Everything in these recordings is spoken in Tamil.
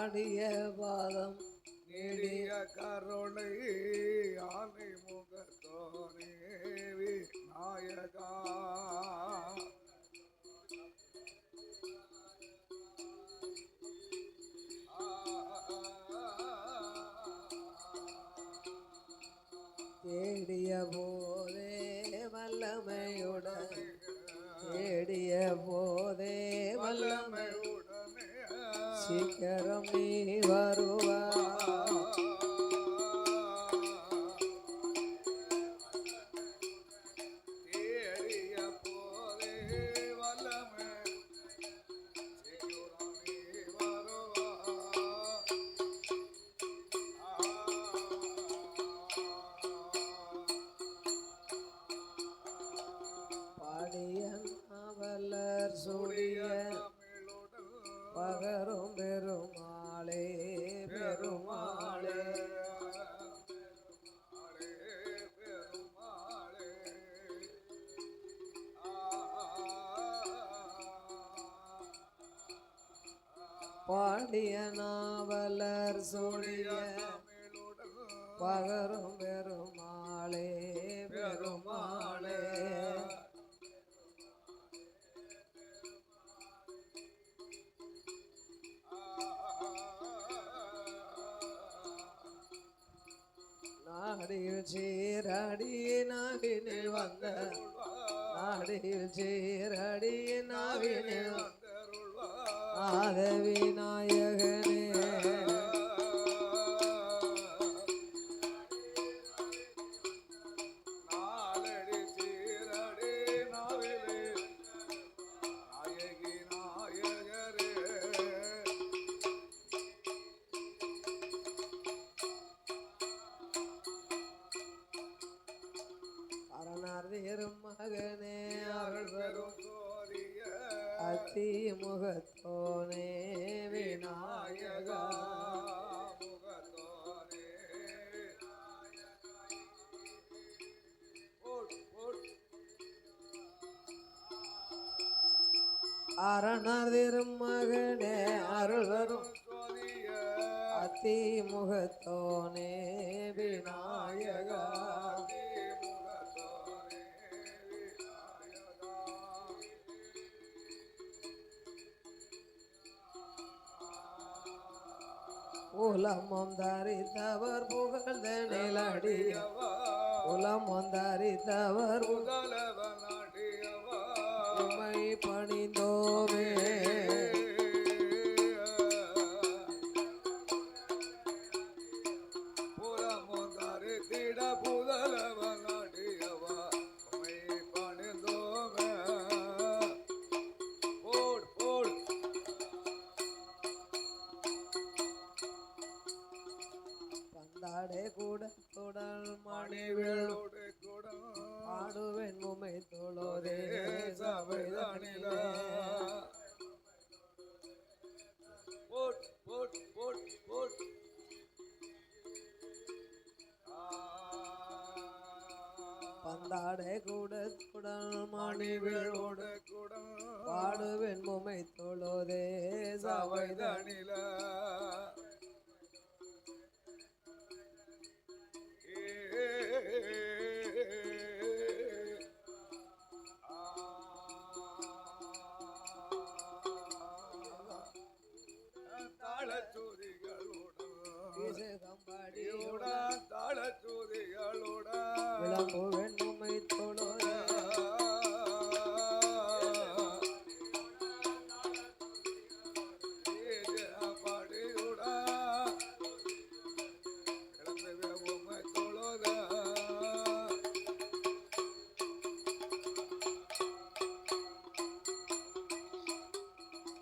ஆடிய பாதம் நீடிய கருணை ஆனை முகத்தோனே விநாயகா தேடிய போதே வல்லமையுடன் தேடிய போதே வல்லமையுடனே சீக்கிரம் நீ வருவா பாடியவல்லர் சூடிய பகரும் பெருமாளே பெருமாளே பாடிய நாவலர் சூடிய பகரும் பெருமாளே பெருமாளே நாடியில் சீரடி நாவினில் வந்த நாடியில் சீரடி நாவினில் நாத விநாயகனே மகனே அருள் பெரும் அத்தி முகத்தோனே விநாயகா அரணர் திருமகனே அருள் வரும் அத்தி முகத்தோனே விநாயகா உலமம் தரித்தவர் புகழ்ந்த நிலடிய உலமம் தரித்தவர் உமை பணிந்தோமே புறமும் தரித்திட புதலவன் அடியவா உமை பணிந்தோமே போடு போடு பந்தாடே கூடத்துடன் மணிவேளோடு ஆடுவேன் உமை தொழோதே சபைதானிலே போட் போட் போட் போட் பந்தாடே கூடத்துடன் மணிவேளோடு பாடுவேன் உமை தொழோதே சபைதானிலே விளம்புவேன் உமை தொழோதே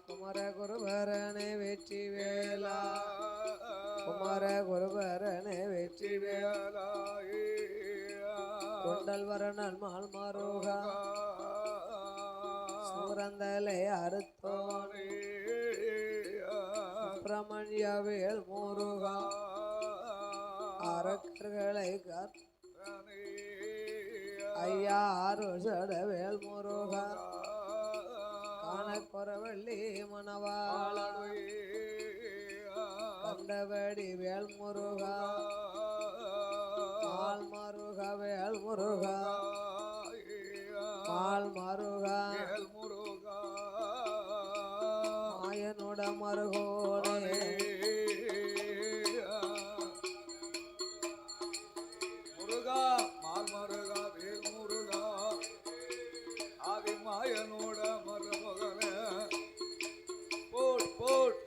குமர குருபரனே வெற்றி வேலா குமர குருபரனே வெற்றி வேலா கொண்டல் வரணல் மால் மாரோகா சூரந்தலை அறுத்தோனே சுப்பிரமணியவேல் முருகா அரக்கர்களை ஐயா அருசடவேல் முருகா காணக்குறவள்ளி மணவாள கொண்டபடி வேல் முருகா மால் மருக வேல் முருகா மால் மருகா மாயனுட மருகோனே முருகா மால் மருகா வேல் முருகா ஆதிமாயனோட மருமகனே போட் போட்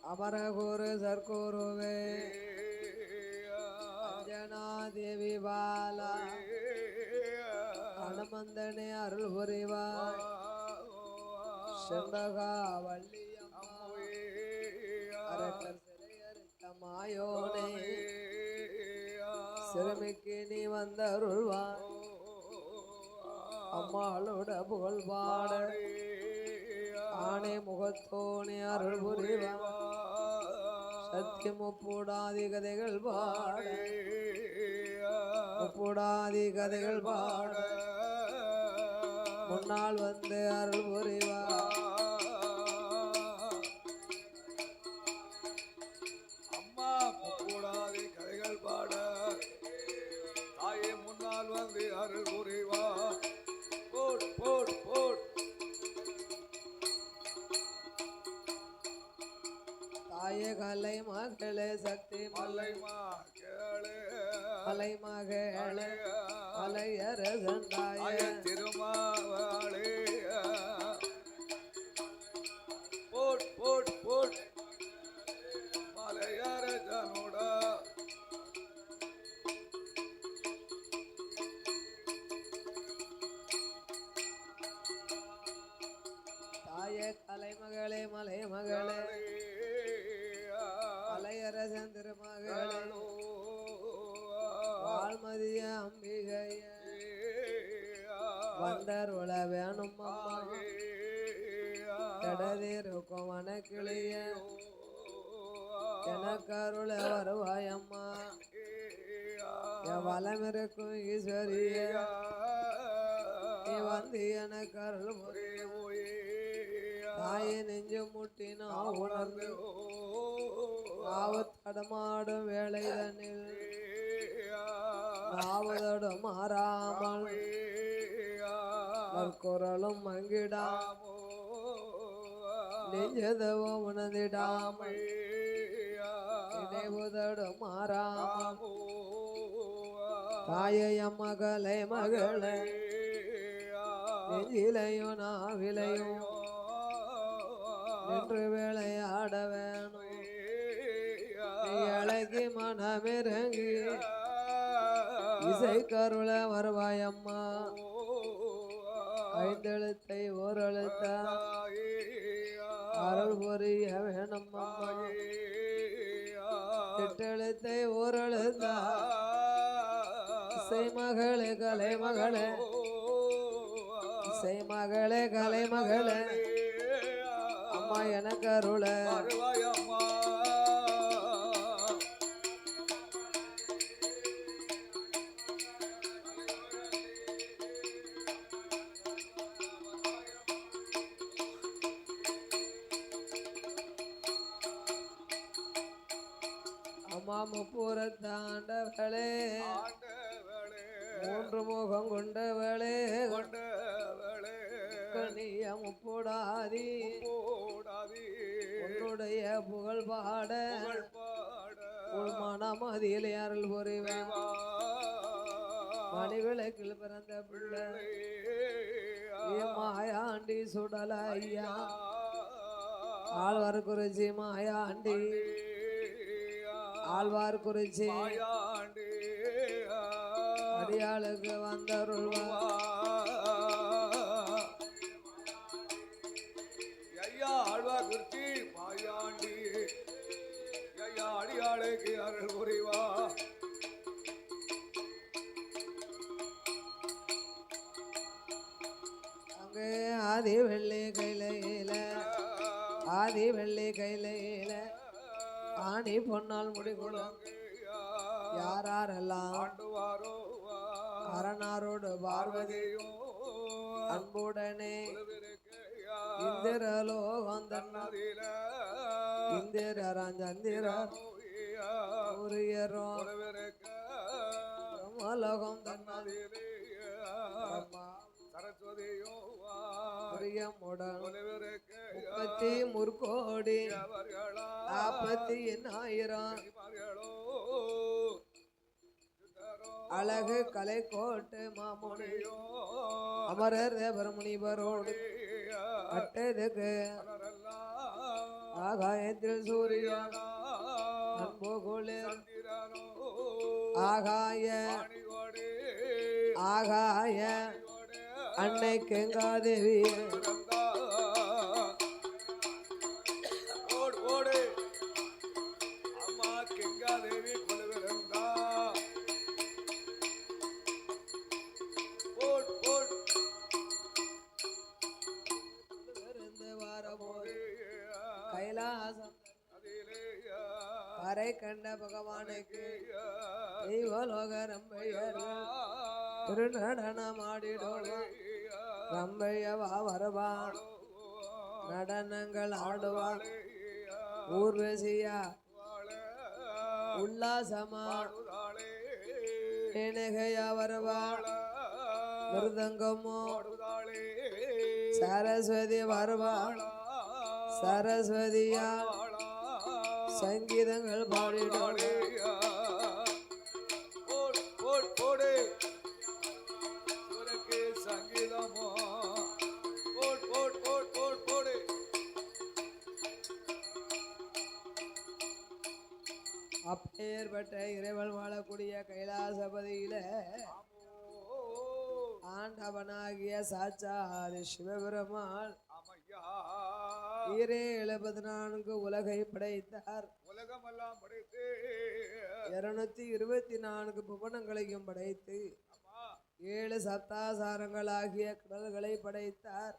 அமரகுரு சர்க்குருவே அஞ்சனா தேவி பாலா அனுமந்தனே அருள் புரிவாய் செண்பகா வள்ளியம்மா அரக்கர் சிறையறுத்த மாயோனே சிறுமிக்கு நீ வந்த அருள்வாய் அம்மாளோட புகழ் பாட ஆணை முகத்தோனே அருள் புரிவாய் சத்திய முப்பூடாதி கதைகள் பாட முப்பூடாதி கதைகள் பாட முன்னால் வந்து அருள் புரிவாய் அம்மா முப்பூடாதி கதைகள் பாட தாயே முன்னால் வந்து அருள் புரிவா போட் போட் போட் தாயே கலை மகளே சக்தி மலை மகளே மலை மகளே மலையரசந்தாய திருமாவளே போட் போட் போட் மலையரசனோட தாயே கலை மகளே மலை மகளே மலையரசன் திருமகளே வாழ்மதிய அம்பிகைய வந்தருள வேணும் அம்மா கடதிருக்கும் வனக்கிளிய எனக்கருள வருவாயம்மா என் வளமிருக்கும் ஈஸ்வரிய நீ வந்து எனக்கு அருள் தாயை நெஞ்சு முட்டினா உணர்ந்து ஆவத்தடமாடும் வேலை தண்ணில் ஆவதோடு மாறாமல் குரலும் மங்கிடாமோ நெஞ்சதவோ உணர்ந்திடாமல் நினைவுதோடு மாறாமல் தாயை மகளே மகளே நெஞ்சிலையும் நாவிலையும் நின்று விளையாட வேணும் அழகி மனமிறங்கி இசை கருள வருவாயம்மா ஐந்தெழுத்தை ஓரெழுத்த அருள் புரிய வேணும் அம்மா எட்டெழுத்தை ஓரெழுத்த இசை மகளே கலை மகளே இசை மகளே கலை மகளே அம்மா எனக்கு அருள அம்மா முப்புறத்தாண்டவளே மூன்று முகம் கொண்டவளே கண்ணிய முப்போடாதி உன்னுடைய புகழ் பாட உள் மனமதியில் அருள் புரிவே மணிவிளக்கில் பிறந்த பிள்ளை மாயாண்டி சுடல ஐயா ஆழ்வார் குறிச்சி மாயாண்டி ஆழ்வார் குறிச்சி அடியாளுக்கு வந்தருள்வா ஐயா ஆழ்வார் குறிச்சி மாயாண்டி ஐயா அடியாளுக்கு அருள் புரிவா அங்கே ஆதி வெள்ளி கையில ஆதி வெள்ளி கையில ஆணி பொன்னால் முடிக்கொள்ளும் யாரெல்லாம் அரணாரோடு பார்வதியும் அன்புடனே இந்திரலோகம் தன்ன தன்னதில இந்திரராஞ்சந்திரர் உரியரும் பிரம்மலோகம் தன்னதிலே சரஸ்வதியோ பிரியமுடன் 33 கோடி 49,000 அழகு கலை கோட்டு மாமுனியோ அமரர் தேவர் முனிவரோடு அட்டதுக்கு ஆகாயத்தில் சூரியன் அன்புகுளிர் ஆகாய அன்னை கங்காதேவி அம்மா கங்காதேவி கொலுவிருந்தா கைலாசம் கரை கண்ட பகவானுக்கு தெய்வலோக ரம்பையர் திருநடனமாடிடோம் ரம்பையவா வருவாள் நடனங்கள் ஆடுவாள் ஊர்வசியா உல்லாசமா நினைகையா வருவாள் மிருதங்கமோ சரஸ்வதி வருவாள் சரஸ்வதியா சங்கீதங்கள் பாடிடோம் சங்கீதமோ அப்பேற்பட்ட இறைவன் வாழக்கூடிய கைலாசபதியில ஆண்டவனாகிய சாட்சாத் சிவபெருமான் 14 உலகை படைத்தார். உலகமெல்லாம் படைத்து 224 புவனங்களையும் படைத்து 7 சப்தாசாரங்களாகிய கடல்களை படைத்தார்.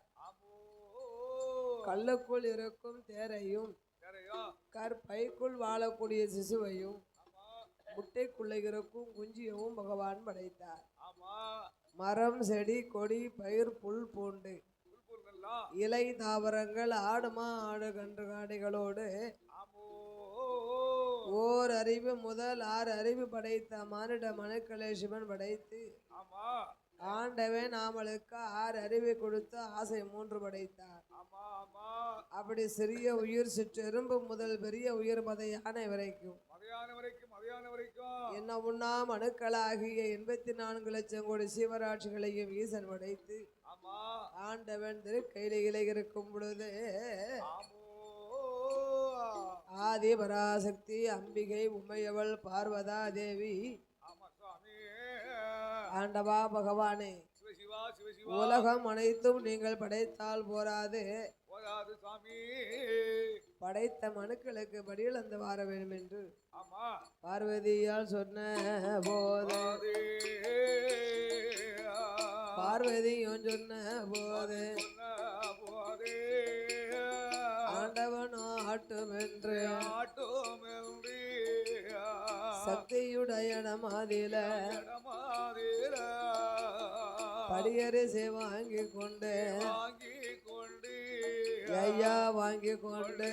கல்லுக்குள் இருக்கும் தேரையும் கற்பைக்குள் வாழக்கூடிய சிசுவையும் முட்டைக்குள்ள இருக்கும் குஞ்சியவும் பகவான் படைத்தார். மரம் செடி கொடி பயிர் புல் பூண்டு இலை தாவரங்கள் ஆடுமா ஆடு கன்று காடைகளோடு ஓர் அறிவு முதல் 6 அறிவு படைத்த மானிட மனுக்களை சிவன் படைத்து ஆண்டவன் நாமளுக்கு 6 அறிவை கொடுத்து ஆசை 3 படைத்தார். அப்படி சிறிய உயிர் சிற்றெரும்பு முதல் பெரிய உயிர் மத யானை வரைக்கும் என்ன உண்ணா மனுக்களாகிய 84 லட்சம் கோடி சீவராட்சிகளையும் ஈசன் படைத்து ஆண்டவன் திருக்கையிலே இருக்கும் பொழுது ஆதி பராசக்தி அம்பிகை உமையவள் பார்வதா தேவி ஆண்டவா பகவானே உலகம் அனைத்தும் நீங்கள் படைத்தால் போராது படைத்த மனுக்களுக்கு படியிழந்து வார வேண்டும் என்று பார்வதியால் சொன்ன போது பார்வதியும் சொன்ன போது ஆண்டவனோ ஆட்டும் என்று சக்தியுடைய மாதில படியரிசி வாங்கி கொண்டு ஐயா வாங்கி கொண்டு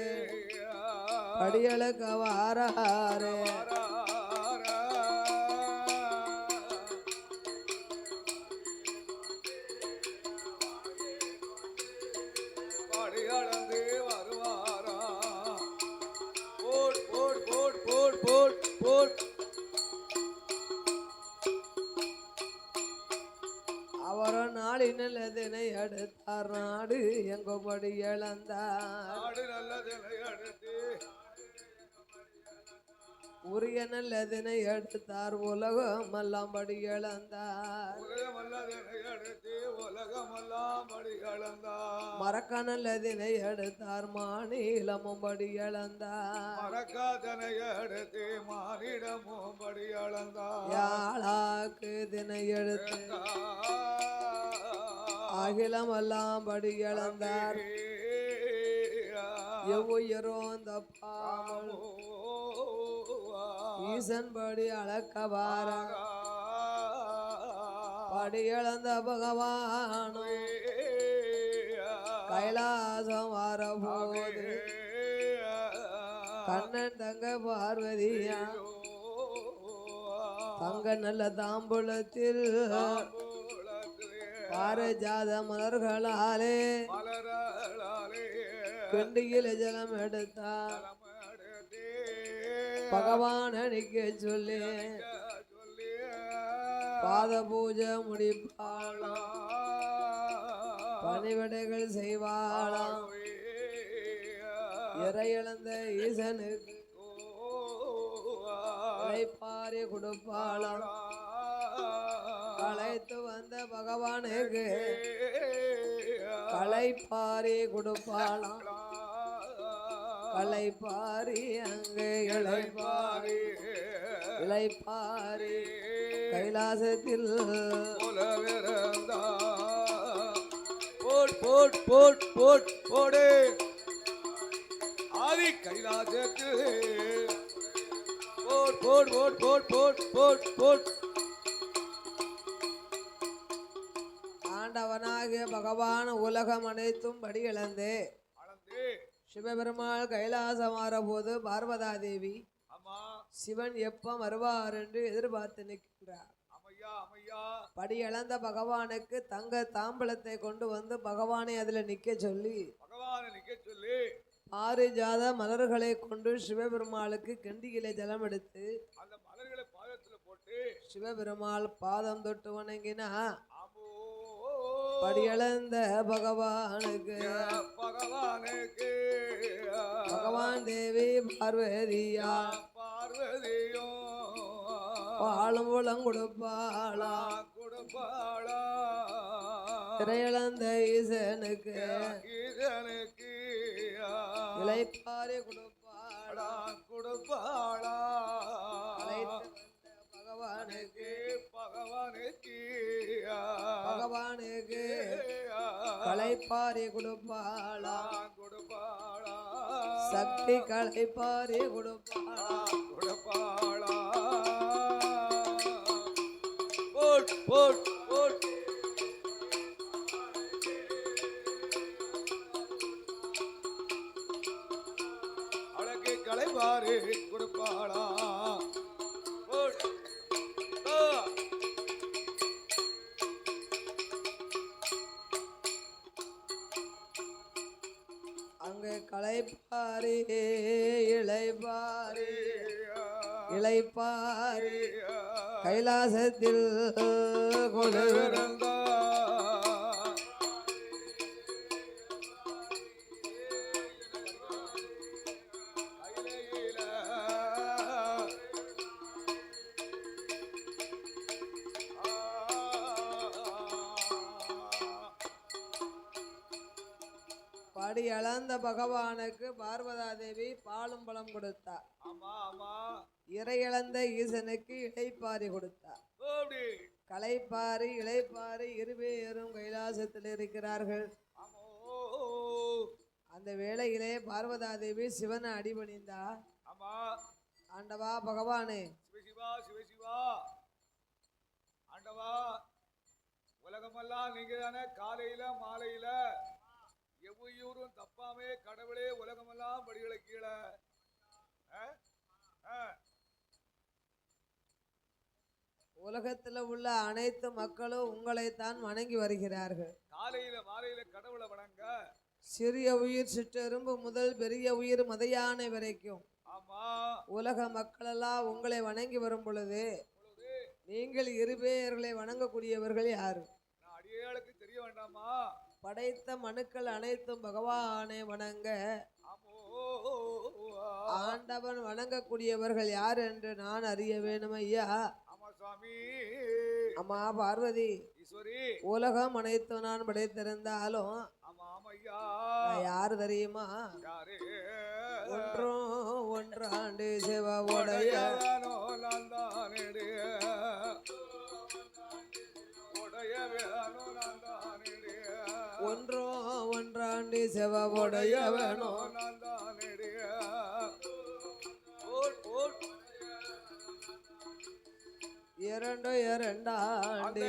படியலுக்கு வாராரு. படியளந்து வருவாரா போட் போட் போட் போட் போட் போட் அவரோ நாளினில் எதனை எடுத்தார் நாடு எங்கும்படி இழந்தார் உரிய நல்லதனை எடுத்தார் உலகம் எல்லாம் படி இழந்தார் மறக்க நல்லதனை எடுத்தார் மாநிலமும் படி இழந்தார் யாழாக்கு தினை எடுத்து அகிலம் எல்லாம் படி இழந்தார் எவ்வுயிரோ அந்த பாவல் ஈசன் படி அளக்க வார படி இழந்த பகவானோ கைலாசம் வரபோது கண்ணன் தங்க பார்வதியா தங்க நல்ல தாம்பூலத்தில் பாரஜாத மலர்களாலே கிண்டியில் ஜலம் எடுத்தார் பகவான் அணிக்க சொல்லி பாத பூஜை முடிப்பாளாம் பணிவிடைகள் செய்வாளாம் இறையிழந்த ஈசனுக்கு பாரி கொடுப்பாளாம் களைத்து வந்த பகவானுக்கு களைப்பாரி கொடுப்பாளாம் களைப்பாரி அங்கு இளைப்பாரி இளைப்பாரி கைலாசத்தில் போட் போட் போட் போடு ஆதி கைலாசத்தில் போட் போட் போட் போட் போட் போட் போட் ஆண்டவனாகிய பகவான் உலகம் அனைத்தும் படி இழந்து சிவபெருமாள் கைலாசம் மாறபோது பார்வதா தேவி சிவன் எப்ப வருவார் என்று எதிர்பார்த்து நிற்கின்றார். படி இழந்த பகவானுக்கு தங்க தாம்பலத்தை கொண்டு வந்து பகவானை அதுல நிக்க சொல்லி பாரிஜாத மலர்களை கொண்டு சிவபெருமாளுக்கு கிண்டியிலே ஜலம் எடுத்து அந்த மலர்களை பாதத்துல போட்டு சிவபெருமாள் பாதம் தொட்டு வணங்கினா படியளந்த பகவானுக்கு பகவான் தேவி பார்வதியா பாலும் உளம் கொடுப்பாளா திரையிழந்த ஈசனுக்கு இளைப்பாரி கொடுப்பாளா பகவானுக்கு பகவானுக்கு களைப்பாரி கொடுப்பாளா சக்தி களைப்பாரி கொடுப்பாளா போட் போட் போட் அழகு களைப்பாரி கொடுப்பாளா அங்கு களைப்பாரி இளைப்பாரி இளைப்பாரி கைலாசத்தில் கொலுவிருந்த படி அளந்த பகவானுக்கு பார்வதா தேவி பாலும் பழம் கொடுத்தார். இறை இழந்த ஈசனுக்கு இளைப்பாரி கொடுத்தார். களைப்பாரி இளைப்பாரி இருவேறும் கைலாசத்தில் இருக்கிறார்கள். அந்த வேளையிலே பார்வதா தேவி சிவனை அடிபணிந்தார். ஆண்டவா பகவானே, ஆண்டவா உலகமெல்லாம் நீங்க தானே காலையில மாலையில எவ்வையூரும் தப்பாமே கடவுளே உலகமெல்லாம் படிகளை கீழே உலகத்துல உள்ள அனைத்து மக்களும் உங்களைத்தான் வணங்கி வருகிறார்கள். காலையில மாலையில கடவுளை வணங்க சிறிய உயிர் சிற்றெரும்பு முதல் பெரிய உயிர் மதையானை வரைக்கும் உலக மக்கள் எல்லாம் உங்களை வணங்கி வரும் பொழுது நீங்கள் இருபேர்களை வணங்கக்கூடியவர்கள் யாரு? அடியாளுக்கு தெரிய வேண்டாமா? படைத்த மனுக்கள் அனைத்தும் பகவானை வணங்க ஆண்டவன் வணங்கக்கூடியவர்கள் யார் என்று நான் அறிய வேணும் ஐயா. அம்மா பார்வதி, உலகம் அனைத்தும் நான் படைத்திருந்தாலும் யாரு தெரியுமா? ஒன்றும் ஒன்றாண்டு சிவவுடைய ஒன்றோ ஒன்றாண்டு செவவுடைய வேணும் இரண்டு இரண்டாண்டு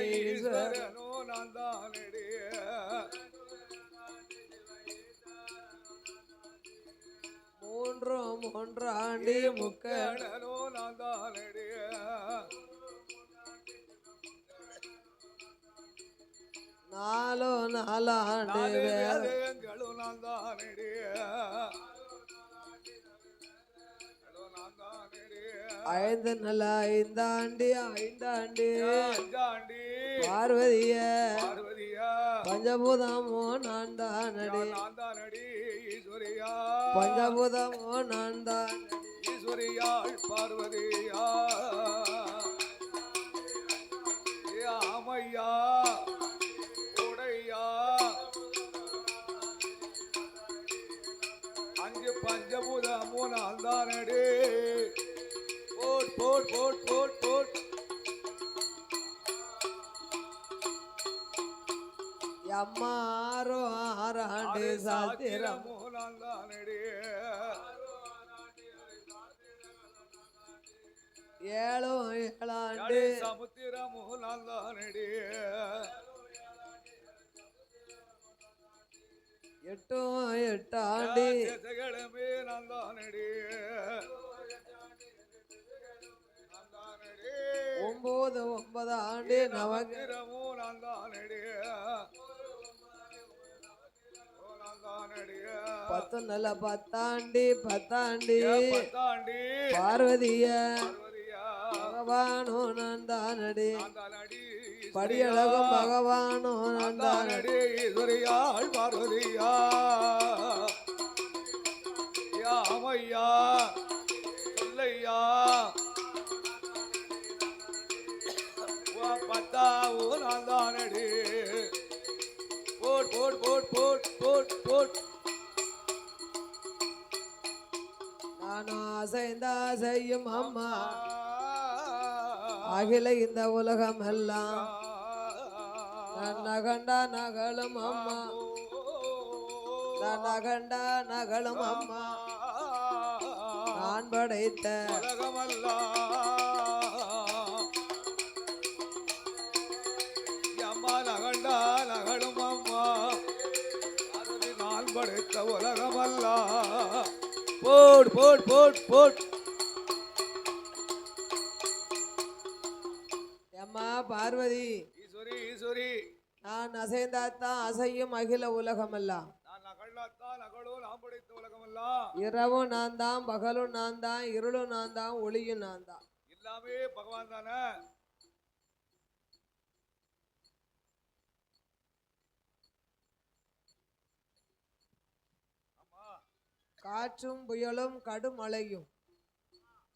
மூன்றாண்டி முக்க முக்கணனோ நான் தானடி நாலாண்டு நாலு வேத வேதங்களும் நான் தானடி ஐந்து நல்ல ஐந்தாண்டி ஐந்தாண்டி அஞ்சாண்டி பார்வதிய பார்வதியா பஞ்சபூதமோ நான் தானடி நான் தானடி ஈஸ்வரியா பஞ்சபூதமோ நான் தான் ஈஸ்வரியாள் பார்வதியா ஆமையா உடையா அஞ்சு பஞ்சபூதமோ நான் தானடி போட் போட் போட் போட் போட் அம்மா ஆறோ ஆறாண்டு சாத்திரம் சாத்திரமோ நான் தானடி ஏழோ ஏழாண்டு சமுத்திரமோ நான் தானடி எட்டோ எட்டாண்டு திசைகளுமே நான் தானடி நான் தானடி ஒன்பது ஒன்பது ஆண்டு நவங்க நவகிரமோ நான் தானடி நான் தானடி பத்து நல்ல பத்தாண்டி பத்தாண்டி பத்தாண்டி பார்வதிய பார்வதியா பகவானோ நான் தானடி நான் தானடி படியழகும் பகவானோ நான் நான் தானடி தானடி ஈஸ்வரியாள் பார்வதியா யாமையா சொல்லையா பத்தாவோ நான் தானடி போட் போட் போட் போட் போட் போட் நானும் அசைந்தா செய்யும் அம்மா அகில இந்த உலகம் எல்லாம் நான் நகண்டா நகலும் அம்மா நான் நகண்டா நகலும் அம்மா நான் படைத்த நகண்டா நகடும் அம்மா அது நான் படைத்த உலகமல்ல போட் போட் போட் போட் அம்மா பார்வதி ஈஸ்வரி ஈஸ்வரி நான் அசைந்தாத்தான் அசையும் அகில உலகம் எல்லாம் நான் நகழத்தான் நகழும் நான் படைத்த உலகமல்ல இரவும் நான் தான் பகலும் நான் தான் இருளும் நான் தான் ஒளியும் நான் தான் எல்லாமே பகவான் தானே காற்றும் புயலும் கடும் மழையும்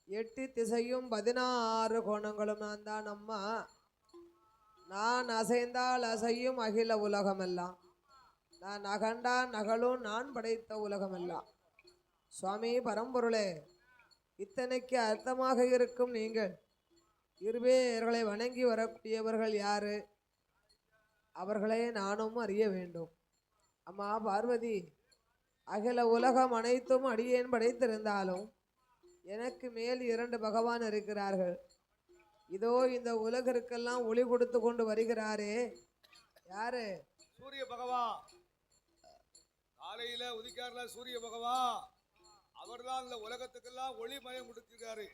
எட்டு திசையும் 16 கோணங்களும் நான் தான் அம்மா நான் அசைந்தால் அசையும் அகில உலகமெல்லாம் நான் அகண்டா நகலும் நான் படைத்த உலகமெல்லாம் சுவாமி பரம்பொருளே இத்தனைக்கு அர்த்தமாக இருக்கும் நீங்கள் இருவேர்களை வணங்கி வரக்கூடியவர்கள் யாரு அவர்களே நானும் அறிய வேண்டும் அம்மா பார்வதி அகில உலகம் அனைத்தும் அடியேன் படைத்திருந்தாலும் எனக்கு மேல் 2 பகவான் இருக்கிறார்கள் இதோ இந்த உலகிற்கெல்லாம் ஒளி கொடுத்து கொண்டு வருகிறாரே யாரு சூரிய பகவான் காலையில உதிக்கார்ல சூரிய பகவான் அவர்தான் இந்த உலகத்துக்கெல்லாம் ஒளிமயம் கொடுத்திருக்காரு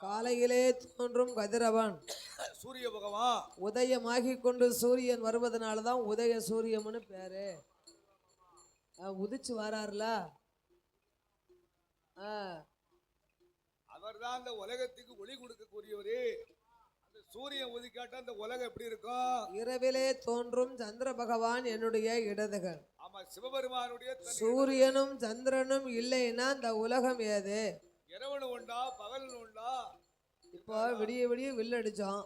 காலையிலே தோன்றும் கதிரவன் சூரிய பகவான் உதயமாகி கொண்டு சூரியன் வருவதனால தான் உதய சூரியம்னு பேரு உதிச்சு வராருல அவர்தான் இந்த உலகத்துக்கு ஒளி கொடுக்கக்கூடியவரே அந்த சூரியன் உதிக்காட்டா அந்த உலகம் எப்படி இருக்கும் இரவிலே தோன்றும் சந்திர பகவான் என்னுடைய இடதுகள் ஆமா சிவபெருமானுடைய சூரியனும் சந்திரனும் இல்லைன்னா இந்த உலகம் ஏது இரவனு உண்டா பகல் உண்டா இப்போ விடிய விடிய வில்லடிச்சோம்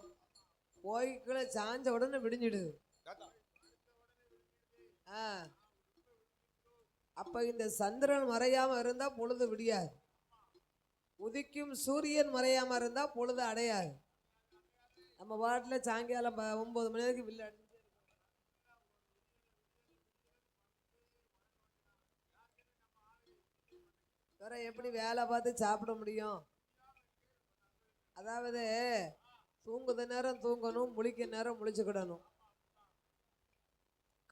கோயிலுக்குள்ள சாஞ்ச உடனே விடிஞ்சிடுது அப்ப இந்த சந்திரன் மறையாம இருந்தா பொழுது விடியாது உதிக்கும் சூரியன் மறையாம இருந்தா பொழுது அடையாது நம்ம பாட்டுல சாயங்காலம் 9 மணி வரைக்கும் வில்ல அடிச்சு வேற எப்படி வேலை பார்த்து சாப்பிட முடியும் அதாவது தூங்குத நேரம் தூங்கணும் முழிக்க நேரம் முழிச்சுக்கிடணும்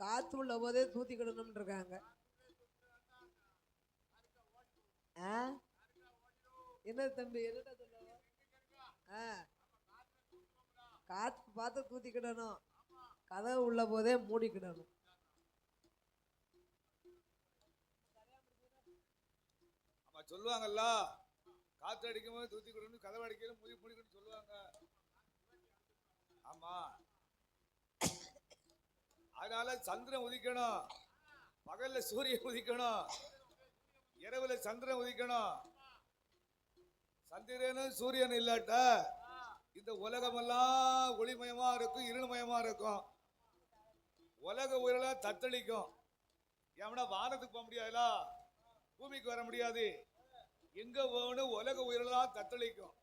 காத்து உள்ள போதே தூத்திக்கிடணும்னு இருக்காங்க ஆ? என்ன தம்பி என்னடா சொல்லுவா? ஆ, காத்து பார்த்து தூத்திக்கிடணும், கதவு உள்ள போதே மூடிக்கிடணும். ஆமா சொல்லுவாங்கல்ல, காத்து அடிக்கும் போது தூத்திக்கிடணும், கதவு அடிக்கணும் மூடிக்கணும்னு சொல்லுவாங்க. ஆமா, அதனால சந்திரன் உதிக்கணும், பகல்ல சூரியன் உதிக்கணும், இரவுல சந்திரன் உதிக்கணும். சந்திரனும் சூரியன் இல்லாட்ட இந்த உலகமெல்லாம் ஒளிமயமா இருக்கும், இருள்மயமா இருக்கும். உலக உயிரெல்லாம் தத்தளிக்கும். எவனா வானத்துக்கு போக முடியாதுல, பூமிக்கு வர முடியாது. எங்க போகணும், உலக உயிரெல்லாம் தத்தளிக்கும்.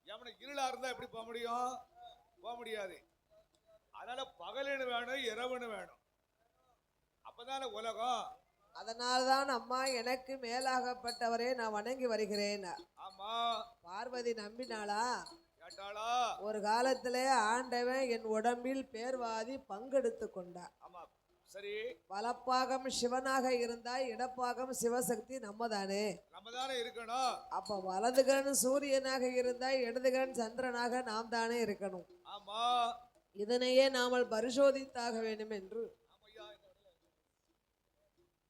எவன இருளா இருந்தா எப்படி போக முடியும்? போக முடியாது. அதனால பகலனு வேணும், இரவுன்னு வேணும், அப்பதான உலகம். அதனால்தான் அம்மா எனக்கு மேலாகப்பட்டவரே நான் வணங்கி வருகிறேன். ஆமா, பார்வதி நம்பினாளா? கேட்டாளா? ஒரு காலத்திலே ஆண்டவன் என் உடம்பில் பேர்வாதி பங்கெடுத்து கொண்டார். ஆமா, சரி, வலப்பாகம் சிவனாக இருந்தாய், இடப்பாகம் சிவசக்தி நம்ம தானே. நம்ம தானே இருக்கணும். அப்ப வலதுகன் சூரியனாக இருந்தாய், இடதுகன் சந்திரனாக நாம் தானே இருக்கணும். ஆமா, இதனையே நாமல் பரிசோதித்தாக வேண்டும் என்று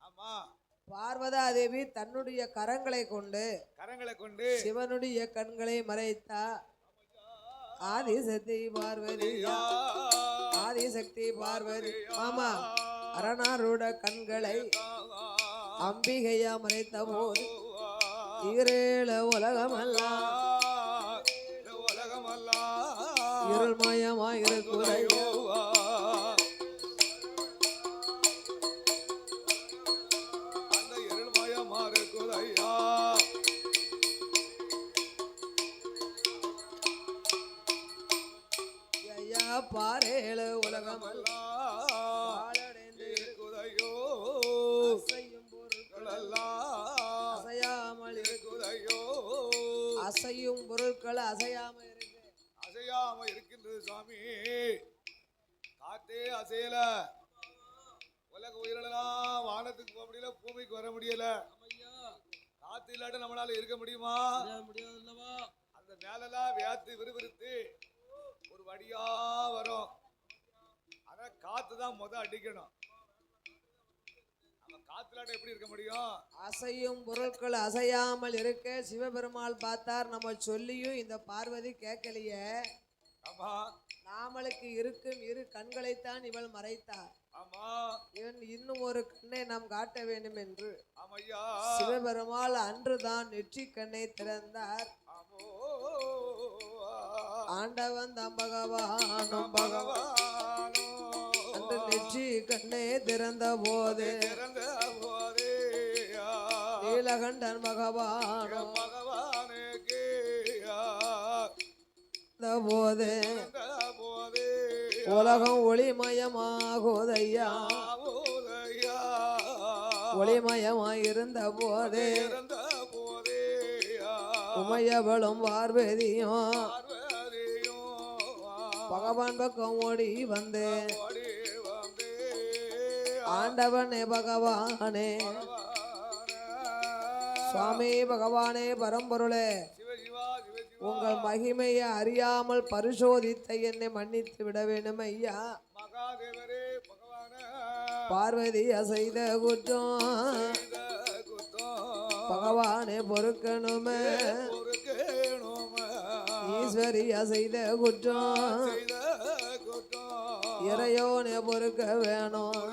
ஆமா, பார்வதா தேவி தன்னுடைய கரங்களை கொண்டு சிவனுடைய கண்களை மறைத்தா. ஆதிசக்தி பார்வதியா, ஆதிசக்தி பார்வதி மாமா அரணாருட கண்களை அம்பிகையா மறைத்த போது ஈரேழ உலகமெல்லாம் இருள்மயமாயிருக்குதையோ. அந்த இருள்மயமா இருக்குதையா. ஐயா பாரேழ உலகமெல்லாம் இருக்குதையோ. அசையும் பொருட்கள் அசையாமல் இருக்குதையோ. அசையும் பொருட்கள் அசையாம இருக்கு. அசையாம இருக்கின்றது சாமி. காத்தே அசையல, உலக உயிரெல்லாம் வானத்துக்கு போக முடியல, பூமிக்கு வர முடியல. காத்து இல்லாட்ட நம்மளால இருக்க முடியுமா? அந்த மேலெல்லாம் வேத்து விறுவிறுத்து ஒரு வடியா வரும். ஆனா காத்து தான் முத அடிக்கணும். நம்ம காத்துலாட்ட எப்படி இருக்க முடியும்? அசையும் பொருட்கள் அசையாமல் இருக்க சிவபெருமாள் பார்த்தார். நம்ம சொல்லியும் இந்த பார்வதி கேட்கலையே. ஆமா, நாமளுக்கு இருக்கும் இரு கண்களைத்தான் இவள் மறைத்தார். ஆமா, இன்னும் ஒரு கண்ணை நாம் காட்ட வேண்டும் என்று ஆமையா சிவபெருமாள் அன்றுதான் நெற்றி கண்ணை திறந்தார். ஆண்டவன் தம் பகவானும் பகவானோ அன்று நெற்றி கண்ணை திறந்த போது நீலகண்டன் பகவானும் பகவானுக்கு போது உலகம் ஒளிமயமாகுதையா. ஒளிமயமாயிருந்த போது உமையவளும் பார்வதியும் பகவான் பக்கம் ஓடி வந்து ஆண்டவனே பகவானே சுவாமி பகவானே பரம்பொருளே, உங்கள் மகிமையை அறியாமல் பரிசோதித்த என்னை மன்னித்து விட வேண்டும் ஐயா. பார்வதி அசைத குற்றம் பகவானே பொறுக்கணுமே. ஈஸ்வரி அசைத குற்றம் இறையோனே பொறுக்க வேணும்.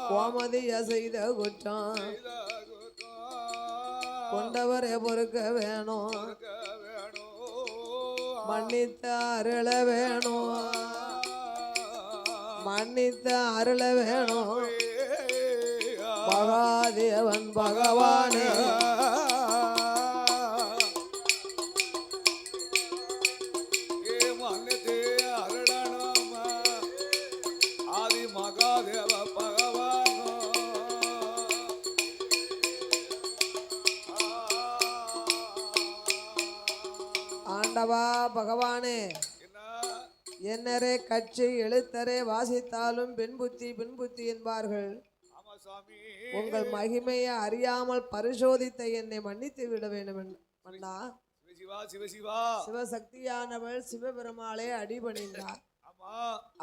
கோமதி அசைத குற்றம் கொண்டவரே பொறுக்க வேணும். மன்னித்த அருள வேணும், மன்னித்த அருள வேணும். மகாதேவன் பகவானே ஆதி மகாதேவ பகவானோ ஆண்டவா பகவானே, என்னரே கட்சி எழுத்தரே வாசித்தாலும் பின்புத்தி பின்புத்தி என்பார்கள். ஆமா சுவாமி. உங்கள் மகிமையை அறியாமல் பரிசோதித்த என்னை மன்னித்து விட வேண்டும் அண்ணா. சிவசிவா சிவசிவா. சிவசக்தியானவள் சிவபெருமாளை அடிபணிந்தார். ஆமா.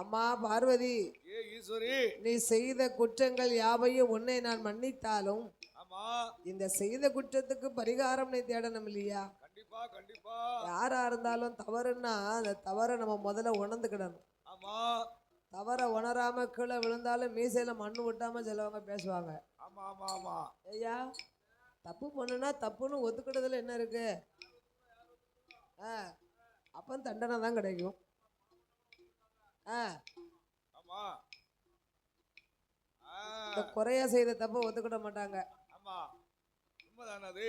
அம்மா பார்வதி, ஏ ஈஸ்வரி, நீ செய்த குற்றங்கள் யாவையும் உன்னை நான் மன்னித்தாலும் ஆமா, இந்த செய்த குற்றத்துக்கு பரிகாரம் நீ தேடணும் இல்லையா? கண்டிப்பா கண்டிப்பா. யாரா இருந்தாலும் தவறுன்னா அந்த தவறை நம்ம முதல்ல உணர்ந்துக்கிடணும். ஆமா தவறை உணராம கீழே விழுந்தாலும் மீசையில மண்ணு விட்டாம சிலவங்க பேசுவாங்க. ஆமா ஆமா ஆமா. ஐயா, தப்பு பண்ணுனா தப்புன்னு ஒத்துக்கிட்டதுல என்ன இருக்கு? அப்போ தண்டனை தான் கிடைக்கும். ஆமா. இந்த குறையா செய்த தப்ப ஒத்துக்கிட மாட்டாங்க. ஆமா, உண்மைதானே அது.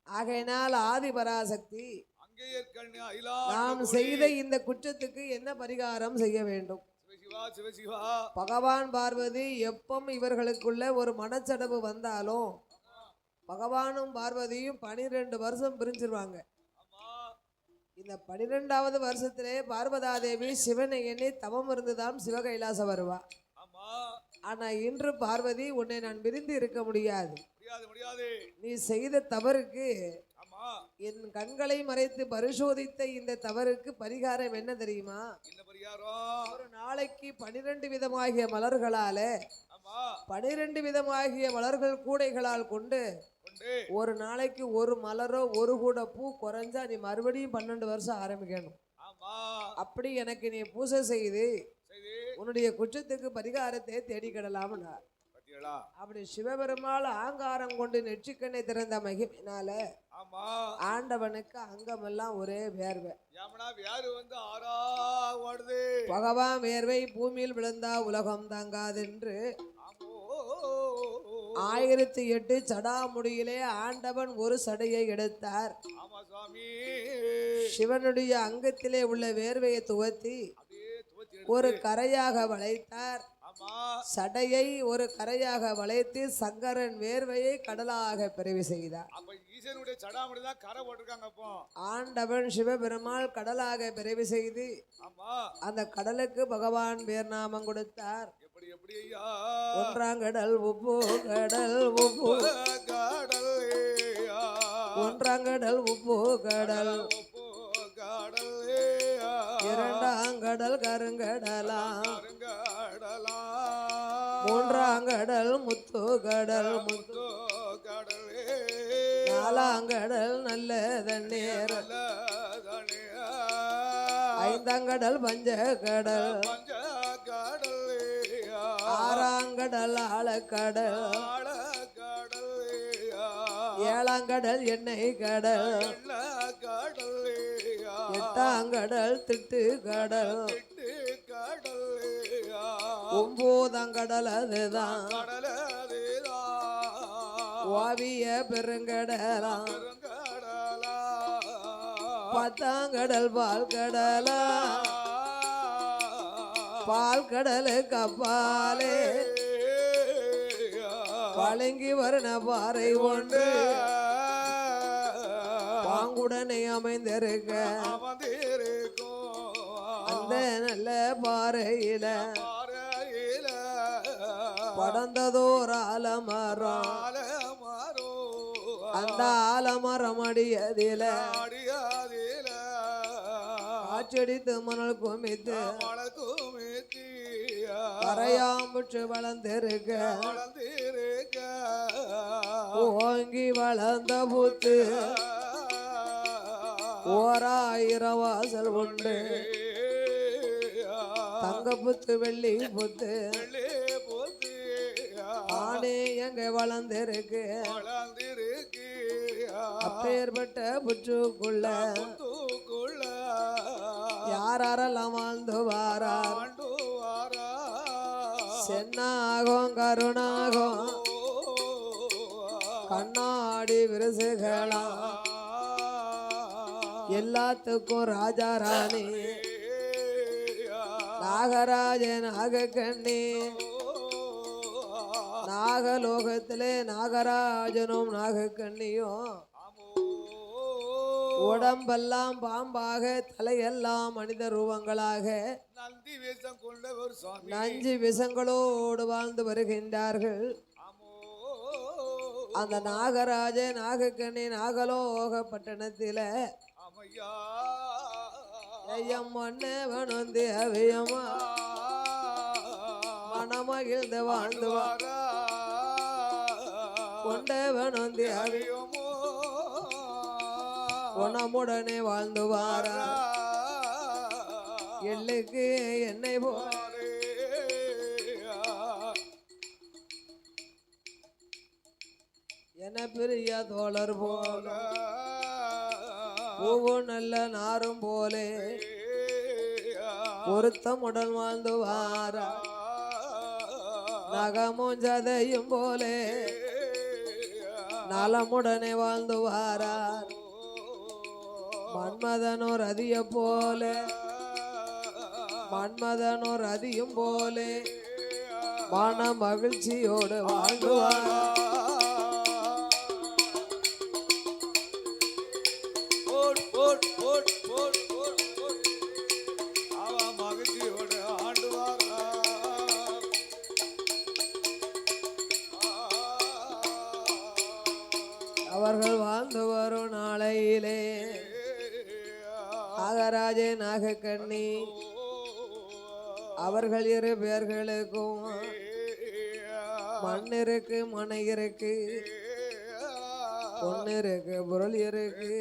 ஆகையினால் ஆதிபராசக்தி அங்கேயே நாம் செய்த இந்த குற்றத்துக்கு என்ன பரிகாரம் செய்ய வேண்டும்? சிவசிவா சிவசிவா. பகவான் பார்வதி எப்பவும் இவர்களுக்குள்ள ஒரு மனச்சடவு வந்தாலும் பகவானும் பார்வதியும் 12 வருஷம் பிரிஞ்சிருவாங்க. இந்த 12வது வருஷத்திலே பார்வதாதேவி சிவனை எண்ணி தவம் இருந்துதான் சிவகைலாசம் வருவா. ஆனா இன்று பார்வதி, உன்னை நான் பிரிந்து இருக்க முடியாது. நீ செய்த தவறுக்கு என் கண்களை மறைத்து பரிசோதித்த இந்த தவறுக்கு பரிகாரம் என்ன தெரியுமா? ஒரு நாளைக்கு 12 விதமாகிய மலர்களால 12 விதமாகிய மலர்கள் கூடைகளால் கொண்டு ஒரு நாளைக்கு ஒரு மலரோ ஒரு கூட பூ குறைஞ்சா நீ மறுபடியும் 12 வருஷம் ஆரம்பிக்கணும். அப்படி எனக்கு நீ பூசை செய்து உன்னுடைய குற்றத்துக்கு பரிகாரத்தை தேடிக்கிடலாம்னா. அப்படி சிவபெருமாள் ஆங்காரம் கொண்டு நெற்றிக்கண்ணை திறந்த மகிமையினால ஆண்டவனுக்கு அங்கமெல்லாம் ஒரே வேர்வை. பகவான் வேர்வை பூமியில் விழுந்தா உலகம் தாங்காதென்று 1008 சடாமுடியிலே ஆண்டவன் ஒரு சடையை எடுத்தார். சிவனுடைய அங்கத்திலே உள்ள வேர்வையை துவத்தி ஒரு கரையாக வளைத்தார். சடையை ஒரு கரையாக வளைத்து சங்கரன் வேர்வையை கடலாக பிறவி செய்தார். ஆண்டவன் சிவபெருமாள் கடலாக பிறவி செய்து அந்த கடலுக்கு பகவான் பேர் நாமம் கொடுத்தார். ஒன்றாங்கடல் உப்பு கடல் உப்பு ஒன்றாங்கடல் உப்பு கடல் இரண்டாங்கடல் கருங்கடலா மூன்றாங்கடல் முத்து கடல் முத்து நாலாங்கடல் நல்ல தண்ணீர் ஐந்தாங்கடல் பஞ்ச கடல் ஆறாங்கடல் ஆழக்கடல் ஏழாங்கடல் எண்ணெய் கடல் எட்டாங்கடல் திட்டு கடல் ஒன்பதாங்கடல் அதுதான் ஓவிய பெருங்கடலா பத்தாங்கடல் பால் கடலா பால் கடலுக்கு அப்பாலே பழங்கி வருண பாறை ஒன்று பாங்குடனை அமைந்திருக்க அந்த நல்ல பாறையில படந்ததோர் ஆலமரம் அந்த ஆலமரம் அடியதில காற்றடித்து மணல் குமித்து கரையாம்புற்று வளர்ந்திருக்க ஓங்கி வளர்ந்த புத்து 1000 வாசல் உண்டு. தங்க புத்து வெள்ளி புத்து ஆனே எங்க வளர்ந்திருக்கு. அப்பேற்பட்ட புற்றுக்குள்ள யாரெல்லாம் வாழ்ந்து வாரார்? சென்னாகும் கருணாகும் கண்ணாடி விரிசுகளா எல்லாத்துக்கும் ராஜா ராணி நாகராஜ நாகக்கண்ணி நாகலோகத்திலே நாகராஜனும் நாகக்கண்ணியும் உடம்பெல்லாம் பாம்பாக தலையெல்லாம் மனித ரூபங்களாக நந்தி வேஷம் கொண்டவர் சுவாமி நஞ்சு விஷங்களோடு வாழ்ந்து வருகின்றார்கள். ஆமோ அந்த நாகராஜ நாகக்கண்ணி நாகலோக பட்டணத்தில ஆமையா ஐயம் மன்னவன் வந்து அவையமா மனமகிழ்ந்து வாழ்ந்து கொண்டவன் வந்து அவையமோ குணமுடனே வாழ்ந்து வாரா எள்ளுக்கு என்னை போல என பிரிய தோழர் போல பூவும் நல்ல நாரும் போலே பொருத்தமுடன் வாழ்ந்து வாரா நகமும் ஜதையும் போலே நலமுடனே வாழ்ந்து வாரார். மன்மதனோர் அதிய போல மன்மதனோர் அதியும் போலே மன மகிழ்ச்சியோடு வாழ்ந்து வாரார். அவர்கள் வாழ்ந்து வரும் நாளையிலே நாகராஜ நாகக்கண்ணி அவர்கள் இரு பேர்களுக்கும் மண் இருக்கு மனை இருக்கு பொண்ணு இருக்கு பொருள் இருக்கு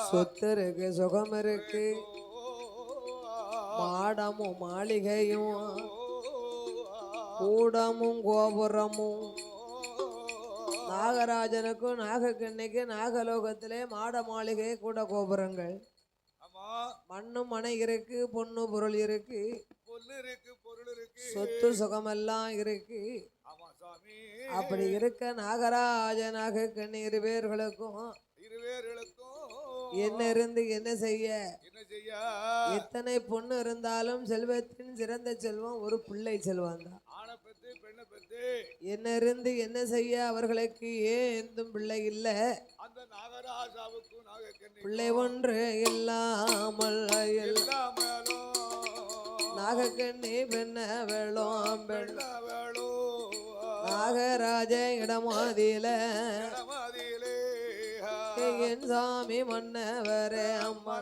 சொத்து இருக்கு சுகம் இருக்கு மாடமும் மாளிகையும் கூடமும் கோபுரமும் நாகராஜனுக்கும் நாகக்கண்ணிக்கு நாகலோகத்திலே மாட மாளிகை கூட கோபுரங்கள் மண்ணும் மனை இருக்கு பொண்ணு பொருள் இருக்கு சொத்து சுகமெல்லாம் இருக்கு. அப்படி இருக்க நாகராஜ நாகக்கண்ணி இருவேர்களுக்கும் என்ன இருந்து என்ன செய்ய எத்தனை பொண்ணு இருந்தாலும் செல்வத்தின் சிறந்த செல்வம் ஒரு பிள்ளை செல்வம் தான். என்ன இருந்து என்ன செய்ய அவர்களுக்கு ஏந்தும் பிள்ளை இல்ல. பிள்ளை ஒன்று இல்லாமல் நாகக்கண்ணி பெண்ண வேளோம் நாகராஜ இடமாதியில என் சாமி மன்னவரே அம்மா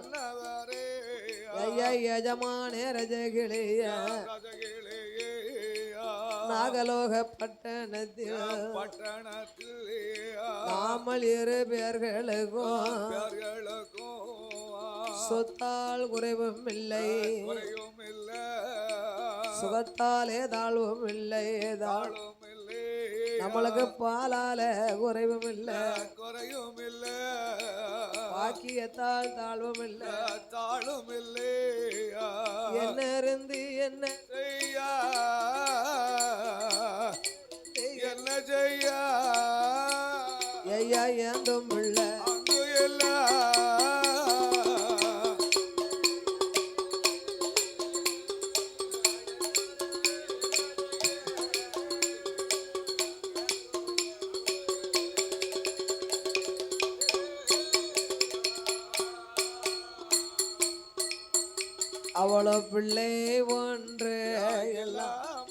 ஐயா யஜமானே ரஜகிளிய நாகலோக பட்டணத்தில் நாமல் இரு பேர்களுக்கும் சொத்தால் குறைவும் இல்லை சுகத்தாலே தாழ்வும் இல்லை நம்மளுக்கு பாலால குறைவும் இல்லை பாக்கியத்தால் தாழ்வும் இல்லை என்ன இருந்து என்ன செய்ய ஐயா ஏந்தும் பிள்ளை அவளோ பிள்ளை ஒன்று எல்லாம்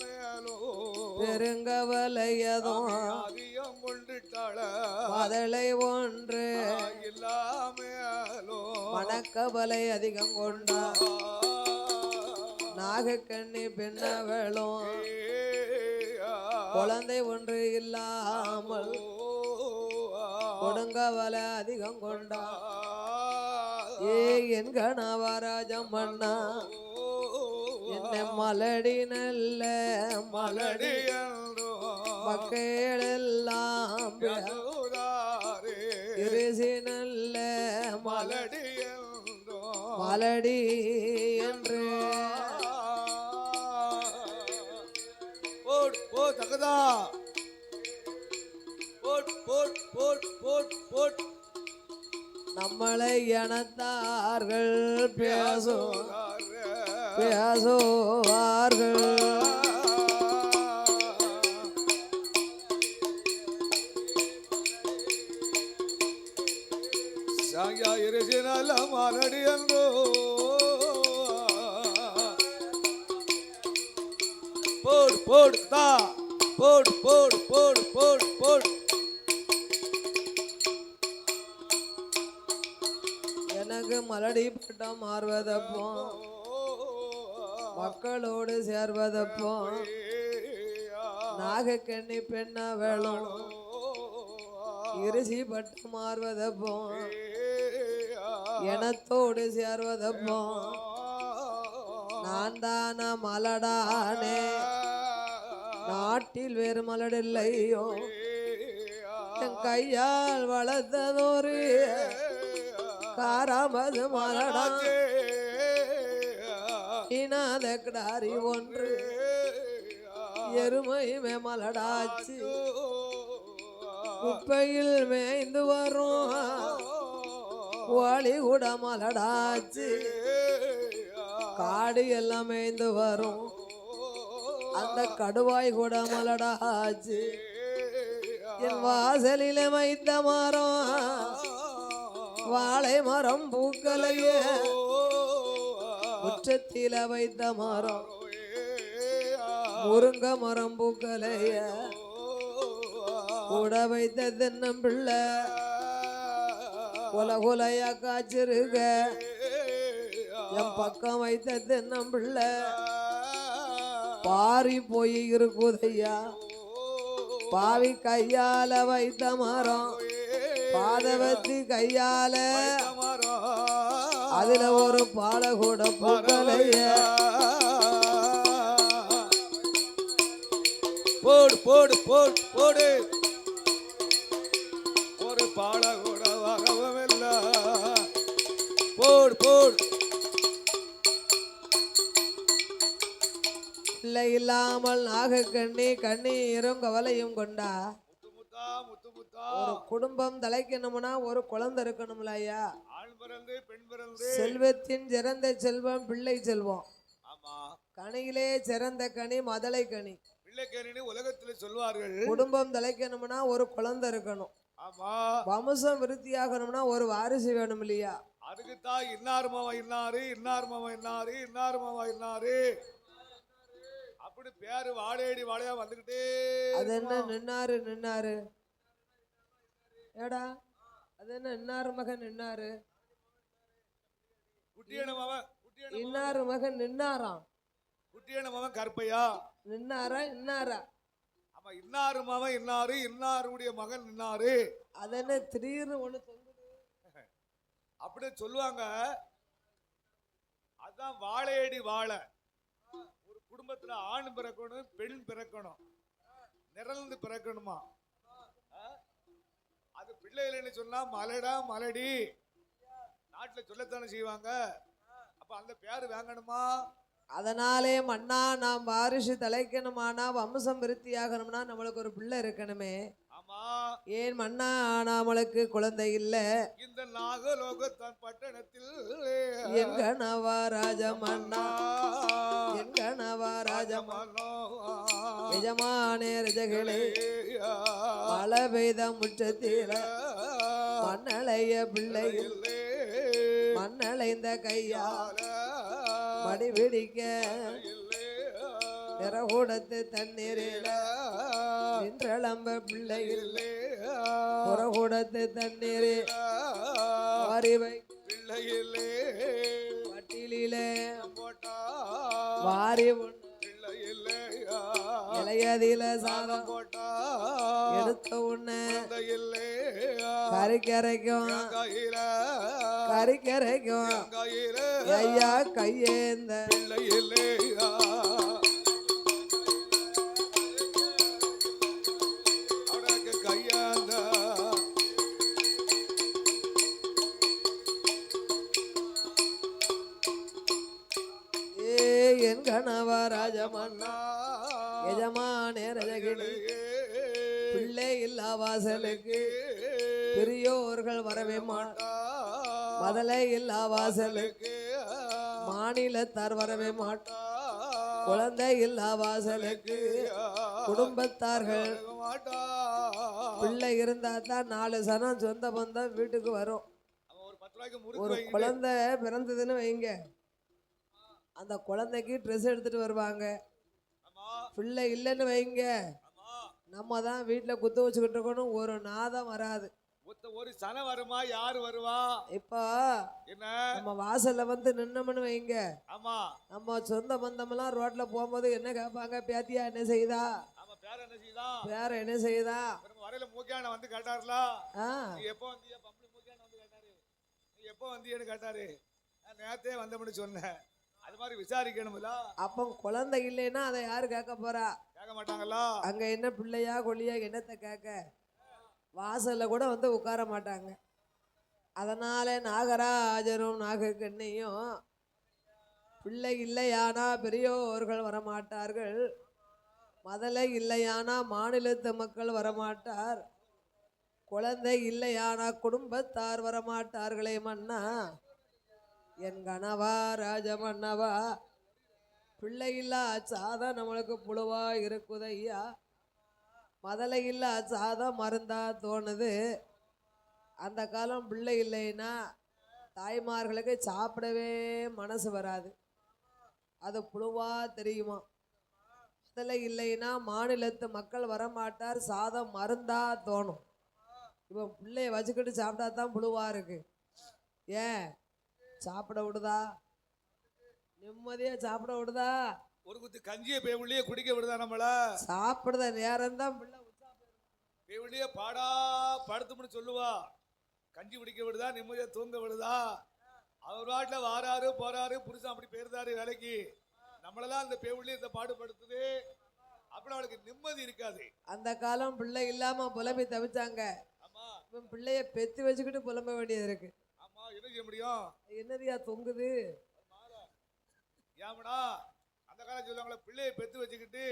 பெருங்கவலையதும் மதலை ஒன்று மணக்கவலை அதிகம் கொண்டா நாகக்கண்ணி பெண்ணவளும் குழந்தை ஒன்று இல்லாமல் கொடுங்கவலை அதிகம் கொண்டா ஏ என் கணவராஜம் மன்னா என்ன மலடி நல்ல மலடி மக்களெல்லாம் இருசி நல்ல மலடி மலடி என்று தகதா நம்மளை எனத்தார்கள் பேசுவார்கள் தாயா இருசினால மாலடி என்றோ போடு போடு தா போடு போடு போடு போடு போடு எனக்கு மலடி பட்டம் மாறுவதப்போ மக்களோடு சேர்வதப்போ நாகக்கண்ணி பெண்ண வேளும் இருசி பட்டு மாறுவதப்போ எனத்தோடு சேர்வதப்போ நான் தான மலடானே நாட்டில் வேறு மலடில்லையோ என் கையால் வளர்த்ததொரு காராமது மலடா இனாத கிடாரி ஒன்று எருமை மலடாச்சு குப்பையில் மேய்ந்து வரும் வாளி கூட மலடாச்சு காடு எல்லாம் மேய்ந்து வரும் அந்த கடுவாய் கூட மலடாச்சு என் வாசலில வைத்த மரம் வாழை மரம் பூக்களையே முற்றத்தில வைத்த மரம் முருங்க மரம் பூக்களைய கூட வைத்த தென்னம் பிள்ளை கொல கொலையா காய்ச்சிருக்க என் பக்கம் வைத்த தென்னம் பிள்ளை பாரி போய் இருக்குதையா பாவி கையால வைத்த மரம் பாதவத்தி கையால அதுல ஒரு பாலை கூட பூக்கலைய போடு போடு போடு போடு ஒரு பாலை கூட வரவில்ல போடு போடு பிள்ளை இல்லாமல் நாகக்கண்ணி கண்ணீரும் கவலையும் கொண்டா முத்துமுத்தா முத்துமுத்தா ஒரு குடும்பம் தலைக்கணும்னா ஒரு குழந்தை இருக்கணும்ல ஐயா ஆண் பிறந்து பெண் பிறந்து செல்வத்தின் சிறந்த செல்வம் பிள்ளை செல்வம் ஆமா கனியிலே சிறந்த கனி மதலை கனி பிள்ளைக்கேரின்னு உலகத்துல சொல்வார்கள் குடும்பம் தலைக்கணும்னா ஒரு குழந்தை இருக்கணும் ஆமா வம்சம் விருத்தியாகணும்னா ஒரு வாரிசு வேணும் இல்லையா அதுக்குத்தான் இன்னார் மாமா இன்னாரு இன்னார் மாமா இன்னாரு இன்னார் மாமா இன்னாரு அப்படி பேரு வாழையடி வாழையா வந்துகிட்டே அது என்ன நின்னாரு நின்னாரு ஏடா அது என்ன இன்னாரு மகன் நின்னாரு குட்டியன மாவன் இன்னாரு மகன் நின்னாராம் குட்டியன மாவன் கற்பையா நின்னாரா இன்னாரா ஆமா இன்னாரு மாவன் இன்னாரு இன்னாருடைய மகன் இன்னாரு அது என்ன திடீர்னு ஒண்ணு தொங்குது அப்படி சொல்லுவாங்க அதான் வாழையடி வாழை ஒரு குடும்பத்துல ஆண் பிறக்கணும் பெண் பிறக்கணும் நிரல்ந்து பிறக்கணுமா அது பிள்ளைகள்னு சொன்னா மலடா மலடி நாட்டுல சொல்லத்தானே செய்வாங்க அப்ப அந்த பேரு வாங்கணுமா அதனாலே மண்ணா நாம் வாரிசு தலைக்கணுமானா வம்சம் விருத்தியாகணும்னா நம்மளுக்கு ஒரு பிள்ளை இருக்கணுமே ஆமா ஏன் மண்ணா நம்மளுக்கு குழந்தை இல்ல இந்த நாகலோகத்தான் பட்டணத்தில் எங்க நவராஜ மன்னா எங்க நவராஜ மன்னோ எஜமானே ரஜகளே மழை பெய்த முற்றத்தீர மண்ணளைய பிள்ளையில் மண்ணளைந்த கையால மடி பிடிக்க நிறகூடத்து தண்ணீரில நின்றளம்ப பிள்ளையில் புறகூடத்து தண்ணீரில் அறிவை பிள்ளையிலே பட்டியலிலே போட்டா வாரி பிள்ளையிலே இளையதில சாதம் போட்டா எடுத்த உடனே இல்லே கறிக்கரைக்கும் கையில கறிக்கரைக்கும் கையில ஐயா கையேந்த பிள்ளையிலே அவனுக்கு கையாந்த ஏ என் கணவராஜ மன்னா எஜமானே ரஜகிணி பிள்ளை இல்லா வாசலுக்கு பெரியோர்கள் வரவே மதலை இல்லா வாசலுக்கு மாநிலத்தார் வரவே மாட்டா குழந்தை இல்லா வாசலுக்கு குடும்பத்தார்கள் பிள்ளை இருந்தா தான் 4 சனம் சொந்த பந்தம் வீட்டுக்கு வரும். அவன் ஒரு முறுக்கு ஒரு வாங்கிட்டு குழந்தை பிறந்ததுன்னு வைங்க, அந்த குழந்தைக்கு ட்ரெஸ் எடுத்துட்டு வருவாங்க. ஆமா பிள்ளை இல்லைன்னு வைங்க, ஆமா நம்ம தான் வீட்டில் குத்து வச்சுக்கிட்டு இருக்கணும், ஒரு நாதம் வராது. ஒரு சனம் வருமா? யாரு வருவா? இப்போ என்ன? நம்ம வாசல்ல வந்து நின்னோம்னு வைங்க, ஆமா நம்ம சொந்த பந்தமெல்லாம் ரோட்ல போகும்போது என்ன கேட்பாங்க, பேத்தியா என்ன செய்தா, ஆமா பேர என்ன செய்தான்? வேற என்ன செய்தா. வரையில மூக்கியான வந்து கேட்டாருல, ஆ நீ எப்போ வந்தியா? பம்பளி மூக்கியான வந்து கேட்டாரு, நீ எப்போ வந்தியன்னு கேட்டாரு. நான் நேரத்தே வந்தோம்னு சொன்னேன். அது மாதிரி விசாரிக்கணும்ல. அப்போ குழந்தை இல்லைன்னா அதை யாரு கேட்க போறா? கேட்க மாட்டாங்கல்ல. அங்க என்ன பிள்ளையா கொல்லியா என்னத்தை கேட்க? வாசல்ல கூட வந்து உட்கார மாட்டாங்க. அதனால நாகராஜனும் நாகக்கண்ணியும் பிள்ளை இல்லையானா பெரியோர்கள் வரமாட்டார்கள், மதலை இல்லையானா மாநிலத்து மக்கள் வரமாட்டார், குழந்தை இல்லையானா குடும்பத்தார் வரமாட்டார்களே மன்னா, என் கணவா ராஜமன்னவா, பிள்ளை இல்லா சாதம் நம்மளுக்கு புழுவா இருக்குதையா, மதலை இல்லா சாதம் மருந்தா தோணுது. அந்த காலம் பிள்ளை இல்லைன்னா தாய்மார்களுக்கு சாப்பிடவே மனசு வராது, அது புழுவா தெரியுமா. மதலை இல்லைன்னா மாநிலத்து மக்கள் வரமாட்டார், சாதம் மருந்தா தோணும். இப்போ பிள்ளைய வச்சுக்கிட்டு சாப்பிட்டா தான் புழுவா இருக்கு. ஏன் சாப்பிட விடுதா? நிம்மதியா சாப்பிட விடுதா? ஒரு குத்து கஞ்சியை பேவுள்ளியே குடிக்க விடுதா நம்மள? சாப்பிடுற நேரம் தான் பிள்ளை பேவுள்ளியே பாடா படுத்தும்னு சொல்லுவா. கஞ்சி குடிக்க விடுதா? நிம்மதியா தூங்க விடுதா? அவர் வாட்டில வாராரு போறாரு, புருஷன் அப்படி போயிருந்தாரு வேலைக்கு. நம்மளெல்லாம் அந்த பேவுள்ளியே இந்த பாடுபடுத்துது. அப்புறம் அவளுக்கு நிம்மதி இருக்காது. அந்த காலம் பிள்ளை இல்லாம புலம்பி தவிச்சாங்க. ஆமா இப்போ பிள்ளைய பெத்து வச்சுக்கிட்டு புலம்ப வேண்டியது இருக்கு. ஆமா என்ன செய்ய முடியும்? என்னதியா தொங்குது? ஏமடா அந்த காலம் சொல்லுவாங்களே, பிள்ளையை பெத்து வச்சுக்கிட்டு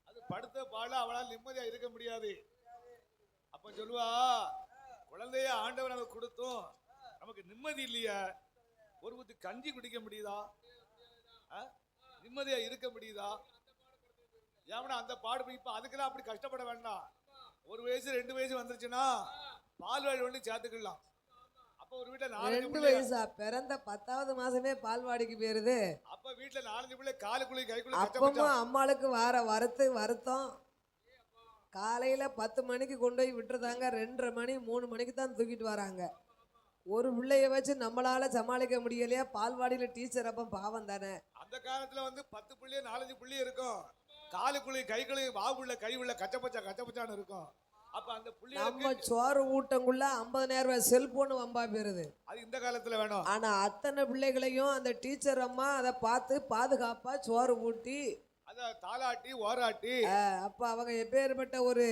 அது படுத்த பாட அவளால் நிம்மதியா இருக்க முடியாது. அப்ப சொல்லுவா, குழந்தைய ஆண்டவர் நமக்கு கொடுத்தோம், நமக்கு நிம்மதி இல்லையா? ஒரு குத்து கஞ்சி குடிக்க முடியுதா? நிம்மதியா இருக்க முடியுதா? ஏமடா அந்த பாடு. இப்ப அதுக்கெல்லாம் அப்படி கஷ்டப்பட வேண்டாம். ஒரு வயசு 2 வயசு வந்துருச்சுன்னா பால் வாடி ஒண்ணு சேர்த்துக்கலாம். அப்ப ஒரு வீட்டுல 2 வயசா? பிறந்த 10வது மாசமே பால்வாடிக்கு போயிருது. அப்ப வீட்டுல 4 பிள்ளை காலுக்குள்ளி கைக்குள்ளி அப்பமும் அம்மாளுக்கு வருத்தம். காலையில 10 மணிக்கு கொண்டு போய் விட்டுறதாங்க, 2:30 மணி 3 மணிக்கு தான் தூக்கிட்டு வராங்க. ஒரு பிள்ளைய வச்சு நம்மளால சமாளிக்க முடியலையா? பால்வாடியில டீச்சர் அப்ப பாவம் தானே. அந்த காலத்துல வந்து 10 புள்ளி 4 புள்ளி இருக்கும். காலுக்குள்ளி கைக்குள்ளி வாவுள்ள கை உள்ள கச்சப்பச்சான்னு இருக்கும். அப்ப அந்த புள்ளி நம்ம சோறு ஊட்டங்குள்ள 50,000 ரூபாய் செல்போன் வம்பா போயிருது. அது இந்த காலத்துல வேணும். ஆனா அத்தனை பிள்ளைகளையும் அந்த டீச்சர் அம்மா அதை பார்த்து பாதுகாப்பா சோறு ஊட்டி அத தாளாட்டி ஓராட்டி. அப்ப அவங்க எப்பேற்பட்ட ஒரு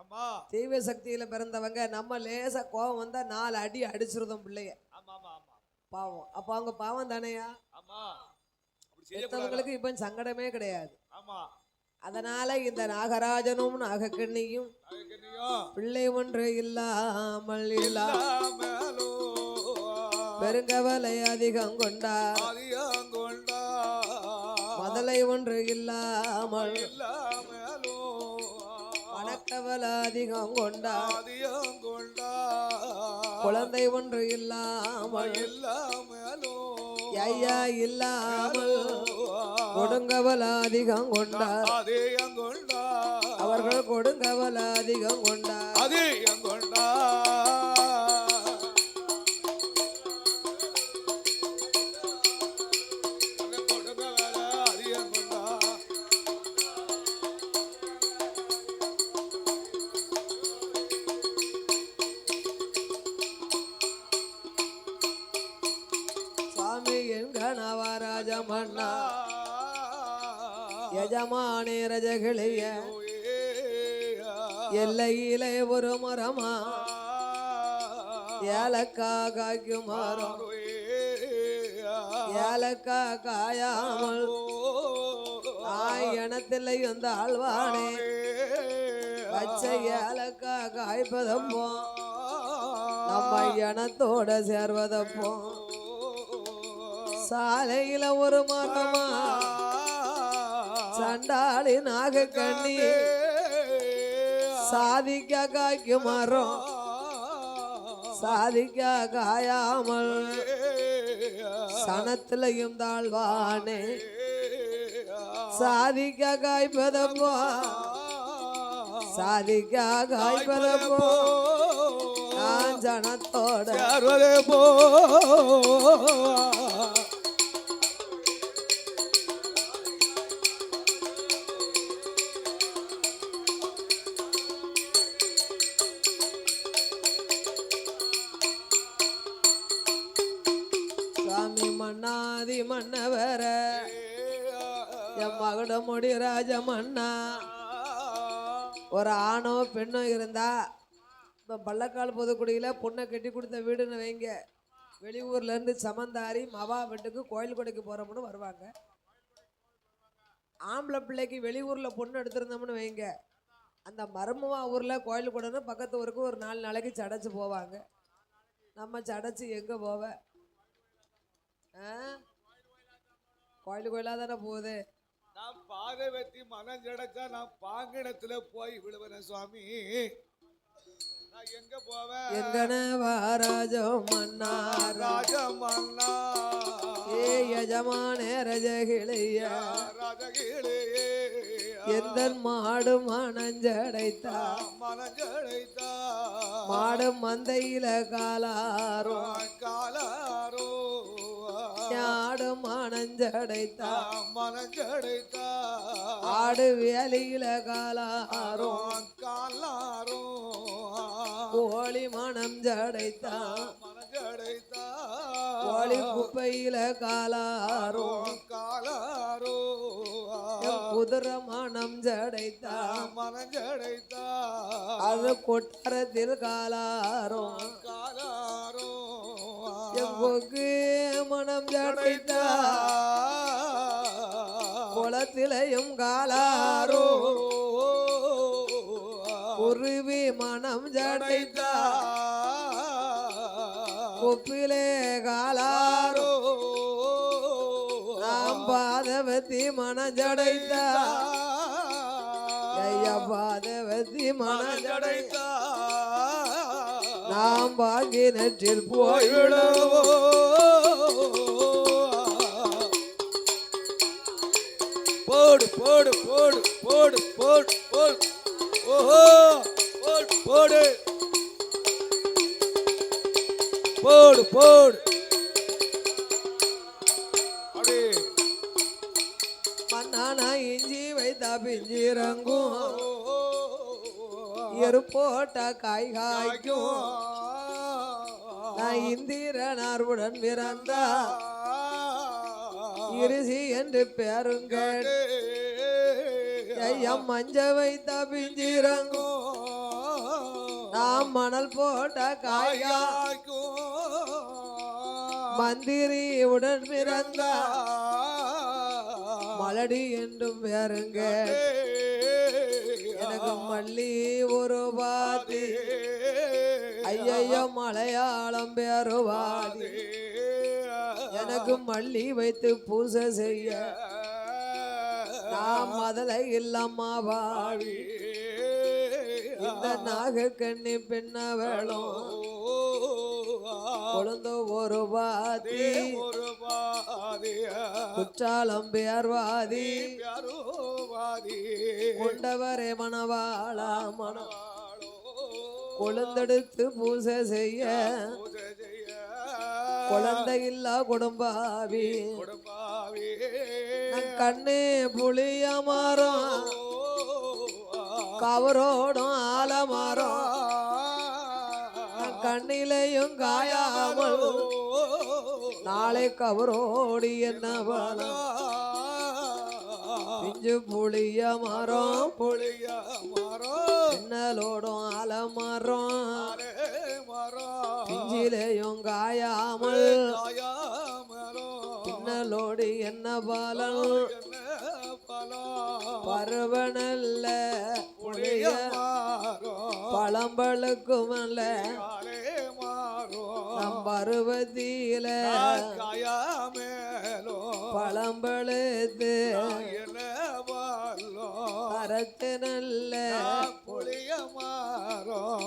ஆமா தெய்வ சக்தியில பிறந்தவங்க. நம்ம லேசா கோபம் வந்தா 4 அடி அடிச்சிருந்தோம் பிள்ளைய. ஆமா ஆமா ஆமா பாவம். அப்ப அவங்க பாவம் தானையா? ஆமா அப்படி செய்யக்கூடாது. பெத்தவங்களுக்கு இப்ப சங்கடமே கிடையாது. ஆமா அதனால இந்த நாகராஜனும் நாகக்கண்ணியும் பிள்ளை ஒன்று இல்லாமல் பெருங்கவலை அதிகம் கொண்டார், மதலை ஒன்று இல்லாமல் மனக்கவலை அதிகம் கொண்டார், குழந்தை ஒன்று இல்லாமல் ஐயா இல்லாமல் கொடுங்கவல அதிகம் கொண்டார், அவர்கள் கொடுங்கவல அதிகம் கொண்டார். சாமி என் கணவராஜ மன்னா எஜமானே ரஜகிளிய எல்லையிலே ஒரு மரமா ஏலக்கா காய்க்கும் மரம், ஏலக்கா காயாமல் ஆயணத்தில் இந்த ஆழ்வானே பச்சை ஏலக்கா காய்ப்பதப்போ நம்ம இனத்தோட சேர்வதப்போ சாலையில ஒரு மரமா சண்டாளி நாகக்கண்ணி சாதிக்க காய்க்கும் மரம் சாதிக்க காயாமல் சனத்திலையும் தாழ்வானே சாதிக்க காய்ப்பதப்போ சாதிக்க காய்ப்பதப்போ நான் ஜனத்தோட போ சுவாமி மன்னாதி மன்னவர என் மகுட முடி ராஜ மன்னா ஒரு ஆணோ பெண்ணோ இருந்தா இப்போ பள்ளக்கால் பொதுக்குடியில் பொண்ணை கட்டி கொடுத்த வீடுன்னு வைங்க, வெளியூர்ல இருந்து சமந்தாரி மவா வீட்டுக்கு கோயில் கொடைக்கு போறோம்னு வருவாங்க. ஆம்பளை பிள்ளைக்கு வெளியூர்ல பொண்ணு எடுத்திருந்தோம்னு வைங்க, அந்த மருமவா ஊர்ல கோயில் கொடைன்னு பக்கத்து ஊருக்கு ஒரு 4 நாளைக்கு சடைச்சு போவாங்க. நம்ம சடைச்சு எங்க போவ? கோயில் கோயிலா தானே போகுது. நான் பாதை வெட்டி மனம் ஜடச்சா நான் பாங்கிடத்துல போய் விடுவேன் சுவாமி. நான் எங்க போவேன்? எங்கனவா ராஜோ மன்னா ராஜ மன்னா ஏ யஜமானே ரஜகிளையா ராஜகிளையே எந்த மாடு மனஞ்சடைத்தா மனஞ்சடைத்தா மாடு மந்தையில காலாரோ காலாரோ ஆடு மனஞ்சடைத்தா மனஞ்சடைத்தா ஆடு வேலியில காலாரோ காலாரோ கோழி மனம் ஜடைத்தா மனஞ்சடைத்தா கோழி குப்பையில காலாரோ காலாரோ குதிரை மனம் ஜடைத்தா மனஞ்சடைத்தா அது கொட்டாரத்தில் காலாரோ காலாரோ கொக்கு மனம் ஜடைத்தா குளத்திலையும் காலாரோ குருவி மனம் ஜடைத்தா கொப்பிலே காலாரோ நாம் பாதவதி மனம் ஜடைத்தா ஐயா பாதவதி மனம் ஜடைத்தா நாம் பாங்கி நெற்றில் போய்விடுவோ போடு போடு போடு போடு போடு போடு ஓஹோ போடு போடு போடு போடு அடே மண்ணானா இஞ்சி வைத்தா பிஞ்சிறங்கும் எருப்போட்ட காய் காய்க்கும் நான் இந்திரனார்வுடன் பிறந்தா இருசி என்று பேருங்கேட்டு ஐயம் மஞ்ச வைத்தா பிஞ்சிறங்கும் நாம் மணல் போட்ட காய் மந்திரி உடன் பிறந்தா மலடி என்றும் பேருங்க எனக்கு மல்லி ஒரு பாதி ஐயையோ மலையாளம் பேருவாதி எனக்கு மல்லி வைத்து பூசை செய்ய நான் மதலை இல்லம்மா வாழி இந்த நாகக்கண்ணி பின்னவளும் கொழுந்து ஒரு பாதி குற்றாலம் பேர்வாதி கொண்டவரே மணவாளா மனம் கொழுந்தெடுத்து பூசை செய்ய குழந்தை இல்லா குடும்பாவி கண்ணே புளிய மரம் கவரோடும் ஆலமரம் கண்ணிலையும் காயாமல் நாளை கவரோடி என்ன பலம் பிஞ்சு புளிய மரம் புளிய மரம் பின்னலோடும் ஆலமரம் பிஞ்சிலையும் காயாமல் பின்னலோடு என்ன பலம் பருவனல்ல புளிய பழம்பழுக்கும் அல்ல நம் பருவத்தில பழம்பழுத்து கரத்து நல்ல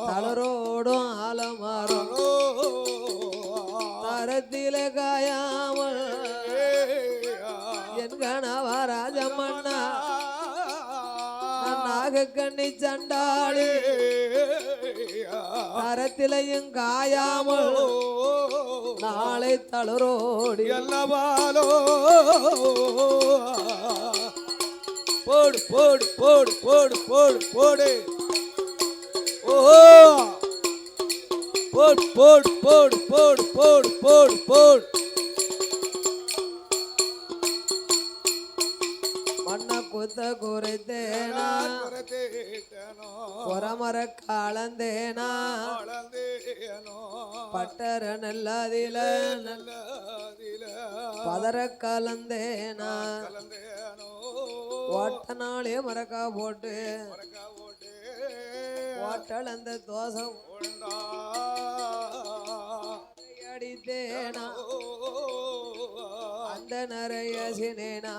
தளரோடும் ஆலமரம் தரத்து கரத்திலே காயாமல் என் கணவா ராஜமன்னா நாகக்கண்ணி சண்டாளி கரத்திலையும் காயாமல் நாளை தளரோடி எல்லாவாலோ போடு போடு போடு போடு போடு போடு ஓ போடு போடு போடு போடு போடு போடு போடு மண்ண குத்த குறைத்தேனா பொறமர காலந்தேனா பட்டர நல்லதில பதற கலந்தேனா ஓட்ட நாளே மரக்கா போட்டு ஓட்டல் அந்த தோசை அடித்தேனா அந்த நிறைய சினேனா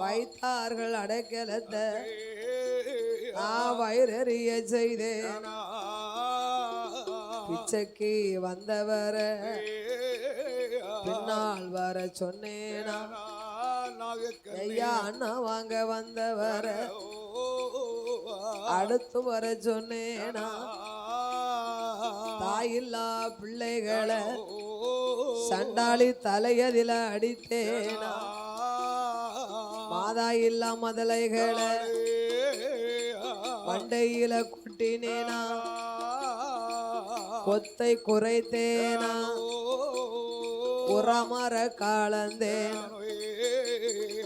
வைத்தார்கள் அடைக்கலத்தை நான் வயிறறிய செய்தேன் பிச்சைக்கு வந்தவர பின்னால் வர சொன்னேனா ஐயா அண்ணா வாங்க வந்தவர அடுத்து வர சொன்னேனா தாயில்லா பிள்ளைகளை சண்டாளி தலையதில அடித்தேனா மாதா இல்லா மதலைகளை மண்டையில குட்டினேனா கொத்தை குறைத்தேனா புறமர காலந்தேன்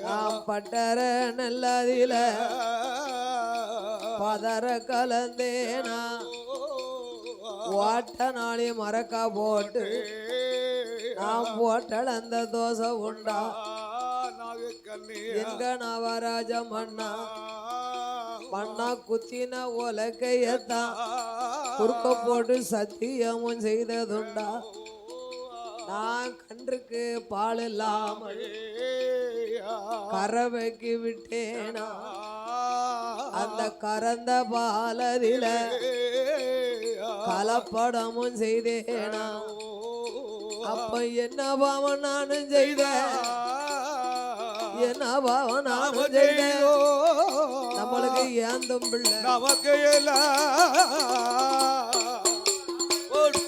நாம் பட்டற நல்லதில பதற கலந்தேனா ஓட்ட நாளி மரக்கா போட்டு நாம் போட்டல் அந்த தோசை உண்டா எங்க நவராஜ மண்ணா மண்ணா குத்தின உலக்கையத்தான் குறுக்க போட்டு சத்தியமும் செய்ததுண்டா நான் கன்றுக்கு பால் இல்லாமல் கறவைக்கு விட்டேனா அந்த கறந்த பாலதில கலப்படமும் செய்தேனா அப்ப என்ன பாவம் நானும் செய்தேன் என்ன பாவம் நானும் செய்தேன் நம்மளுக்கு ஏந்தும் பிள்ளை நமக்கு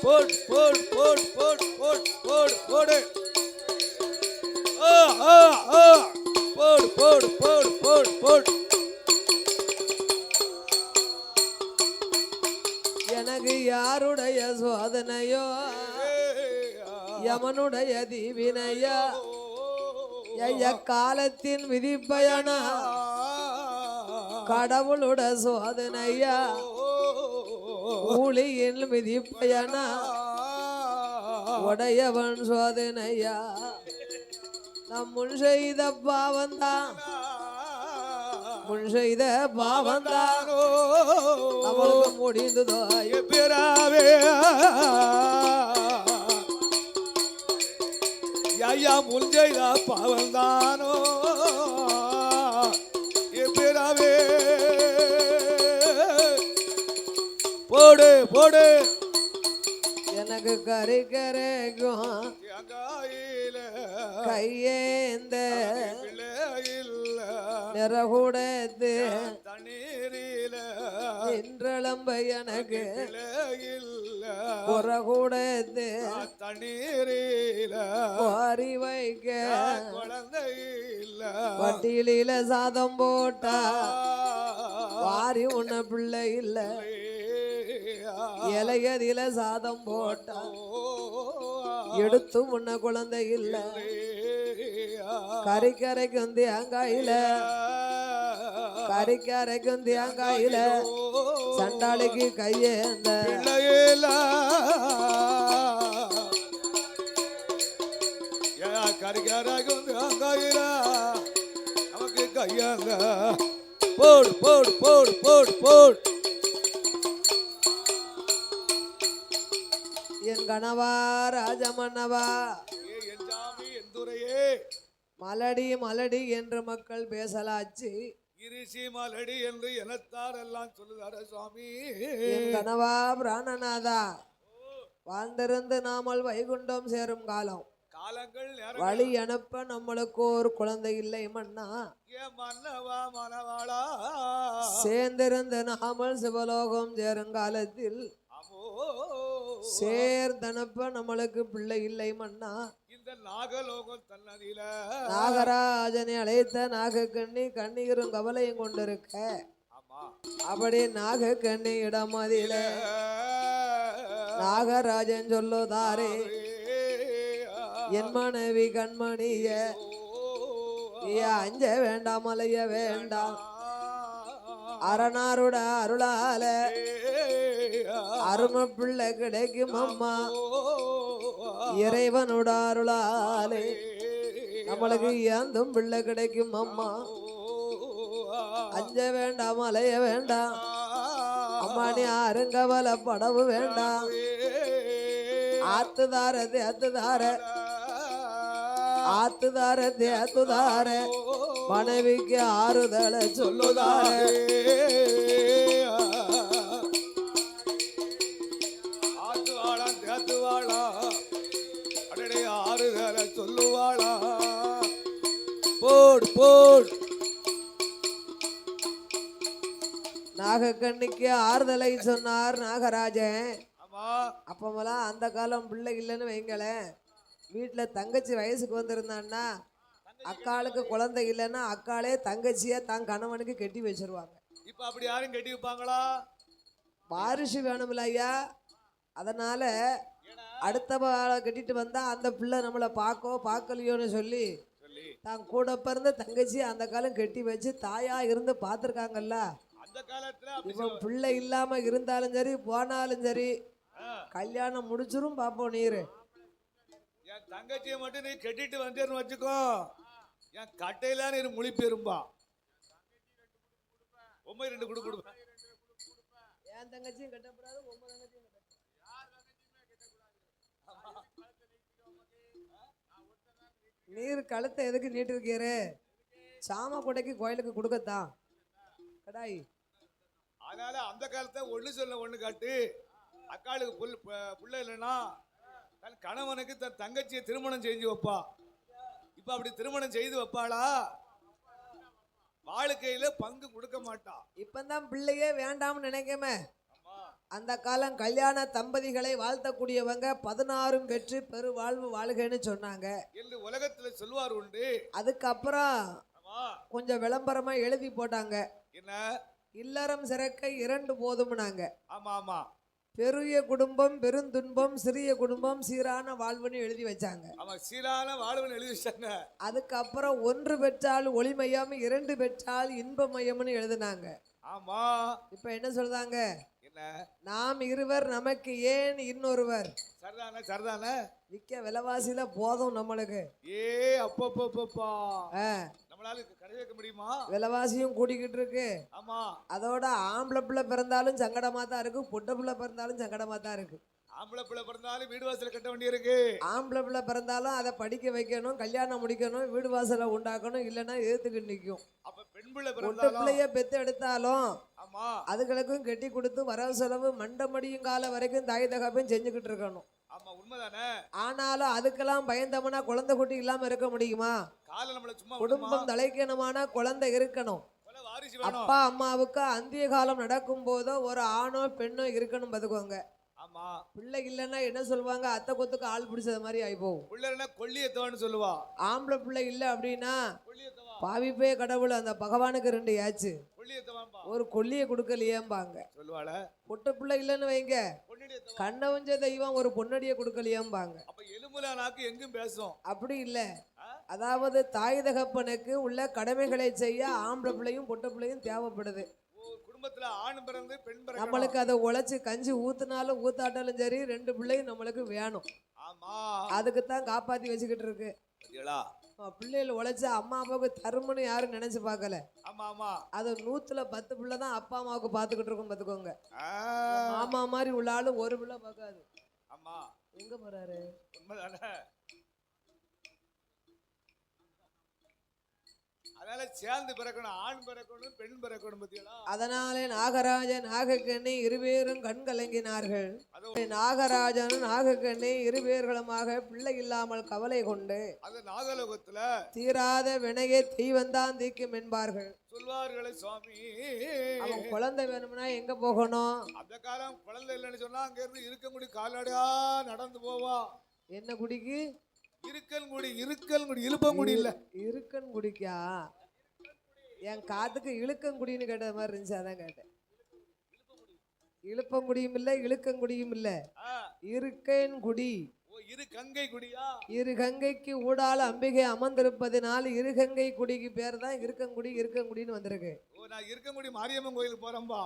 போடு போடு போடு போடு போடு போடு போடு போடு போடு போடு போடு போடு எனக்கு யாருடைய சோதனையோ யமனுடைய தீவினையா காலத்தின் விதிப்பயனா கடவுளோட சோதனையா ஊழியின் விதிப்பயனா உடையவன் சோதனையா நம் முன் செய்த பாவந்தான் முன் செய்த பாவந்தான் நம்மளுக்கு முடிந்ததோ பிறாவே ஐயா முன் செய்த பாவந்தானோ பிறாவே போடு போடு எனக்கு கரை கரைக்கும் கையேந்த நிறகுடத்து இன்றளம்ப எனக்கு புறகுடத்து வாரி வைக்க வட்டியில சாதம் போட்டா வாரி உன்ன பிள்ளை இல்ல இலையதில சாதம் போட்டா எடுத்து உன்ன குழந்தை இல்ல கறிக்கரைக்கும் தேங்காயில கறிக்கரைக்கும் தேங்காயில சண்டாளிக்கு கையேந்த கறிக்கரைக்கும் தேங்காயில நமக்கு கையாங்க போடு போடு போடு போடு போடு என் கணவா ராஜமன்னவா மலடி மலடி என்று மக்கள் பேசலாச்சு கிரிசி மலடி என்று எனத்தார் எல்லாம் சொல்லுதார சுவாமி என் கணவா பிராணநாதா வாழ்ந்திருந்து நாமல் வைகுண்டம் சேரும் காலம் காலங்கள் வழி அனுப்ப நம்மளுக்கு ஒரு குழந்தை இல்லை மன்னா ஏன் மன்னவா மனவாளா சேர்ந்திருந்த நாமல் சிவலோகம் சேருங்காலத்தில் அமோ சேர்ந்தனப்ப நம்மளுக்கு பிள்ளை இல்லை மன்னா இந்த நாகலோகம் தன்னதில நாகராஜனை அழைத்த நாகக்கண்ணி கண்ணீரும் கவலையும் கொண்டிருக்க ஆமா அப்படி நாகக்கண்ணி இடமதில நாகராஜன் சொல்லுதாரே என் மனைவி கண்மணிய அஞ்ச வேண்டாம் மலைய வேண்டாம் அரணாருட அருளால அரும பிள்ளை கிடைக்கும் அம்மா இறைவனோட அருளாலே நம்மளுக்கு ஏந்தும் பிள்ளை கிடைக்கும் அம்மா அஞ்ச வேண்டாம் அலைய வேண்டாம் அம்மா நீ அருங்கவல படவு வேண்டாம் ஆத்துதார தேத்துதார ஆத்துதார தேத்துதார மனைவிக்கு ஆறுதலை சொல்லுதார ஆத்துவாளா தேத்துவாளா அடடே ஆறுதலை சொல்லுவாளா போடு போடு நாகக்கண்ணிக்கு ஆறுதலை சொன்னார் நாகராஜன் ஆமா அப்பமெல்லாம் அந்த காலம் பிள்ளை இல்லைன்னு வைங்களேன் வீட்டுல தங்கச்சி வயசுக்கு வந்திருந்தான்னா அக்காளுக்கு குழந்தை இல்லைன்னா அக்காளே தங்கச்சிய தான் கணவனுக்கு கட்டி வச்சிருவாங்க இப்ப அப்படி யாரும் கட்டி வைப்பாங்களா வாரிசு வேணும்ல ஐயா அதனால அடுத்த கட்டிட்டு வந்தா அந்த பிள்ளை நம்மளை பார்க்கலையோன்னு சொல்லி தான் கூட பிறந்த தங்கச்சி அந்த காலம் கட்டி வச்சு தாயா இருந்து பார்த்துருக்காங்கல்ல அந்த காலத்துல இவன் பிள்ளை இல்லாம இருந்தாலும் சரி போனாலும் சரி கல்யாணம் முடிச்சிரும் பாப்போம் நீரு என் தங்கச்சியை மட்டும் நீ கட்டிட்டு வந்தேன்னு வச்சுக்கோ என் கட்டையில நீ முழி பெரும்பா உண்மை 2 கொடுப்பேன் என் தங்கச்சியும் கட்டப்படாது உங்க தங்கச்சியும் நீர் கழுத்தை எதுக்கு நீட்டு இருக்கீரு சாம கொடைக்கு கோயிலுக்கு கொடுக்கத்தான் கடாய் அதனால அந்த காலத்தை ஒண்ணு சொல்ல ஒண்ணு காட்டு அக்காளுக்கு புள்ள இல்லைன்னா தன் கணவனுக்கு தன் தங்கச்சியை திருமணம் செஞ்சு வைப்பா இப்ப அப்படி திருமணம் செய்து வைப்பாளா வாழ்க்கையில பங்கு கொடுக்க மாட்டா இப்பதான் பிள்ளையே வேண்டாம்னு நினைக்கமே அந்த காலம் கல்யாண தம்பதிகளை வாழ்த்தக்கூடியவங்க 16 பெற்று பெரு வாழ்வு வாழ்கைன்னு சொன்னாங்க என்று உலகத்துல சொல்வார் உண்டு அதுக்கப்புறம் கொஞ்சம் விளம்பரமா எழுதி போட்டாங்க என்ன இல்லறம் சிறக்க 2 போதும்னாங்க ஆமா ஆமா பெரிய குடும்பம் பெருந்துன்பம் சிறிய குடும்பம் சீரான வாழ்வுன்னு எழுதி வச்சாங்க ஆமா சீரான வாழ்வுன்னு எழுதி வச்சாங்க அதுக்கப்புறம் 1 பெற்றால் ஒளிமயம் 2 பெற்றால் இன்பமயம்னு எழுதினாங்க ஆமா இப்ப என்ன சொல்றாங்க என்ன நாம் இருவர் நமக்கு ஏன் இன்னொருவர் சரிதானே சரிதானே விற்க விலைவாசியில போதும் நம்மளுக்கு அப்பப்பா நம்மளால கடை வைக்க முடியுமா விலைவாசியும் கூட்டிக்கிட்டு இருக்கு ஆமா அதோட ஆம்பளை பிள்ளை பிறந்தாலும் சங்கடமா தான் இருக்கு பொட்டை பிள்ளை பிறந்தாலும் சங்கடமா தான் இருக்கு ஆம்பளை பிள்ளை பிறந்தாலும் வீடு வாசல கட்ட வேண்டி இருக்கு ஆம்பளை பிள்ளை பிறந்தாலும் அதை படிக்க வைக்கணும் கல்யாணம் முடிக்கணும் வீடு வாசலை உண்டாக்கணும் இல்லைன்னா எதிர்த்துக்கிட்டு நிற்கும் அப்ப பெண் பிள்ளை பொட்டை பிள்ளைய பெத்து எடுத்தாலும் ஆமா அதுகளுக்கும் கட்டி கொடுத்து வரவு செலவு மண்டமடியும் காலம் வரைக்கும் தாய் தகப்பையும் செஞ்சுக்கிட்டு இருக்கணும் ஆமா உண்மைதானே ஆனாலும் அதுக்கெல்லாம் பயந்தோம்னா குழந்தை குட்டி இல்லாம இருக்க முடியுமா கால நம்மள சும்மா குடும்பம் தலைக்கணுமான குழந்தை இருக்கணும் அப்பா அம்மாவுக்கு அந்திய காலம் நடக்கும் போதோ ஒரு ஆணோ பெண்ணோ இருக்கணும் பாத்துக்கோங்க ஆமா பிள்ளை இல்லைன்னா என்ன சொல்லுவாங்க அத்தை கொத்துக்கு ஆள் பிடிச்சது மாதிரி ஆயிப்போம் பிள்ளைன்னா கொல்லியத்தவான்னு சொல்லுவா ஆம்பளை பிள்ளை இல்ல அப்படின்னா பாவிப்பே கடவுள் அந்த பகவானுக்கு 2 ஆச்சு ஒரு கொல்லிய கொடுக்கலையேம்பாங்க சொல்லுவாள பொட்ட பிள்ளை இல்லைன்னு வைங்க கண்ணவஞ்ச தெய்வம் ஒரு பொன்னடிய கொடுக்கலையேம்பாங்க அப்ப எலும்புல நாக்கு எங்கும் பேசும் அப்படி இல்ல அதாவது தாய் தகப்பனுக்கு உள்ள கடமைகளை செய்ய ஆம்பளை பிள்ளையும் பொட்ட பிள்ளையும் தேவைப்படுது குடும்பத்துல ஆண் பிறந்து பெண் பிறகு நம்மளுக்கு அதை உழைச்சு கஞ்சி ஊத்துனாலும் ஊத்தாட்டாலும் சரி 2 பிள்ளையும் நம்மளுக்கு வேணும் ஆமா அதுக்கு தான் காப்பாத்தி வச்சுக்கிட்டு இருக்கு பிள்ளைகள் உழைச்சு அம்மா அப்பாவுக்கு தருமன்னு யாரும் நினைச்சு பார்க்கல ஆமா ஆமா அது 100ல 10 பிள்ளை தான் அப்பா அம்மாவுக்கு பாத்துக்கிட்டு இருக்கும் பாத்துக்கோங்க மாமா மாதிரி உள்ள ஆளு ஒரு பிள்ளை பார்க்காது ஆமா எங்க போறாரு உண்மைதானே அதனால சேர்ந்து பிறக்கணும், ஆண் பிறக்கணும், பெண் பிறக்கணும். பத்தியா? அதனாலே நாகராஜன் நாகக்கண்ணி இருவேரும் கண் கலங்கினார்கள். அது நாகராஜனும் நாகக்கண்ணி இருவேர்களுமாக பிள்ளை இல்லாமல் கவலை கொண்டு அது நாகலோகத்துல தீராத வினையை தீவந்தான் தீக்கும் என்பார்கள். சொல்வார்களே சுவாமி. அவன் குழந்தை வேணும்னா எங்க போகணும்? அந்த காலம் குழந்தை இல்லைன்னு சொன்னா அங்க இருந்து இருக்கங்குடி கால்நடையா நடந்து போவா. என்ன குடிக்கு? இருக்கன்குடி, இருக்கன்குடி, இழுப்பங்குடி இல்ல, இருக்கன் குடிக்கா? என் காத்துக்கு இழுக்கங்குடின்னு கேட்ட மாதிரி இருந்துச்சு, அதான் கேட்டேன். இழுப்பங்குடியும் இல்ல இழுக்கங்குடியும் இல்ல, இருக்கன் குடி. இரு கங்கை குடியா? இரு கங்கைக்கு ஊடால அம்பிகை அமர்ந்திருப்பதனால் இருகங்கை குடிக்கு பேர் தான் இருக்கங்குடி. இருக்கங்குடின்னு வந்திருக்கு. நான் இருக்கங்குடி மாரியம்மன் கோயிலுக்கு போறேன்பா.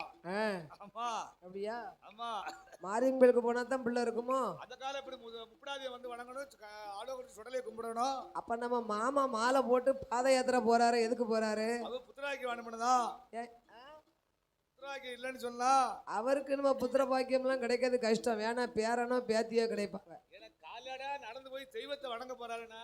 ஆமா. அப்படியா? ஆமா. மாரியம்மன் கோயிலுக்கு போனா தான் பிள்ளை இருக்குமோ? அந்த காலம் இப்படி முப்படாதிய வந்து வணங்கணும், ஆலோகத்து சுடலையை கும்பிடணும். அப்ப நம்ம மாமா மாலை போட்டு பாத யாத்திரை போறாரு, எதுக்கு போறாரு? அது புத்திராக்கி வேணும்னுதான். புத்திராக்கி இல்லைன்னு சொன்னா அவருக்கு நம்ம புத்திர பாக்கியம் எல்லாம் கிடைக்கிறது கஷ்டம். வேணா பேரனோ பேத்தியோ கிடைப்பாங்க. காலடா நடந்து போய் தெய்வத்தை வணங்க போறாருன்னா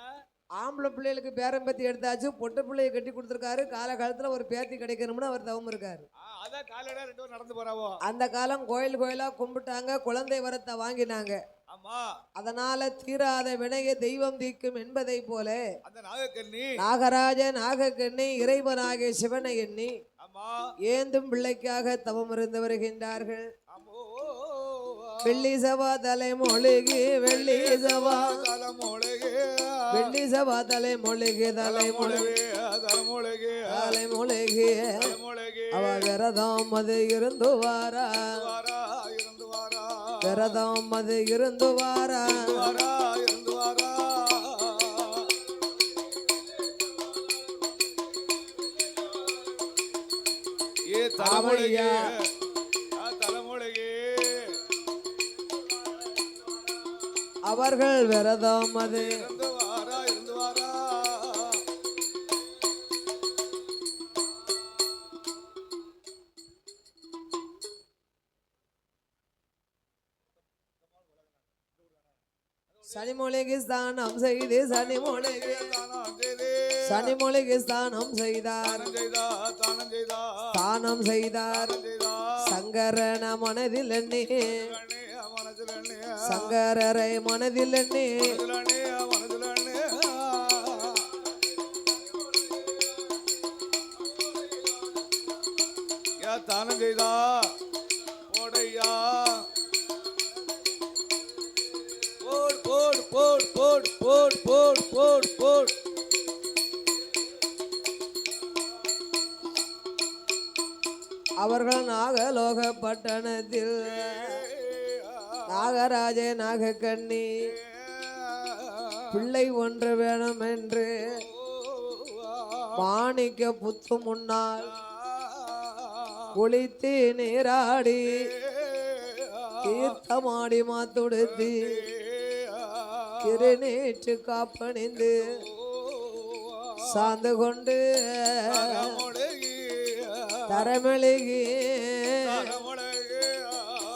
ஆம்பளை பிள்ளைகளுக்கு பேரம் பேத்தி எடுத்தாச்சு, பொட்டு பிள்ளைய கட்டி கொடுத்துருக்காரு. காலகாலத்துல ஒரு பேத்தி கிடைக்கணும்னு அவர் தவம் இருக்காரு. அதான் காலடா ரெண்டு பேரும் நடந்து போறாவோ. அந்த காலம் கோயில் கோயிலா கும்பிட்டாங்க, குழந்தை வரத்தை வாங்கினாங்க. ஆமா. அதனால தீராத வினையை தெய்வம் தீக்கும் என்பதை போல அந்த நாகக்கண்ணி நாகராஜ நாகக்கண்ணி இறைவனாகிய சிவனை எண்ணி ஆமா ஏந்தும் பிள்ளைக்காக தவம் இருந்து வருகின்றார்கள். ஆமோ. வெள்ளி சவா தலை மொழிகி, வெள்ளி சவா தலைமொழிகி, வெள்ளி சவா தலை மொழிகி, தலைமொழிகி, தலைமொழிகி, தலைமொழிகி. தலைமொழிகி. அவ விரதம் அது இருந்து வாரா, இருந்து வாரா, விரதம் அது இருந்து வாரா, இருந்து வாரா. ஏ தலைமொழிகி, தலைமொழிகி. அவர்கள் விரதம் அது இருந்து வாரா, இருந்து வாரா. சனிமொழிக்கு ஸ்தானம் செய்து சனிமொழிக்கு சனிமொழிக்கு ஸ்தானம் செய்தார், ஸ்தானம் செய்தார். சங்கரன மனதில் எண்ணி, சங்கரரை மனதில் எண்ணி தானம் செய்தா போடையா. போட் போட் போட் போட் போட் போட் போட் போட். அவர்கள் நாகலோக பட்டணத்தில் நாகராஜ நாகக்கண்ணி பிள்ளை ஒன்று வேணும் என்று மாணிக்க புத்து முன்னால் குளித்து நீராடி தீர்த்தமாடி மாத்துடுத்தி திருநீற்று காப்பணிந்து சார்ந்து கொண்டு தரமெழுகி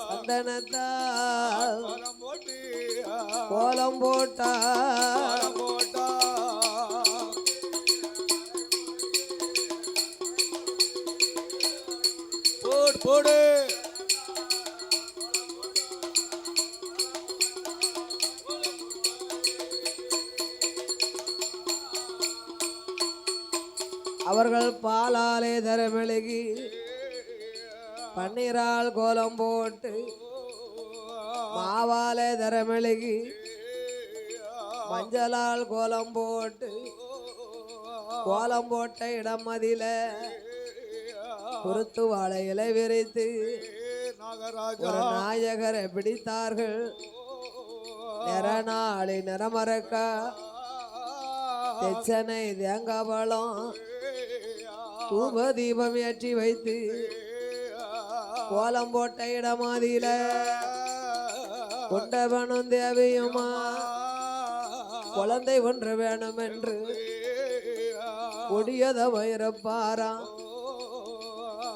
சந்தனத்தால் கோலம் போட்டா. போடு போடு. அவர்கள் பாலாலே தரமெழுகி பன்னீரால் கோலம் போட்டு மாவாலே தரமெழுகி மஞ்சளால் கோலம் போட்டு கோலம் போட்ட இடம் அதில குருத்து வாழை இலை விரித்து ஒரு நாயகரை பிடித்தார்கள். நிறநாளி நிறமறக்கா தெச்சனை தேங்காபலம் தூப தீபம் ஏற்றி வைத்து கோலம் போட்ட இடமாதில கொண்டவனும் தேவையுமா குழந்தை ஒன்று வேணும் என்று கொடியத வைரப்பாராம்.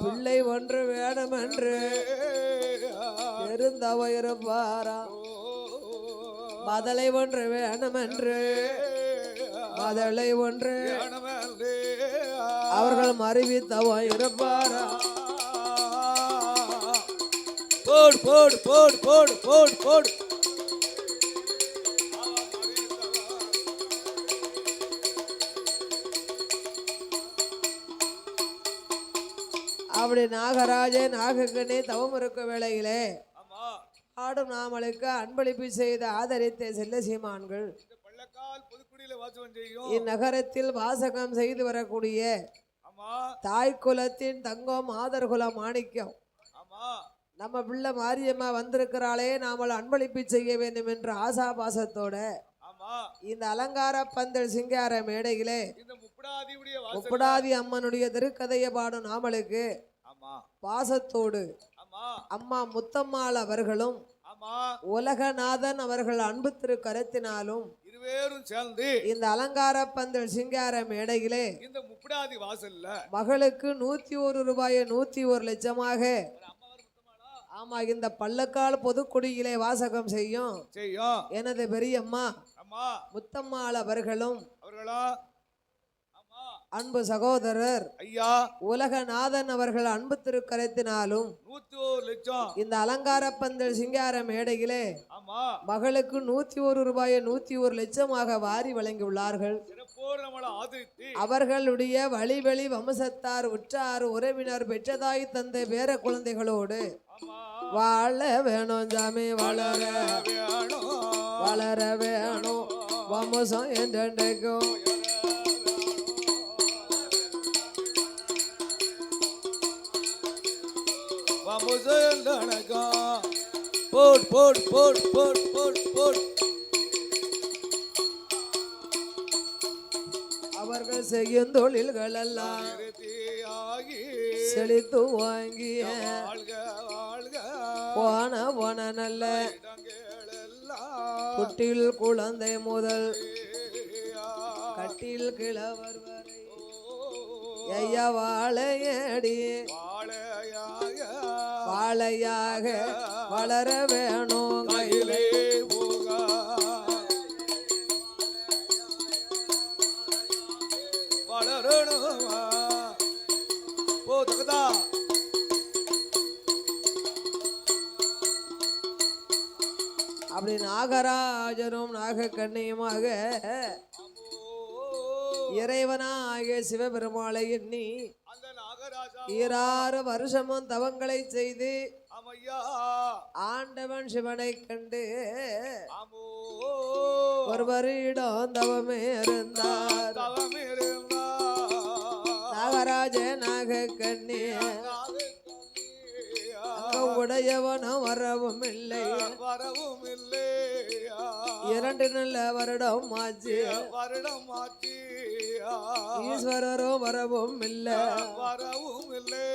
பிள்ளை ஒன்று வேணும் என்று பெருந்த வைரப்பாராம். மதலை ஒன்று வேணும் என்று மதலை ஒன்று அவர்கள் மறுவித்தவம் இருப்பாரா போடு போடு போடு போடு போடு போடு அப்படி நாகராஜே நாகக்கண்ணே தவம் இருக்க வேளையிலே ஆமா ஆடும் நாமளுக்கு அன்பளிப்பு செய்து ஆதரித்த செல்ல சீமான்கள் இந்த பள்ளக்கால் புதுக்குடியில வாசம் செய்யும் இந்நகரத்தில் வாசகம் செய்து வரக்கூடிய ஆமா தாய் குலத்தின் தங்கம் ஆதர்குல மாணிக்கம் ஆமா நம்ம பிள்ளை மாரியம்மா வந்திருக்கிறாளே நாமல் அன்பளிப்பு செய்ய வேண்டும் என்ற ஆசாபாசத்தோட ஆமா இந்த அலங்கார பந்தல் சிங்கார மேடையிலே இந்த முப்படாதியுடைய வாசல் முப்படாதி அம்மனுடைய திருக்கதையை பாடும் நாமளுக்கு ஆமா பாசத்தோடு ஆமா அம்மா முத்தம்மாள் அவர்களும் ஆமா உலகநாதன் அவர்கள் அன்பு திரு கருத்தினாலும் இருவேரும் சேர்ந்து இந்த அலங்கார பந்தல் சிங்கார மேடையிலே இந்த முப்படாதி வாசல்ல மகளுக்கு 101 ரூபாயை 101 லட்சமாக ஆமா இந்த பள்ளக்கால் பொதுக்குடியிலே வாசகம் செய்யும் செய்யும் எனது பெரியம்மா ஆமா முத்தம்மாள் அவர்களும் அவர்களா ஆமா அன்பு சகோதரர் ஐயா உலகநாதன் அவர்கள் அன்பு திருக்கரத்தினாலும் 101 லட்சம் இந்த அலங்கார பந்தல் சிங்கார மேடையிலே ஆமா மகளுக்கு 101 ரூபாயை 101 லட்சமாக வாரி வழங்கியுள்ளார்கள். சிறப்போடு நம்மளை ஆதரித்து அவர்களுடைய வழி வழி வம்சத்தார் உற்றார் உறவினர் பெற்றதாய் தந்தை பேர குழந்தைகளோடு ஆமா வாழ வேணும் சாமி வளர வேணும் வளர வேணும் வம்சம் என்றென்றைக்கும் போட் போட் போட் போட் போட் போட் அவர்கள் செய்யும் தொழில்கள் எல்லாம் செழித்து வாங்கிய வாழ்க வாழ்க போன நல்ல குட்டில் குழந்தை முதல் கட்டில் கிழவர் வரை ஐயா வாழையடி வாழையாக வளர வேணும் கையிலே போக வளரணுமா போதகதா அப்படி நாகராஜனும் நாகக்கண்ணியுமாக இறைவனாகிய சிவபெருமாளை எண்ணி அந்த நாகராஜா 6 வருஷமும் தவங்களை செய்து ஆமையா ஆண்டவன் சிவனை கண்டு ஆமோ ஒருவரிடம் தவமே இருந்தார். தவம் இருந்தா நாகராஜ நாகக்கண்ணி உடையவனும் வரவும் இல்லை. வரவும் இல்லை 2 நல்ல வருடம் ஆச்சு வருடம் ஆச்சு ஈஸ்வரரும் வரவும் இல்லை. வரவும் இல்லை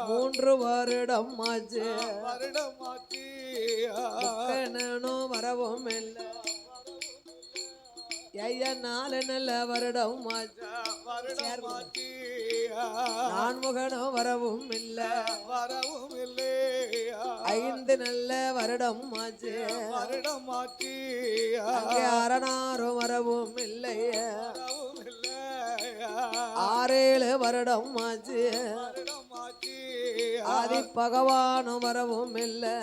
3 வருடம் ஆச்சு வருடம் ஆச்சு கண்ணனும் வரவும் இல்லை. ஐயா 4 நல்ல வருடம் ஆச்சு வருடம் ஆச்சு நான்முகனும் வரவும் இல்லை. வரவும் இல்லை 5 நல்ல வருடம் ஆச்சு வருடம் ஆச்சு அங்கே அரணாரும் வரவும் இல்லை. வரவும் இல்லை 6 வருடம் ஆச்சு வருடம் ஆச்சு ஆதி பகவானும் வரவும் இல்லை.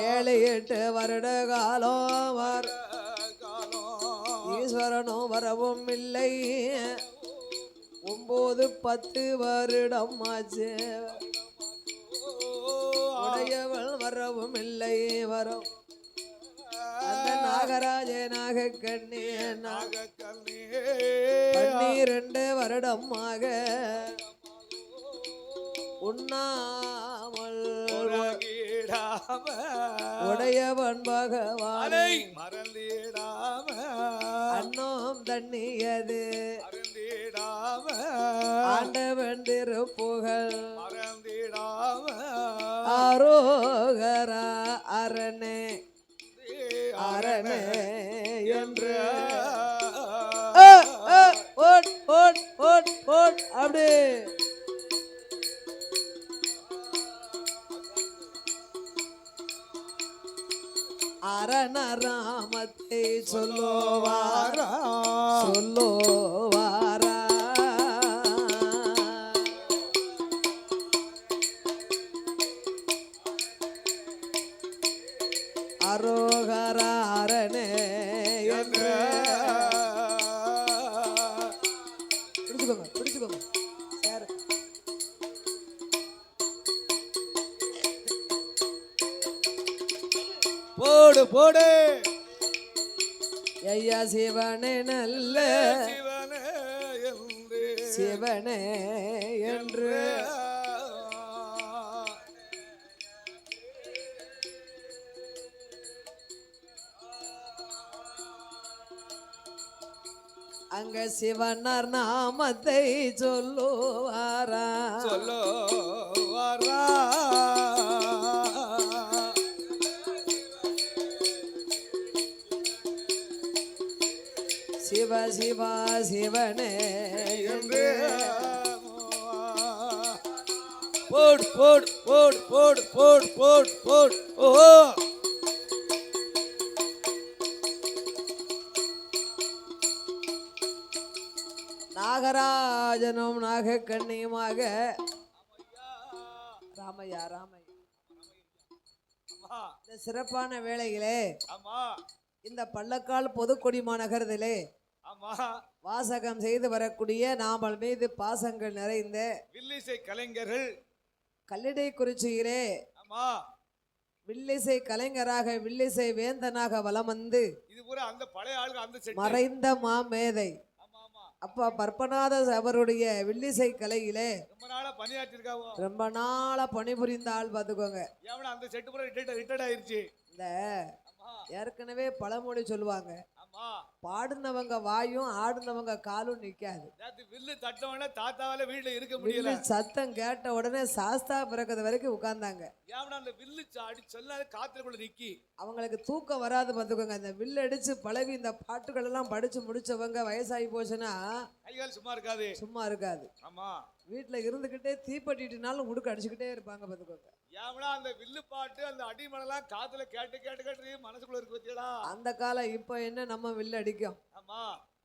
7 8 வருட காலம் வர ஈஸ்வரனும் வரவும் இல்லை. 9 10 வருடம் ஆச்சு உடையவள் வரவும் இல்லை. வரும் அந்த நாகராஜ நாகக்கண்ணி 12 வருடமாக உண்ணாமல் உடையவன் பகவானை மறந்திடாம அன்னம் தண்ணியது மறந்திடாம ஆண்டவன் திருப்புகழ் மறந்திடாம ஆரோகரா அரணே அரணே என்று ஓட் ஓட் ஓட் ஓட் அப்படி அரணராமத்தை சொல்லுவாரா சொல்லுவாரா ஐயா சிவனே நல்ல சிவனே என்று சிவனே என்று அங்க சிவனார் நாமத்தை சொல்லுவாரா சொல்லோ வரா சிவ சிவா சிவனே என்று போடு போடு போடு போடு போடு போடு போடு ஓ நாகராஜனும் நாகக்கண்ணியுமாக ராமையா ராமையா அம்மா இந்த சிறப்பான வேளையிலே ஆமா இந்த பள்ளக்கால் பொதுக்குடி மாநகரத்திலே ஆமா வாசகம் செய்து வரக்கூடிய நாமல் மீது பாசங்கள் நிறைந்த வில்லிசை கலைஞர்கள் கல்லிடை குறிச்சியிலே ஆமா வில்லிசை கலைஞராக வில்லிசை வேந்தனாக வலம் வந்து இது பூரா அந்த பழைய ஆளுங்க அந்த செட் மறைந்த மாமேதை ஆமா ஆமா அப்பா பற்பநாத அவருடைய வில்லிசை கலையிலே ரொம்ப நாளா பணியாற்றிருக்காவோ ரொம்ப நாளா பணிபுரிந்த ஆள் பார்த்துக்கோங்க ஏவனா அந்த செட்டு பூரா ரிட்டையர்ட் ஆயிருச்சு இந்த ஆமா ஏற்கனவே பழமொழி சொல்லுவாங்க ஆமா பாடுனவங்க வாயும் ஆடுனவங்க காலும் நிக்காது நேத்து வில்லு தட்டவன தாத்தாவால வீட்டுல இருக்க வில்லு முடியல சத்தம் கேட்ட உடனே சாஸ்தா பிறக்கிறது வரைக்கும் உட்கார்ந்தாங்க ஏவனா அந்த வில்லு சாடி சொல்லாத காத்துக்குள்ள நிக்கி அவங்களுக்கு தூக்கம் வராது பார்த்துக்கோங்க இந்த வில்லு அடிச்சு பழகி இந்த பாட்டுகள் எல்லாம் படிச்சு முடிச்சவங்க வயசாகி போச்சுன்னா கைகால் சும்மா இருக்காது சும்மா இருக்காது ஆமா வீட்டுல இருந்துகிட்டே தீப்பட்டிட்டுனாலும் முடுக்கு அடிச்சுக்கிட்டே இருப்பாங்க பார்த்துக்கோங்க ஏவனா அந்த வில்லு பாட்டு அந்த அடிமனெல்லாம் காத்துல கேட்டு கேட்டு கேட்டு மனசுக்குள்ள இருக்கு பத்தியடா அந்த காலம் இப்ப என்ன நம்ம வில்லு அடிக்கும் ஆமா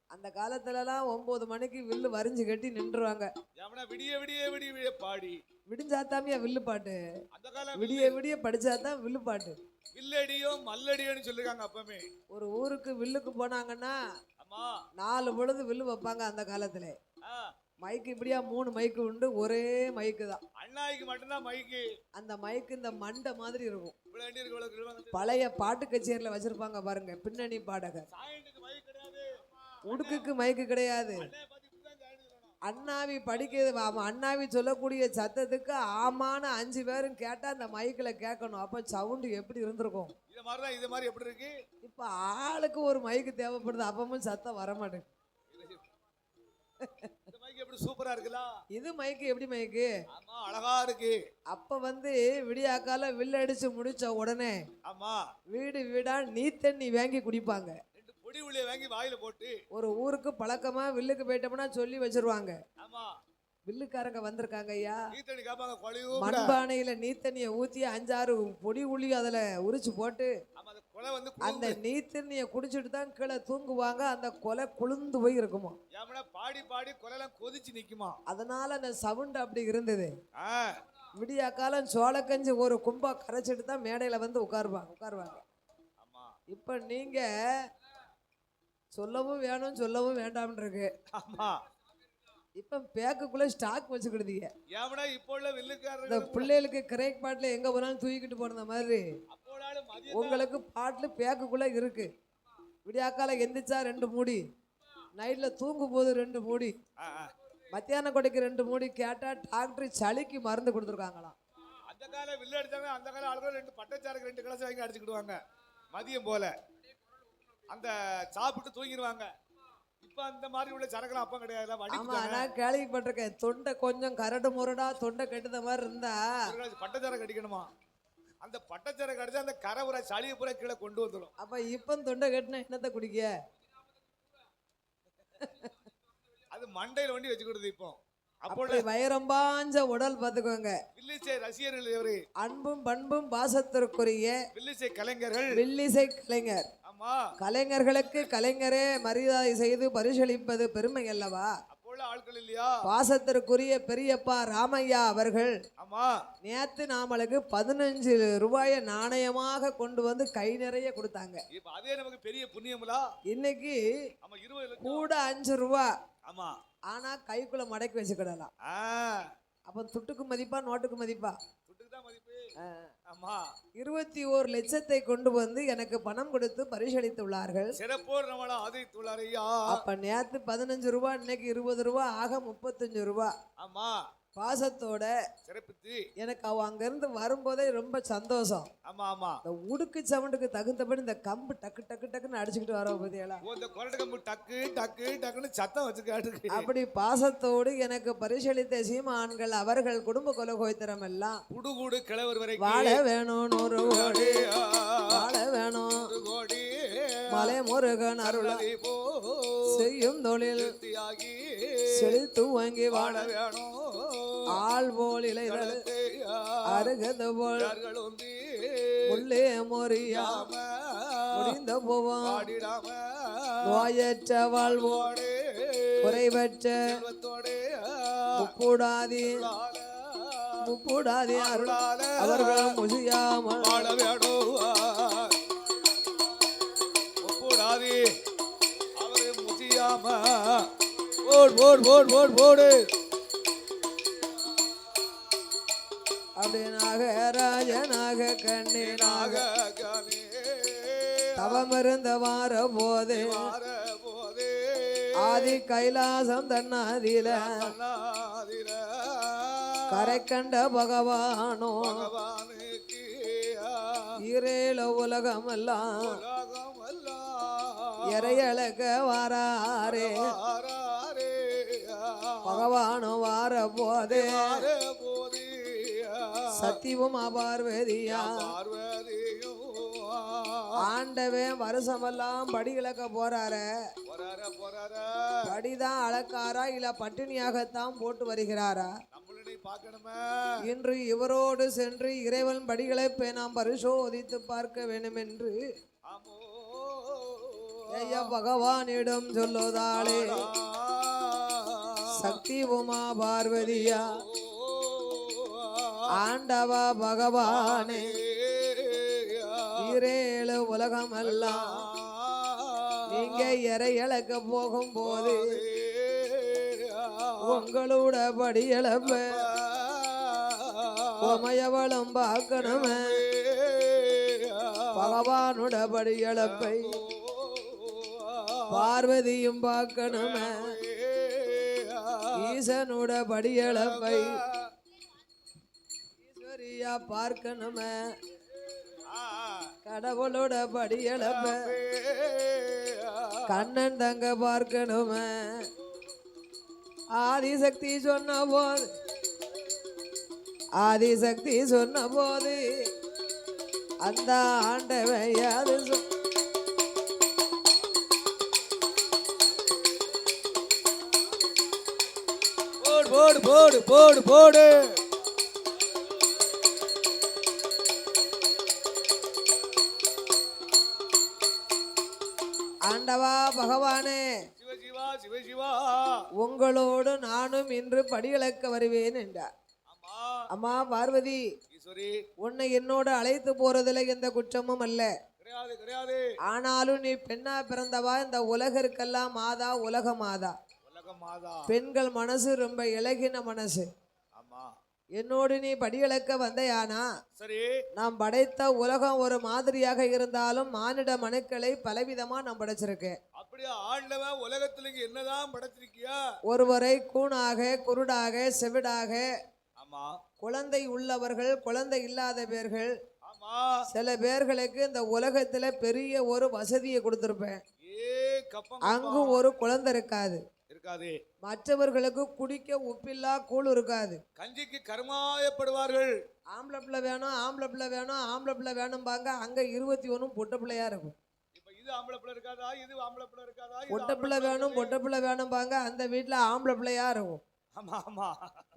அந்த காலத்துலலாம் 9 மணிக்கு வில்லு வரிஞ்சு கட்டி நின்றுவாங்க ஏவனா விடிய விடிய விடிய விடிய பாடி விடிஞ்சாத்தாமியா வில்லு பாட்டு அந்த காலம் விடிய விடிய படிச்சாதான் வில்லு பாட்டு வில்லடியோ மல்லடியோன்னு சொல்லிருக்காங்க அப்பமே ஒரு ஊருக்கு வில்லுக்கு போனாங்கன்னா ஆமா 4 பொழுது வில்லு வைப்பாங்க அந்த காலத்துல ஆ, மைக்கு இப்படியா 3 மைக்கு உண்டு ஒரே மைக்கு தான் அண்ணாய்க்கு மட்டும்தான் மைக்கு அந்த மைக்கு இந்த மண்டை மாதிரி இருக்கும் இவ்வளவு எண்ணி இருக்கு இவ்வளவு இருக்கு. பழைய பாட்டு கச்சேரியில வச்சிருப்பாங்க பாருங்க பின்னணி பாடகர் சாயண்டுக்கு மைக் கிடையாது உடுக்குக்கு மைக்கு கிடையாது அண்ணே பாத்தி இப்படிதான் சாயண்டு சொல்லணும். அண்ணாவி படிக்கிறது அண்ணாவி சொல்லக்கூடிய சத்தத்துக்கு ஆமான 5 பேரும் கேட்டா அந்த மைக்ல கேட்கணும் அப்ப சவுண்டு எப்படி இருந்திருக்கும் இது மாதிரி எப்படி இருக்கு இப்ப ஆளுக்கு ஒரு மைக்கு தேவைப்படுது அப்பவும் சத்தம் வர மாட்டேங்குது இந்த மைக் எப்படி சூப்பரா இருக்குல்ல இது மைக்கு எப்படி மைக்கு ஆமா அழகா இருக்கு அப்ப வந்து விடியாக்கால வில்லு அடிச்சு முடிச்ச உடனே ஆமா வீடு வீடா நீ தண்ணி வாங்கி குடிப்பாங்க 2 பொடி உளிய வாங்கி வாயில போட்டு ஒரு ஊருக்கு பழக்கமா வில்லுக்கு போயிட்டோம்னா சொல்லி வச்சிருவாங்க ஆமா வில்லுக்காரங்க வந்திருக்காங்க ஐயா நீத்தடி காப்பாங்க கொலையும் மண்பானையில நீத்தண்ணிய ஊத்தி 5-6 பொடி உளி அதுல உரிச்சு போட்டு ஆமா அந்த கொலை வந்து அந்த நீத்தண்ணிய குடிச்சிட்டு தான் கீழே தூங்குவாங்க அந்த கொலை குளிர்ந்து போய் இருக்குமா ஏமனா பாடி பாடி கொலையெல்லாம் கொதிச்சு நிக்குமா அதனால அந்த சவுண்ட் அப்படி இருந்தது ஆ விடியா காலம் சோளக்கஞ்சி ஒரு கும்பா கரைச்சிட்டு தான் மேடையில வந்து உட்காருவாங்க ஆமா இப்ப நீங்க சொல்லவும் வேணும் சொல்லவும் வேண்டாம்னு இருக்கு ஆமா இப்ப பேக்குக்குள்ள ஸ்டாக் வச்சுக்கிடுதீங்க ஏமனா இப்போ உள்ள இந்த வில்லுக்காரர்கள் பிள்ளைகளுக்கு கிரேக் பாட்டில் எங்க போனாலும் தூக்கிட்டு போன மாதிரி அப்போலால மதியம் உங்களுக்கு பாட்டில் பேக்குக்குள்ள இருக்கு விடியாக்கால எந்திரிச்சா 2 மூடி நைட்ல தூங்கும் போது 2 மூடி மத்தியானம் கொடைக்கு 2 மூடி கேட்டா டாக்டர் சளிக்கு மருந்து கொடுத்துருக்காங்களாம் அந்த கால வில்லு அடிச்சாங்க அந்த கால ஆளுங்க 2 பட்டச்சாருக்கு 2 கிளாஸ் வாங்கி அடிச்சுக்கிடுவாங்க மதியம் போல அந்த சாப்பிட்டு தூங்கிடுவாங்க இப்ப அந்த மாதிரி உள்ள சரக்குலாம் அப்ப கிடையாது ஆமா வடிக்குதாங்க நான் கேள்விப்பட்டிருக்கேன் தொண்டை கொஞ்சம் கரடு முரடா தொண்டை கெட்டுத மாதிரி இருந்தா பட்டச்சாரக்கு அடிக்கணுமா அந்த பட்டச்சாரக்கு அடிச்சா அந்த கரை பூரா சளியை பூரா கீழே கொண்டு வந்துடும் அப்ப இப்ப தொண்டை கட்டினா என்னத்தை குடிக்க அது மண்டையில வண்டி வச்சுக்கிடுது இப்போ அப்போ அப்படி வைரம்பாஞ்ச உடல் பார்த்துக்கோங்க வில்லிசை ரசிகர்கள் இவரு அன்பும் பண்பும் பாசத்திற்குரிய வில்லிசை கலைஞர்கள் வில்லிசை கலைஞர் ஆமா கலைஞர்களுக்கு கலைஞரே மரியாதை செய்து பரிசளிப்பது பெருமை அல்லவா அப்போ உள்ள ஆட்கள் இல்லையா பாசத்திற்குரிய பெரியப்பா ராமையா அவர்கள் ஆமா நேத்து நாமளுக்கு 15 ரூபாயை நாணயமாக கொண்டு வந்து கை நிறைய கொடுத்தாங்க இப்ப அதே நமக்கு பெரிய புண்ணியம்லா இன்னைக்கு ஆமா 20 லட்சம் கூட 5 ரூபா ஆமா ஆனா கைக்குள்ள மடக்கி வச்சுக்கிடலாம் ஆ அப்ப துட்டுக்கு மதிப்பா நோட்டுக்கு மதிப்பா துட்டுக்கு அதுதான் மதிப்பு. ஆமா 21 லட்சத்தை கொண்டு வந்து எனக்கு பணம் கொடுத்து பரிசளித்துள்ளார்கள். சிறப்போர் நம்மள ஆதரித்துள்ளார் ஐயா. அப்ப நேத்து 15 ரூபாய், இன்னைக்கு 20 ரூபாய், ஆக 35 ரூபாய் ஆமா பாசத்தோட சிறப்பித்து. எனக்கு அவ அங்க இருந்து வரும்போதே ரொம்ப சந்தோஷம். ஆமா ஆமா இந்த உடுக்கு சவுண்டுக்கு தகுந்தபடி இந்த கம்பு டக்கு டக்கு டக்குன்னு அடிச்சுக்கிட்டு வர பத்தியெல்லாம் இந்த கொரட்டு கம்பு டக்கு டக்கு டக்குன்னு சத்தம் வச்சுக்காட்டு. அப்படி பாசத்தோடு எனக்கு பரிசளித்த சீமான்கள் அவர்கள் குடும்ப கொலகோய்த்திரம் எல்லாம் குடுகுடு கிழவர் வரைக்கும் வாழ வேணும் 100 கோடி, வாழ வேணும் கோடி மலை முருகன் அருள செய்யும் தொழில் செழித்து வாங்கி வாழ வேணும். ஆள் போல் இலைகள் அருகது போல் உள்ளே மொறியா முடிந்த போவோம் நோயற்ற வாழ்வோடு குறைவற்ற முக்கூடாதி முக்கூடாதி அருளாத அவர்கள் முசியாமல் வாழ வேணும். முக்கூடாதி அவரு முசியாம ஓடு ஓடு ஓடு ஓடு ஓடு அப்படினாக ராஜனாக கண்ணீனாக கனே தவமிருந்த வார போது வார போதே ஆதி கைலாசம் தன்னாதில நாதில கரை கண்ட பகவானோ பகவானுக்கு ஈரேல உலகமெல்லாம் உலகமெல்லாம் இறையழக வாராரே வாராரே. பகவானோ வார போது வார போதே சத்தியமும் பார்வதியா பார்வதியும் ஆண்டவன் வருஷமெல்லாம் படி இழக்க போறார. போறார போறார. படிதான் அளக்காரா இல்ல பட்டினியாகத்தான் போட்டு வருகிறாரா? நம்மளுடைய பார்க்கணுமே. இன்று இவரோடு சென்று இறைவன் படிகளை நாம் பரிசோதித்து பார்க்க வேண்டும் என்று ஆமோ ஐயா பகவானிடம் சொல்லுதாளே. சக்தி உமா பார்வதியா ஆண்டவா பகவானே ஈரேழு உலகமெல்லாம் நீங்க இறையழக்க போகும் போது உங்களோட படியளப்ப உமையவளும் பார்க்கணுமே. பகவானோட படியளப்பை பார்வதியும் பார்க்கணுமே. ஈசனோட படியளப்பை ஈஸ்வரியா பார்க்கணுமே. கடவுளோட படியளப்ப கண்ணன் தங்க பார்க்கணுமே. ஆதிசக்தி சொன்ன போது ஆதிசக்தி சொன்ன போது அந்த ஆண்டவன் யாது போடு போடு போடு போடு. ஆண்டவா பகவானே சிவசிவா சிவசிவா உங்களோடு நானும் இன்று படியளக்க வருவேன் என்றார். ஆமா அம்மா பார்வதி ஈஸ்வரி உன்னை என்னோடு அழைத்து போறதுல எந்த குற்றமும் அல்ல. கிடையாது கிடையாது. ஆனாலும் நீ பெண்ணா பிறந்தவா, இந்த உலகிற்கெல்லாம் மாதா, உலக மாதா. உலக மாதா. பெண்கள் மனசு ரொம்ப இலகின மனசு. ஆமா என்னோடு நீ படியளக்க வந்தையானா சரி. நாம் படைத்த உலகம் ஒரு மாதிரியாக இருந்தாலும் மானிட மனுக்களை பலவிதமா நாம் படைச்சிருக்கேன். அப்படியே ஆண்டவன் உலகத்துல என்னதான் படைச்சிருக்கியா? ஒருவரை கூணாக, குருடாக, செவிடாக, ஆமா குழந்தை உள்ளவர்கள், குழந்தை இல்லாத பேர்கள், ஆமா சில பேர்களுக்கு இந்த உலகத்துல பெரிய ஒரு வசதியை கொடுத்திருப்பேன். அங்கு ஒரு குழந்தை இருக்காது. இருக்காது. மற்றவர்களுக்கு குடிக்க உப்பில்லா கூழ் இருக்காது. கஞ்சிக்கு கருமாயப்படுவார்கள். ஆம்பளை பிள்ளை வேணும், ஆம்பளை பிள்ளை வேணும், ஆம்பளை பிள்ளை வேணும்பாங்க. அங்க 21 பொட்டை பிள்ளையா இருக்கும். இப்ப இது ஆம்பளை பிள்ளை இருக்காதா? இது ஆம்பளை பிள்ளை இருக்காதா? பொட்டை பிள்ளை வேணும், பொட்டை பிள்ளை வேணும்பாங்க. அந்த வீட்டுல ஆம்பளை பிள்ளையா இருக்கும். ஆமா ஆமா.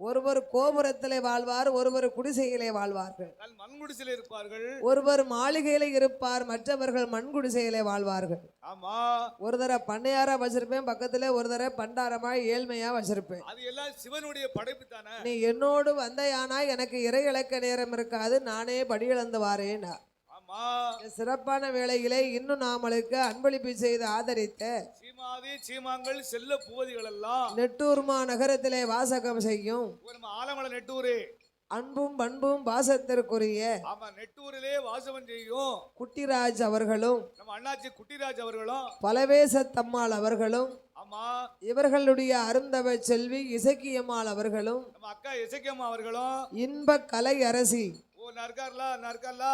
ஒருவர் கோபுரத்திலே வாழ்வார், ஒருவர் குடிசையிலே வாழ்வார்கள். மண்குடிசையில இருப்பார்கள். ஒருவர் மாளிகையில இருப்பார், மற்றவர்கள் மண் குடிசையிலே வாழ்வார்கள். ஆமா. ஒரு தடவை பண்ணையாரா வச்சிருப்பேன், பக்கத்துல ஒரு தடவை பண்டாரமா ஏழ்மையா வச்சிருப்பேன். அது எல்லாம் சிவனுடைய படைப்பு தானே. நீ என்னோடு வந்தையானா எனக்கு இறை இழக்க நேரம் இருக்காது, நானே படி இழந்து வாரேன். சிறப்பான வேளையிலே இன்னும் நாமளுக்கு அன்பளிப்பு செய்து ஆதரித்த சீமாதி சீமாங்கள் செல்ல பூவதிகள் எல்லாம் நெட்டூர் நகரத்திலே வாசகம் செய்யும் ஆலமலை நெட்டூரே அன்பும் பண்பும் பாசத்திற்குரிய ஆமா, நெட்டூரிலே வாசவன் செய்யும் குட்டிராஜ் அவர்களும் நம்ம அண்ணாச்சி குட்டிராஜ் அவர்களும், பலவேசத்தம்மாள் அவர்களும் ஆமா, இவர்களுடைய அருந்தவ செல்வி இசக்கியம்மாள் அவர்களும் நம்ம அக்கா இசக்கியம்மா அவர்களும், இன்ப கலை அரசி ஓ நற்கார்ல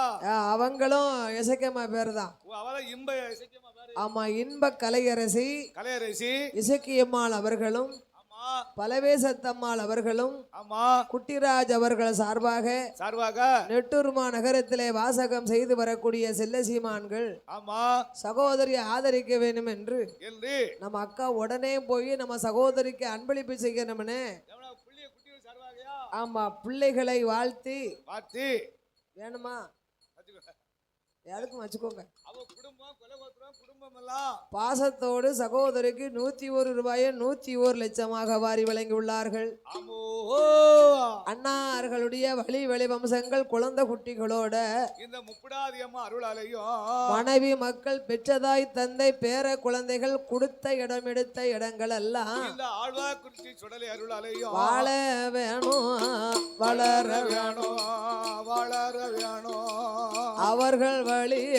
அவங்களும் இசக்கியம்மா பேர் தான். ஓ அவதான் இன்ப இசக்கியம்மா பேரு. ஆமா, இன்ப கலையரசி கலையரசி, இசக்கியம்மாள் அவர்களும் ஆமா பலவேசத்தம்மாள் அவர்களும் ஆமா குட்டிராஜ் அவர்கள் சார்பாக சார்பாக, நெட்டூர்மா நகரத்திலே வாசகம் செய்து வரக்கூடிய செல்லசீமான்கள் ஆமா சகோதரியை ஆதரிக்க வேண்டும் என்று என்று நம்ம அக்கா உடனே போய் நம்ம சகோதரிக்கு அன்பளிப்பு செய்யணும்னு எவனா புள்ளிய குட்டிகள் சார்பாகயா ஆமா பிள்ளைகளை வாழ்த்தி பார்த்து வேணுமா வச்சுக்கோ. யாருக்கும் வச்சுக்கோங்க. அவ குடும்பம் குலகோத்திரம் குடும்பம் எல்லாம் பாசத்தோடு சகோதரிக்கு 101 ரூபாயை 101 லட்சமாக வாரி வழங்கியுள்ளார்கள். ஆமோ அண்ணார்களுடைய வழி வம்சங்கள் குழந்தை குட்டிகளோட இந்த முப்படாதியம்மா அருளாலையும் மனைவி மக்கள் பெற்றதாய் தந்தை பேர குழந்தைகள் கொடுத்த இடம் எடுத்த இடங்கள் எல்லாம் இந்த ஆழ்வார் குறிச்சி சுடலை அருளாலையும் வாழ வேணும் வளர வேணும் வளர வேணும் அவர்கள் வழிய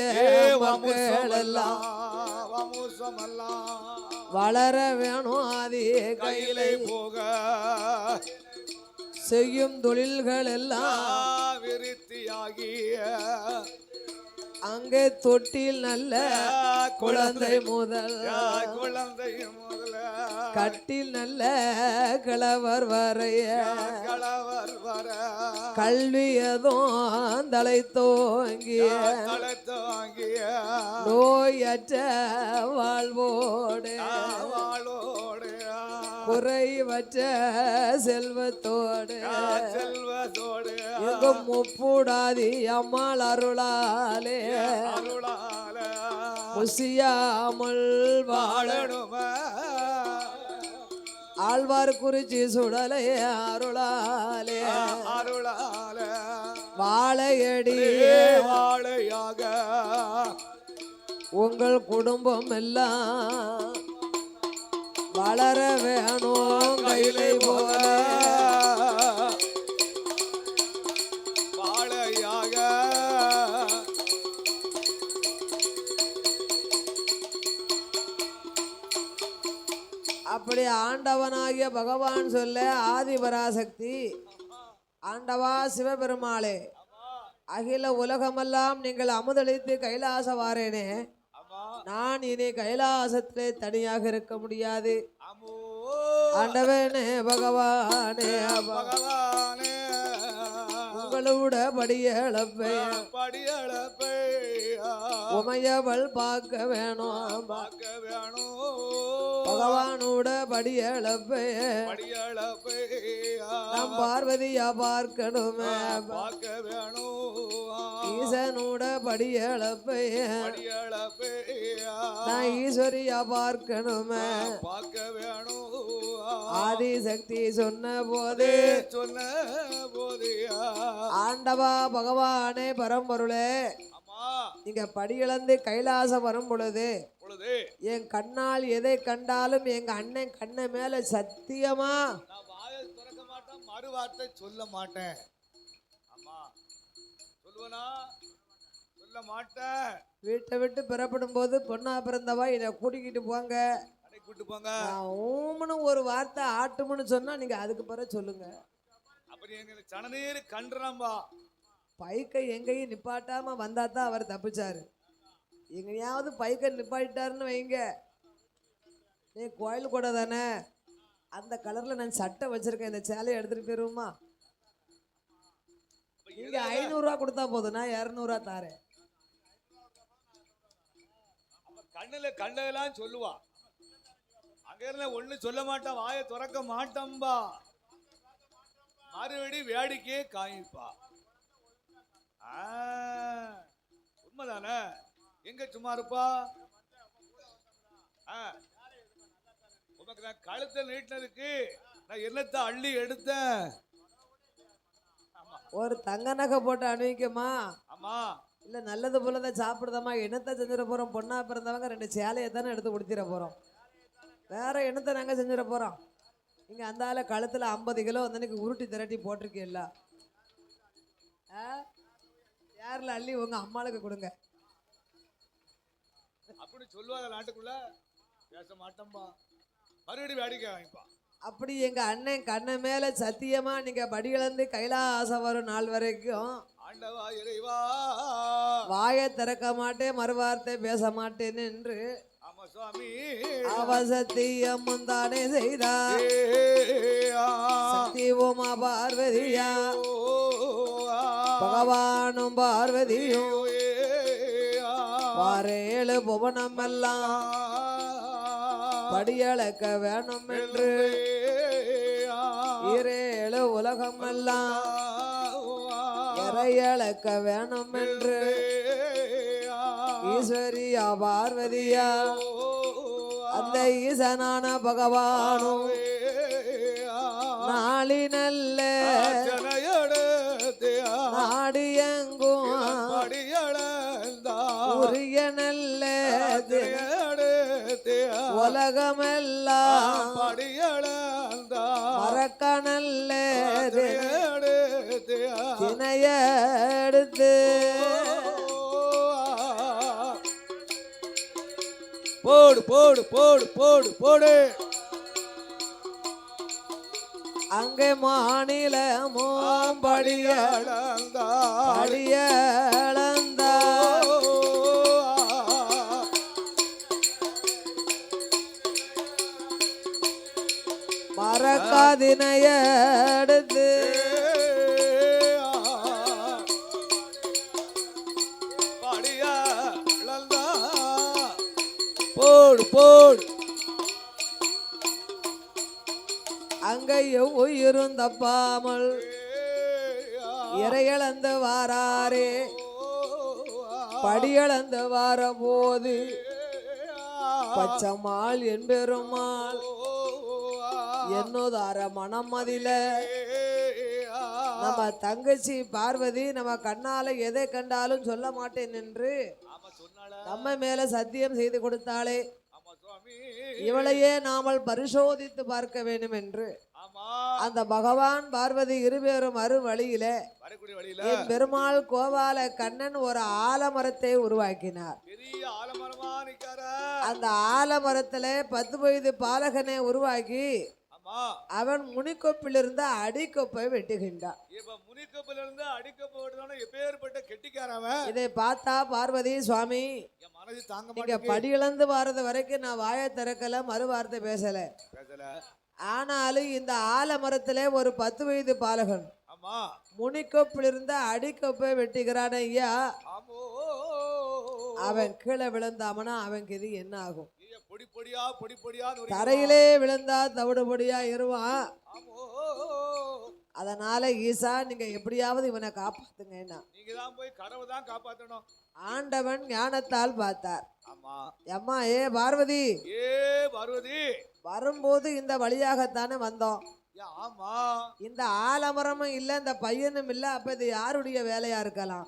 மக்கள் எல்லாம் வளர வேணும் ஆதி கையிலை போக செய்யும் தொழில்கள் எல்லாம் விருத்தியாகிய அங்கே தொட்டில் நல்ல குழந்தை முதல் குழந்தை முதல கட்டில் நல்ல கிழவர் வரைய கலவர் வர கல்வியதும் தலை தோங்கிய தளத்தாங்கிய நோயற்ற வாழ்வோடு வாழோடு குறைவற்ற செல்வத்தோடு செல்வத்தோடு எங்கும் முப்புடாதி அம்மாள் அருளாலே அருளால முசியாமல் வாழ வாழணும ஆழ்வார் குறிச்சி சுடலை அருளாலே அருளால வாழையடி வாழையாக உங்கள் குடும்பம் எல்லாம் வளர வேணும் கையிலை போல வாழையாக அப்படி ஆண்டவனாகிய பகவான் சொல்ல ஆதிபராசக்தி ஆண்டவா சிவபெருமாளே அகில உலகமெல்லாம் நீங்கள் அமுதளித்து கைலாச வாரேனே, நான் இனி கைலாசத்திலே தனியாக இருக்க முடியாது. ஆண்டவனே பகவானே பகவானே உங்களோட படியளப்பை படியளப்பை உமையவள் பார்க்க வேணும் பார்க்க வேணும் பகவானோட படியளப்பை படியளப்பை நம் பார்வதியா பார்க்கணுமே பார்க்க வேணும் ஈசனோட படியளப்பை படியளப்பை நான் ஈஸ்வரியா பார்க்கணுமே பார்க்க வேணும் ஆதிசக்தி சொன்ன போது சொன்ன போதியா ஆண்டவா பகவானே பரம்பொருளே நீங்க படியிழந்து கைலாசம் வரும் பொழுது என் கண்ணால் எதை கண்டாலும் எங்க அண்ணன் கண்ணை மேல சத்தியமா நான் வாயை திறக்க மாட்டேன், மறு வார்த்தை சொல்ல மாட்டேன். ஆமா சொல்லுவனா சொல்ல மாட்டேன். வீட்டை விட்டு பிறப்படும் போது பொண்ணா பிறந்தவா என்னை கூட்டிக்கிட்டு போங்க கூட்டு போங்க ஊமனு ஒரு வார்த்தை ஆட்டும்னு சொன்னா நீங்க அதுக்கு பிறகு சொல்லுங்க. அப்படி எங்க சனநீர் கண்டுறாம்பா பைக்கை எங்கேயும் நிப்பாட்டாம வந்தா தான் அவர் தப்பிச்சாரு. எங்கேயாவது பைக்கை நிப்பாட்டாருன்னு வைங்க, நீ கோயில் கூட தானே அந்த கலர்ல நான் சட்டை வச்சிருக்கேன், இந்த சேலையை எடுத்துட்டு போயிருவோமா? நீங்க 500 ரூபா கொடுத்தா போதும், நான் 200 ரூபா தாரேன். கண்ணுல கண்டதெல்லாம் சொல்லுவா, அங்க இருந்த ஒண்ணு சொல்ல மாட்டான், வாயை திறக்க மாட்டம்பா, மறுபடி வேடிக்கையே காமிப்பா. உண்மைதானே? எங்க சும்மா இருப்பா? உனக்கு நான் கழுத்தை நீட்டினதுக்கு நான் என்னத்தை அள்ளி எடுத்தேன்? ஒரு தங்க நகை போட்டு அணிவிக்குமா? ஆமா. இல்ல நல்லது போலதான் சாப்பிடுதமா? என்னத்தை செஞ்சிட போறோம்? பொண்ணா பிறந்தவங்க 2 சேலையை தானே எடுத்து கொடுத்திட போறோம், வேற என்னத்தை நாங்க செஞ்சிட போறோம்? நீங்க அந்த ஆள கழுத்துல 50 கிலோ வந்து உருட்டி திரட்டி போட்டிருக்கீல்ல, யாரில் அள்ளி உங்க அம்மாளுக்கு கொடுங்க. அப்படி சொல்லுவாங்க நாட்டுக்குள்ள. பேச மாட்டோம்பா. மறுபடியும் வேடிக்கை வாங்கிப்பா. அப்படி எங்க அண்ணன் கண்ண மேல சத்தியமா நீங்க படி இழந்து கைலாசம் வரும் நாள் வரைக்கும் ஆண்டவா இறைவா வாயை திறக்க மாட்டேன், மறுவார்த்தை பேச மாட்டேன் என்று ஆமா சுவாமி அவ சத்தியம் முந்தானே செய்தார். சக்தி உமா பார்வதியா பகவானும் பார்வதியும் வாரேழு புவனம் எல்லாம் படியளக்க வேணும் என்று ஈரேழு உலகம் எல்லாம் இறையளக்க வேணும் என்று ஈஸ்வரியா பார்வதியா அந்த ஈசனான பகவானும் நாளி நல்ல நாடியங்கும் உரிய நல்ல உலகமெல்லாம் மறக்க நல்ல தினைய எடுத்து போடு போடு போடு போடு போடு. அங்கே மாநிலமோ படியளந்தா மறக்காதினைய எடுத்து போடு போடு. அங்கையும் உயிரும் தப்பாமல் இறையளந்து வாராரே படியளந்து வார போது பச்சமாள் என்பெருமாள் என்னோதார மனம் அதில நம்ம தங்கச்சி பார்வதி நம்ம கண்ணால எதை கண்டாலும் சொல்ல மாட்டேன் என்று நம்ம மேல சத்தியம் செய்து கொடுத்தாளே. இவளையே நாமல் பரிசோதித்து பார்க்க வேண்டும் என்று அந்த பகவான் பார்வதி இருவேறும் அரு வழியில என் பெருமாள் கோபால கண்ணன் ஒரு ஆலமரத்தை உருவாக்கினார். அந்த ஆலமரத்துல 10 வயது பாலகனை உருவாக்கி அவன் முனிக்கொப்பிலிருந்து அடிக்கொப்பை வெட்டுகின்றான். இதை பார்த்தா பார்வதி சுவாமி நீங்க படியிழந்து வாரது வரைக்கும் நான் வாயை திறக்கல, மறுவார்த்தை பேசல. ஆனாலும் இந்த ஆலமரத்துல ஒரு 10 வயது பாலகன் முனிக்கொப்பிலிருந்து அடிக்கொப்பை வெட்டுகிறான் ஐயா. அவன் கீழே விழுந்தாமனா அவனுக்கு இது என்ன ஆகும்? தரையிலே விழுந்தா தவிடு பொடியா இருவான். அதனால ஈசா நீங்க எப்படியாவது இவனை காப்பாத்துங்க. ஆண்டவன் ஞானத்தால் பார்த்தார். அம்மா ஏ பார்வதி வரும்போது இந்த வழியாகத்தானே வந்தோம். இந்த ஆலமரமும் இல்ல, இந்த பையனும் இல்ல, அப்ப இது யாருடைய வேலையா இருக்கலாம்?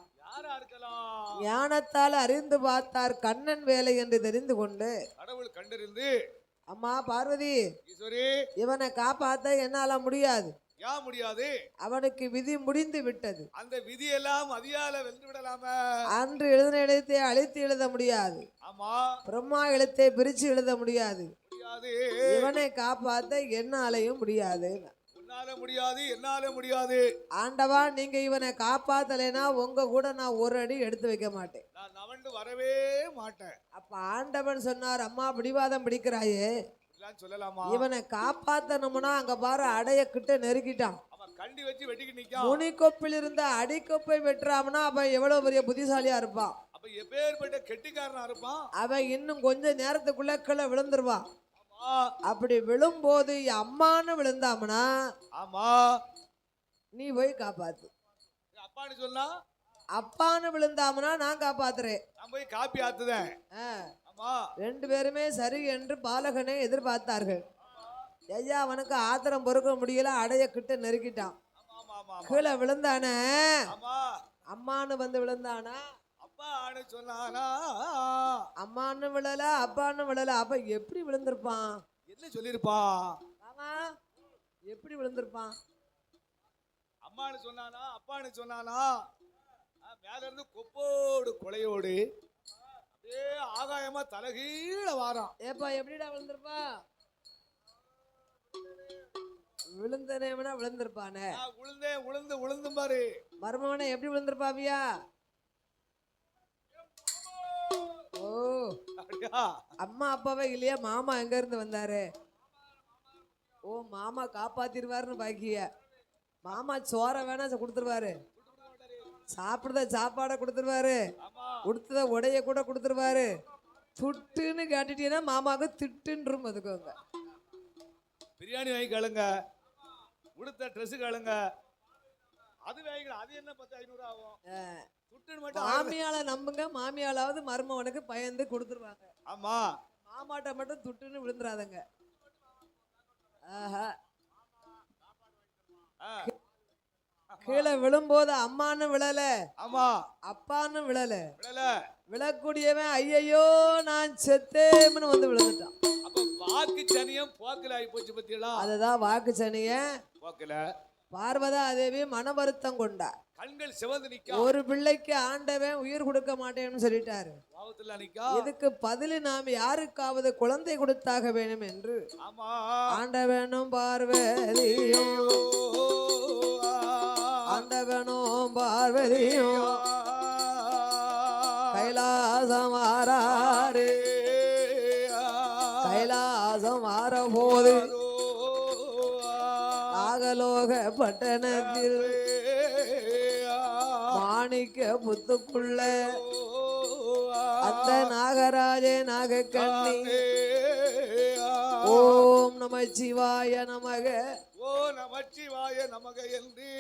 ஞானத்தால் அறிந்து பார்த்தார். கண்ணன் வேலை என்று தெரிந்து கொண்டு கடவுள் கண்டறிந்து அம்மா பார்வதி இவனை காப்பாத்த என்னால முடியாது. முடியாது, அவனுக்கு விதி முடிந்து விட்டது. அந்த விதி எல்லாம் அதிகால வென்று விடலாமா? அன்று எழுதின எழுத்தை அழித்து எழுத முடியாது. பிரம்மா எழுத்தை பிரிச்சு எழுத முடியாது. இவனை காப்பாத்த என்னாலையும் முடியாது. முடியாது, என்னால முடியாது. ஆண்டவா நீங்க இவனை காப்பாத்தலைனா உங்க கூட நான் ஒரு அடி எடுத்து வைக்க மாட்டேன். நான் நவண்டு வரவே மாட்டேன். அப்ப ஆண்டவன் சொன்னார், அம்மா பிடிவாதம் பிடிக்கிறாயே, சொல்லலாமா? இவனை காப்பாத்தணும்னா அங்க பாரு அடைய கிட்ட நெருக்கிட்டான். கண்டி வச்சு வெட்டிக்கு நிக்கான். முனிக்கொப்பில் இருந்த அடிக்கொப்பை வெட்டுறாம்னா அவன் எவ்வளவு பெரிய புத்திசாலியா இருப்பான். அப்ப எப்பேற்பட்ட கெட்டிக்காரனா இருப்பான். அவன் இன்னும் கொஞ்ச நேரத்துக்குள்ள கீழே விழுந்துருவான். அப்படி விழும்போது அம்மான்னு விழுந்தாமனா நீ போய் காப்பாத்து. அப்பான்னு சொன்னா அப்பான்னு விழுந்தாமனா நான் காப்பாத்துறேன். நான் போய் காப்பி ஆத்துதேன். ரெண்டு பேருமே சரி என்று பாலகனை எதிர்பார்த்தார்கள். ஐயா அவனுக்கு ஆத்திரம் பொறுக்க முடியல, அடைய கிட்ட நெருக்கிட்டான். கீழே விழுந்தானே, அம்மான்னு வந்து விழுந்தானா, அப்பான்னு சொன்னானா, அம்மான்னு விழல அப்பான்னு விழல. அப்ப எப்படி விழுந்திருப்பான்? என்ன சொல்லிருப்பான்? ஆமா எப்படி விழுந்திருப்பான்? அம்மான்னு சொன்னானா அப்பான்னு சொன்னானா மேல இருந்து கொப்போடு கொலையோடு அப்படியே ஆகாயமா தலகீழ வாரான். ஏப்பா எப்படிடா விழுந்திருப்பா? விழுந்தனேவனா விழுந்திருப்பானே. விழுந்தேன் விழுந்து பாரு. மருமவனே எப்படி விழுந்திருப்பாவியா? ஓ அப்படியா? அம்மா அப்பாவே இல்லையா? மாமா எங்க இருந்து வந்தாரு? ஓ மாமா காப்பாத்திருவாருன்னு பாக்கிய. மாமா சோற வேணா கொடுத்துருவாரு, சாப்பிடுறத சாப்பாடை கொடுத்துருவாரு, கொடுத்தத உடைய கூட கொடுத்துருவாரு. துட்டுன்னு கேட்டுட்டீங்கன்னா மாமாவுக்கு திட்டுன்னு அதுக்கோங்க. பிரியாணி வாங்கி கழுங்க, உடுத்த ட்ரெஸ் கழுங்க, அது வாங்கி அது என்ன 10-500 ஆகும். துட்டுன்னு மட்டும் மாமியால நம்புங்க, மாமியாலாவது மருமவனுக்கு பயந்து கொடுத்துருவாங்க. ஆமா, மாமாட்ட மட்டும் துட்டுன்னு விழுந்துராதங்க. ஆஹா, கீழே விழும்போது அம்மான்னு விழல, ஆமா அப்பான்னு விழல, விழல. விழக்கூடியவன் ஐயையோ நான் செத்தேன்னு வந்து விழுந்துட்டான். அப்ப வாக்கு சனியம் போக்கல ஆகி போச்சு பத்தியலா. அதுதான் வாக்கு சனிய போக்கல. பார்வதா தேவி மன வருத்தம் கொண்டா. கண்கள் சிவந்து நிக்க. ஒரு பிள்ளைக்கு ஆண்டவன் உயிர் கொடுக்க மாட்டேன்னு சொல்லிட்டாரு. பாவத்துல நிக்க. இதுக்கு பதில் நாம் யாருக்காவது குழந்தை கொடுத்தாக வேணும் என்று ஆமா ஆண்டவனும் பார்வதியும் ஆண்டவனும் பார்வதியும் கைலாசம் ஆறாரு. கைலாசம் ஆற போது நாகலோக பட்டணத்தில் மாணிக்க புத்துக்குள்ள அந்த நாகராஜே நாகக்கண்ணி ஓம் நம சிவாய நமக ஓ நமச்சிவாய நமக என்று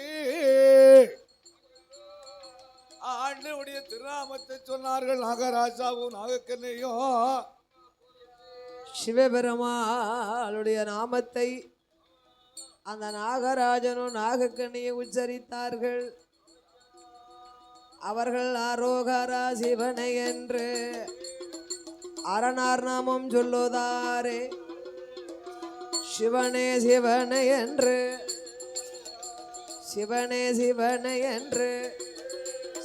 ஆண்டவருடைய திருநாமத்தை சொன்னார்கள். நாகராஜாவும் நாகக்கண்ணையும் சிவபெருமாளுடைய நாமத்தை அந்த நாகராஜனும் நாகக்கண்ணியை உச்சரித்தார்கள். அவர்கள் ஆரோகரா சிவனை என்று அரணார் நாமம் சொல்லுதாரே. சிவனே சிவனை என்று சிவனே சிவனை என்று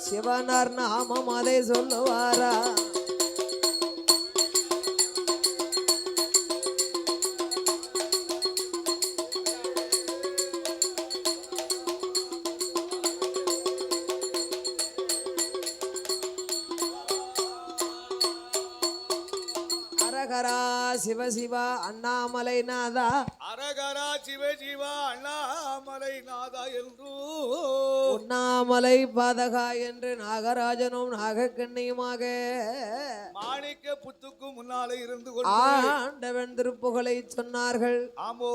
சிவனார் நாமம் அதை சொல்லுவாரா? அரகரா சிவ சிவா அண்ணாமலை நாதா, அரகரா சிவ சிவா அண்ணாமலை நாதா என்று உண்ணாமலை பாதகா என்று நாகராஜனும் நாகக்கண்ணியுமாக மாணிக்க புத்துக்கு முன்னாலே இருந்து ஆண்டவன் திருப்புகழை சொன்னார்கள். ஆமோ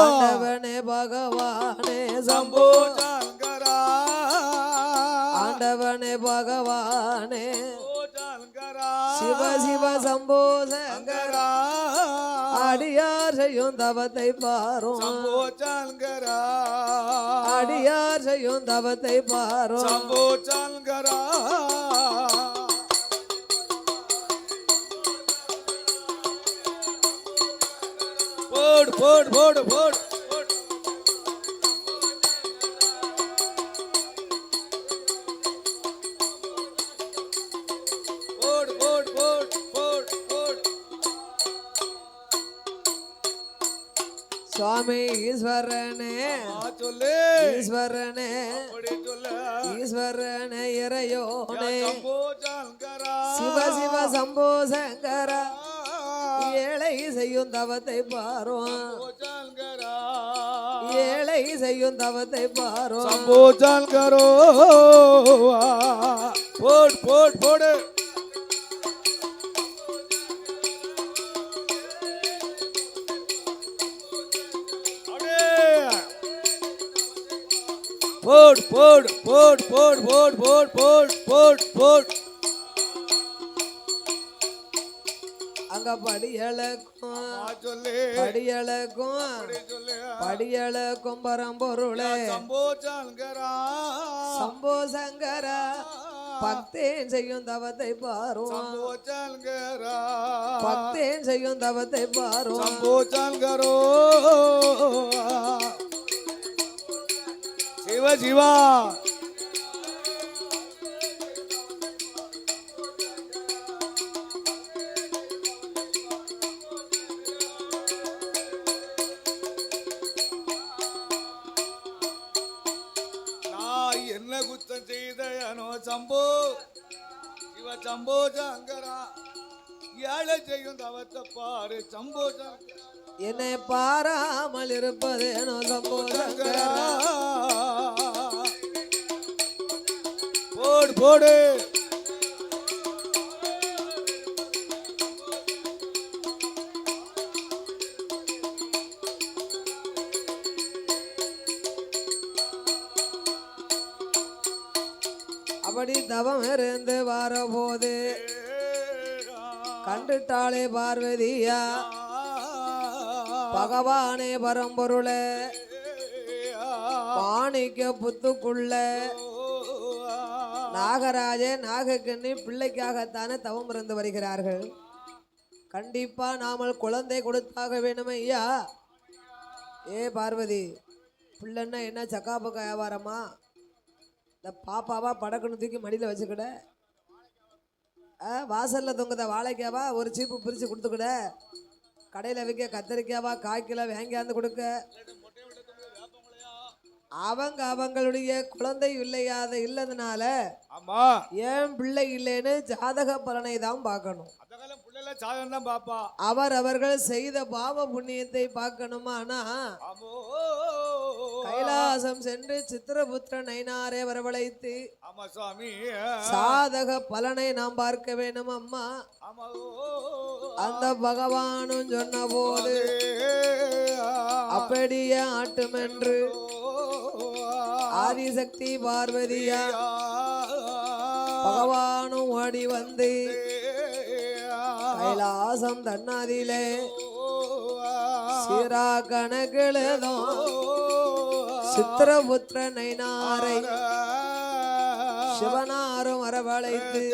ஆண்டவனே பகவானே சம்போ சம்போ, சங்கரா ஆண்டவனே பகவானே சங்கரா சிவ சிவ சம்போ சங்கரா, அடியார் செய்யும் தவத்தை பாரும், சம்போ சங்கரா அடியார் செய்யும் தவத்தை பாரும். சம்போ சங்கரா போடு போடு போடு போடு போடு போடு போடு போடு போடு. சுவாமி ஈஸ்வரனே சொல்லு ஈஸ்வரனே அப்படி சொல்லு. ஈஸ்வரனே இறையோனே சம்போ சங்கரா சிவ சிவ சம்போ சங்கரா, ஏழை செய்யும் தவத்தை பாரும், சங்கரா ஏழை செய்யும் தவத்தை பாரும். சம்போ சங்கரோ போடு போடு போடு. போடு போடு போடு போடு போடு போடு போடு போடு போடு. அங்க படியளக்கும் சொல்லு படியளக்கும் சொல்லு. படியளக்கும் பரம்பொருளே சம்போ சங்கரா சம்போ சங்கரா, பக்தேன் செய்யும் தவத்தை பாரும், சம்போ சங்கரா பக்தேன் செய்யும் தவத்தை பாரும். சம்போ சங்கரோ சிவ சிவா நான் என்ன குத்தம் செய்தனோ சம்போ சிவ சம்போ சங்கரா ஏழை செய்யும் தவத்தை பாரு சம்போ சங்கரா என்னை பாராமல் இருப்பதேனோ சம்போ சங்கரா. போடு போடு அப்படி தவம் இருந்து வரபோது கண்டுட்டாளே பார்வதியா பகவானே பரம்பொருளே மாணிக்க புத்துக்குள்ள நாகராஜ நாகக்கண்ணி பிள்ளைக்காகத்தானே தவம் இருந்து வருகிறார்கள். கண்டிப்பா நாமல் குழந்தை கொடுத்தாக வேணும் ஐயா. ஏ பார்வதி, பிள்ளைன்னா என்ன சக்கா பக்கா வியாபாரமா? இந்த பாப்பாவா படக்குன்னு தூக்கி மடியில் வச்சுக்கிட, வாசலில் தொங்குத வாழைக்காவா ஒரு சீப்பு பிரித்து கொடுத்துக்கிட, கடையில் வைக்க கத்திரிக்காவா காய்க்கில வாங்கியாந்து கொடுக்க, அவங்களுடைய குழந்தை இல்லையாத இல்லதுனால ஆமா ஏன் பிள்ளை இல்லைன்னு ஜாதக பலனை தான் பார்க்கணும். அவர்கள் செய்த பாவ புண்ணியத்தை பார்க்கணுமானா கைலாசம் சென்று சித்திரபுத்திர நைனாரே வரவழைத்து சாதக பலனை நாம் பார்க்க வேணும் அம்மா. அந்த பகவானும் சொன்ன போது அப்படியே ஆட்டுமென்று ஆதிசக்தி பார்வதியா பகவானும் ஓடி வந்து கைலாசம் தன்னாதிலே சீரா கணக்கிலதும் சித்திரபுத்திர நைனாரை சிவனாரும் வரவழைத்து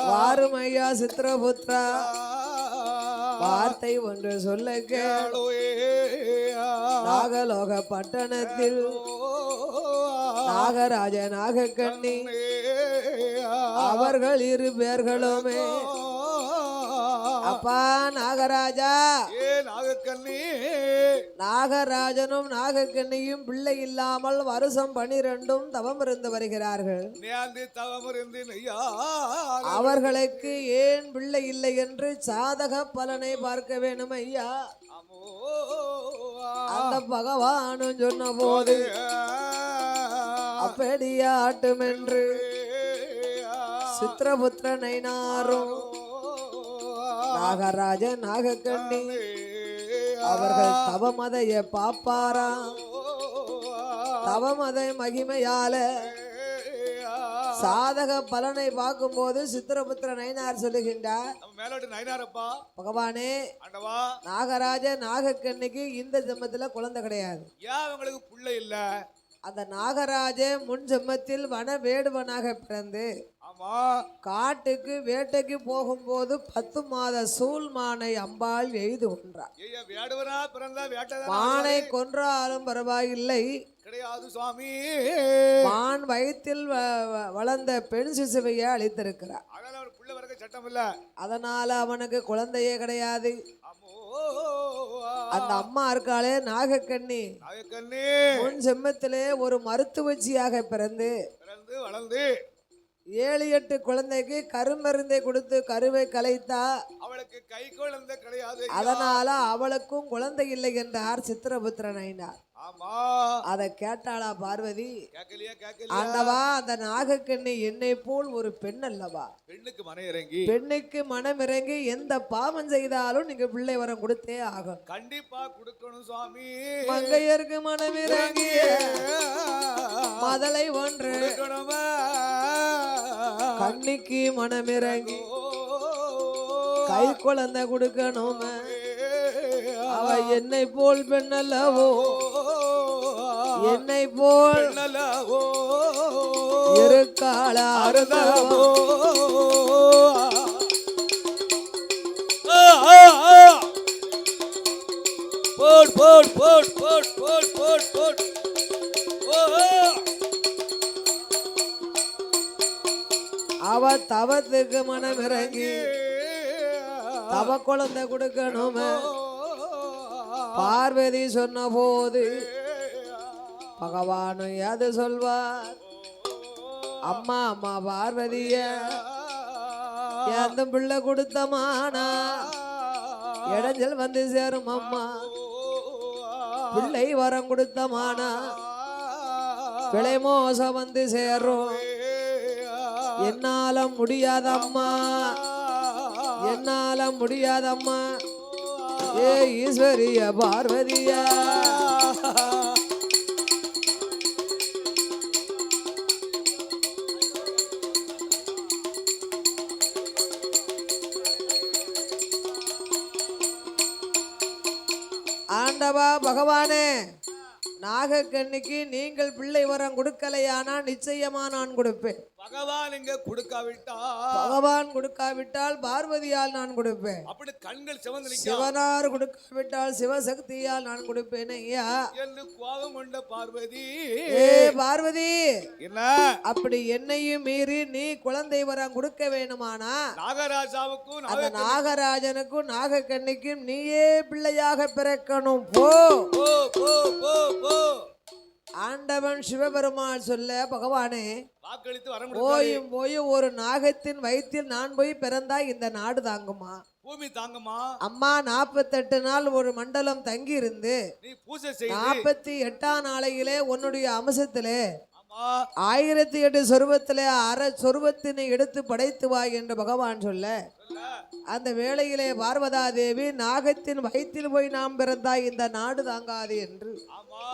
வாருமையா சித்திரபுத்திரா வார்த்தை ஒன்று சொல்ல கேளு. நாகலோக பட்டணத்தில் நாகராஜ நாகக்கண்ணி அவர்கள் இரு பேர்களுமே அப்பா நாகராஜா நாகக்கண்ணி நாகராஜனும் நாகக்கண்ணியும் பிள்ளை இல்லாமல் வருஷம் 12 தவம் இருந்து வருகிறார்கள். அவர்களுக்கு ஏன் பிள்ளை இல்லை என்று சாதக பலனை பார்க்க வேணும் ஐயா. அந்த பகவானும் சொன்ன போது அப்படியே ஆட்டுமென்று சித்திரபுத்திர நைனாரும் நாகராஜ நாகக்கண்ணி அவர்கள் தவமதைய பாப்பாரா. தவமதை மகிமையால சாதக பலனை பார்க்கும் போது சித்திரபுத்திர நைனார் சொல்லுகின்றார், பகவானே நாகராஜ நாகக்கண்ணிக்கு இந்த ஜென்மத்துல குழந்தை கிடையாது. அவங்களுக்கு பிள்ளை இல்ல. அந்த நாகராஜ முன் ஜென்மத்தில் வன வேடுவனாக பிறந்து காட்டுக்கு வேட்டைக்கு போகும்போது 10 மாத சூழ்மானை அம்பாள் எய்து கொன்றார். மானை கொன்றாலும் பரவாயில்லை, கிடையாது சுவாமி. மான் வயிற்றில் வளர்ந்த பெண் சிசுவையை அழித்திருக்கிறார். சட்டம் இல்ல, அதனால அவனுக்கு குழந்தையே கிடையாது. அந்த அம்மா இருக்காளே நாகக்கண்ணி முன் செம்மத்திலே ஒரு மருத்துவச்சியாக பிறந்து வளர்ந்து 7-8 குழந்தைக்கு கருமருந்தை கொடுத்து கருவை கலைத்தா. அவளுக்கு கை குழந்தை கிடையாது. அதனால அவளுக்கும் குழந்தை இல்லை என்றார் சித்திரபுத்திர நைனார். அத கேட்டாளா பார்வதி? ஆண்டவா, அந்த நாகக்கண்ணி என்னை போல் ஒரு பெண் அல்லவா? பெண்ணுக்கு மனம் இறங்கி எந்த பாவம் செய்தாலும் நீங்க பிள்ளை வரம் கொடுத்தே ஆகும். கண்டிப்பா கொடுக்கணும் சுவாமி. மங்கையருக்கு மனம் இறங்கி மதலை ஒன்று கண்ணிக்கு மனம் இறங்கி கை குழந்தை கொடுக்கணும். அவ என்னை போல் பெண்ணல்லவோ, என்னை போல் இருக்காளா? போட் போட் போட் போட் போட் போட் போட் அவ தவத்துக்கு மனம் இறங்கி தவ குழந்தை கொடுக்கணுமே பார்வதி சொன்ன போது பகவானும் எது சொல்வார் அம்மா அம்மா பார்வதிய எந்த பிள்ளை கொடுத்தமானா இடைஞ்சல் வந்து சேரும் அம்மா பிள்ளை வரம் கொடுத்தமானா பிழை மோசம் வந்து சேரும் என்னால முடியாதம்மா என்னால முடியாதம்மா ஏ ஈஸ்வரிய பார்வதியா ஆண்டவா பகவானே நாகக்கண்ணிக்கு நீங்கள் பிள்ளை வரம் கொடுக்கலையானா நிச்சயமா நான் கொடுப்பேன் பகவான் இங்க கொடுக்காவிட்டா பகவான் கொடுக்காவிட்டால் பார்வதியால் நான் கொடுப்பேன் அப்படி கண்கள் சிவந்து நிற்கும் சிவனார் கொடுக்காவிட்டால் சிவசக்தியால் நான் கொடுப்பேன் ஐயா என்று கோபம் கொண்ட பார்வதி ஏ பார்வதி என்ன அப்படி என்னையும் மீறி நீ குழந்தை வரம் கொடுக்க வேணுமானா நாகராஜாவுக்கும் அந்த நாகராஜனுக்கும் நாகக்கண்ணிக்கும் நீயே பிள்ளையாக பிறக்கணும் போ போ போ போ போ ஆண்டவன் சிவபெருமான் சொல்ல பகவானே வாக்களித்து வரம் போயும் போயும் ஒரு நாகத்தின் வயிற்றில் நான் போய் பிறந்தா இந்த நாடு தாங்குமா பூமி தாங்கம்மா அம்மா 48 நாள் ஒரு மண்டலம் தங்கி இருந்து நீ பூஜை செய்து 48ஆம் நாளையிலே உன்னுடைய அம்சத்திலே ஆமா 1008 சொருபத்திலே அரை சொருபத்தினை எடுத்து படைத்து வா என்று பகவான் சொல்ல அந்த வேளையிலே பார்வதா தேவி நாகத்தின் வயிற்றில் போய் நாம் பிறந்தாய் இந்த நாடு தாங்காது என்று ஆமா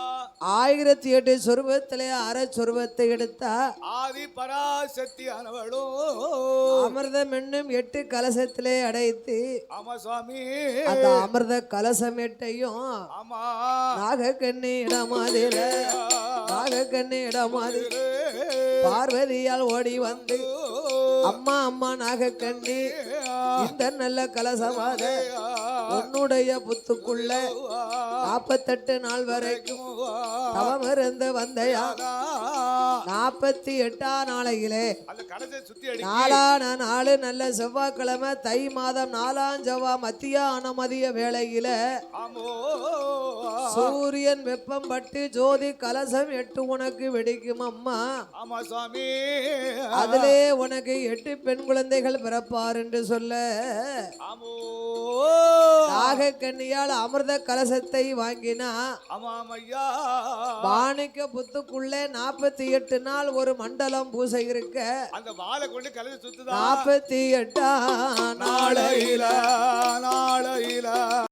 1008 சொருபத்திலே அரை சொருபத்தை எடுத்தா ஆதி பராசக்தி ஆனவளோ அமிர்தம் என்னும் 8 கலசத்திலே அடைத்து ஆமா சுவாமி அந்த அமிர்த கலசம் 8ஐயும் ஆமா நாகக்கண்ணி இடமாதில நாகக்கண்ணி இடமாதில பார்வதியால் ஓடி வந்து அம்மா அம்மா நாகக்கண்ணி இந்த நல்ல கலசமாக உன்னுடைய புத்துக்குள்ள 48 நாள் வரைக்கும் தவம் இருந்து வந்தையா 48ஆம் நாளையிலே அந்த கலசை சுத்தி அடி நாளான நாள் நல்ல செவ்வாய்க்கிழமை தை மாதம் 4ஆம் செவ்வாய் மத்தியான மதிய வேளையில ஆமோ சூரியன் வெப்பம் பட்டு ஜோதி கலசம் 8 உனக்கு வெடிக்கும் அம்மா ஆமா சுவாமி அதிலே உனக்கு 8 பெண் குழந்தைகள் பிறப்பார் என்று சொல்ல ஆமோ நாகக்கண்ணியால் அமிர்த கலசத்தை வாங்கினா ஆமாம் ஐயா மாணிக்க புத்துக்குள்ளே 48 நாள் ஒரு மண்டலம் பூசை இருக்க அந்த வாளை கொண்டு கலசை சுத்துதா 48ஆம் நாளையில நாளையில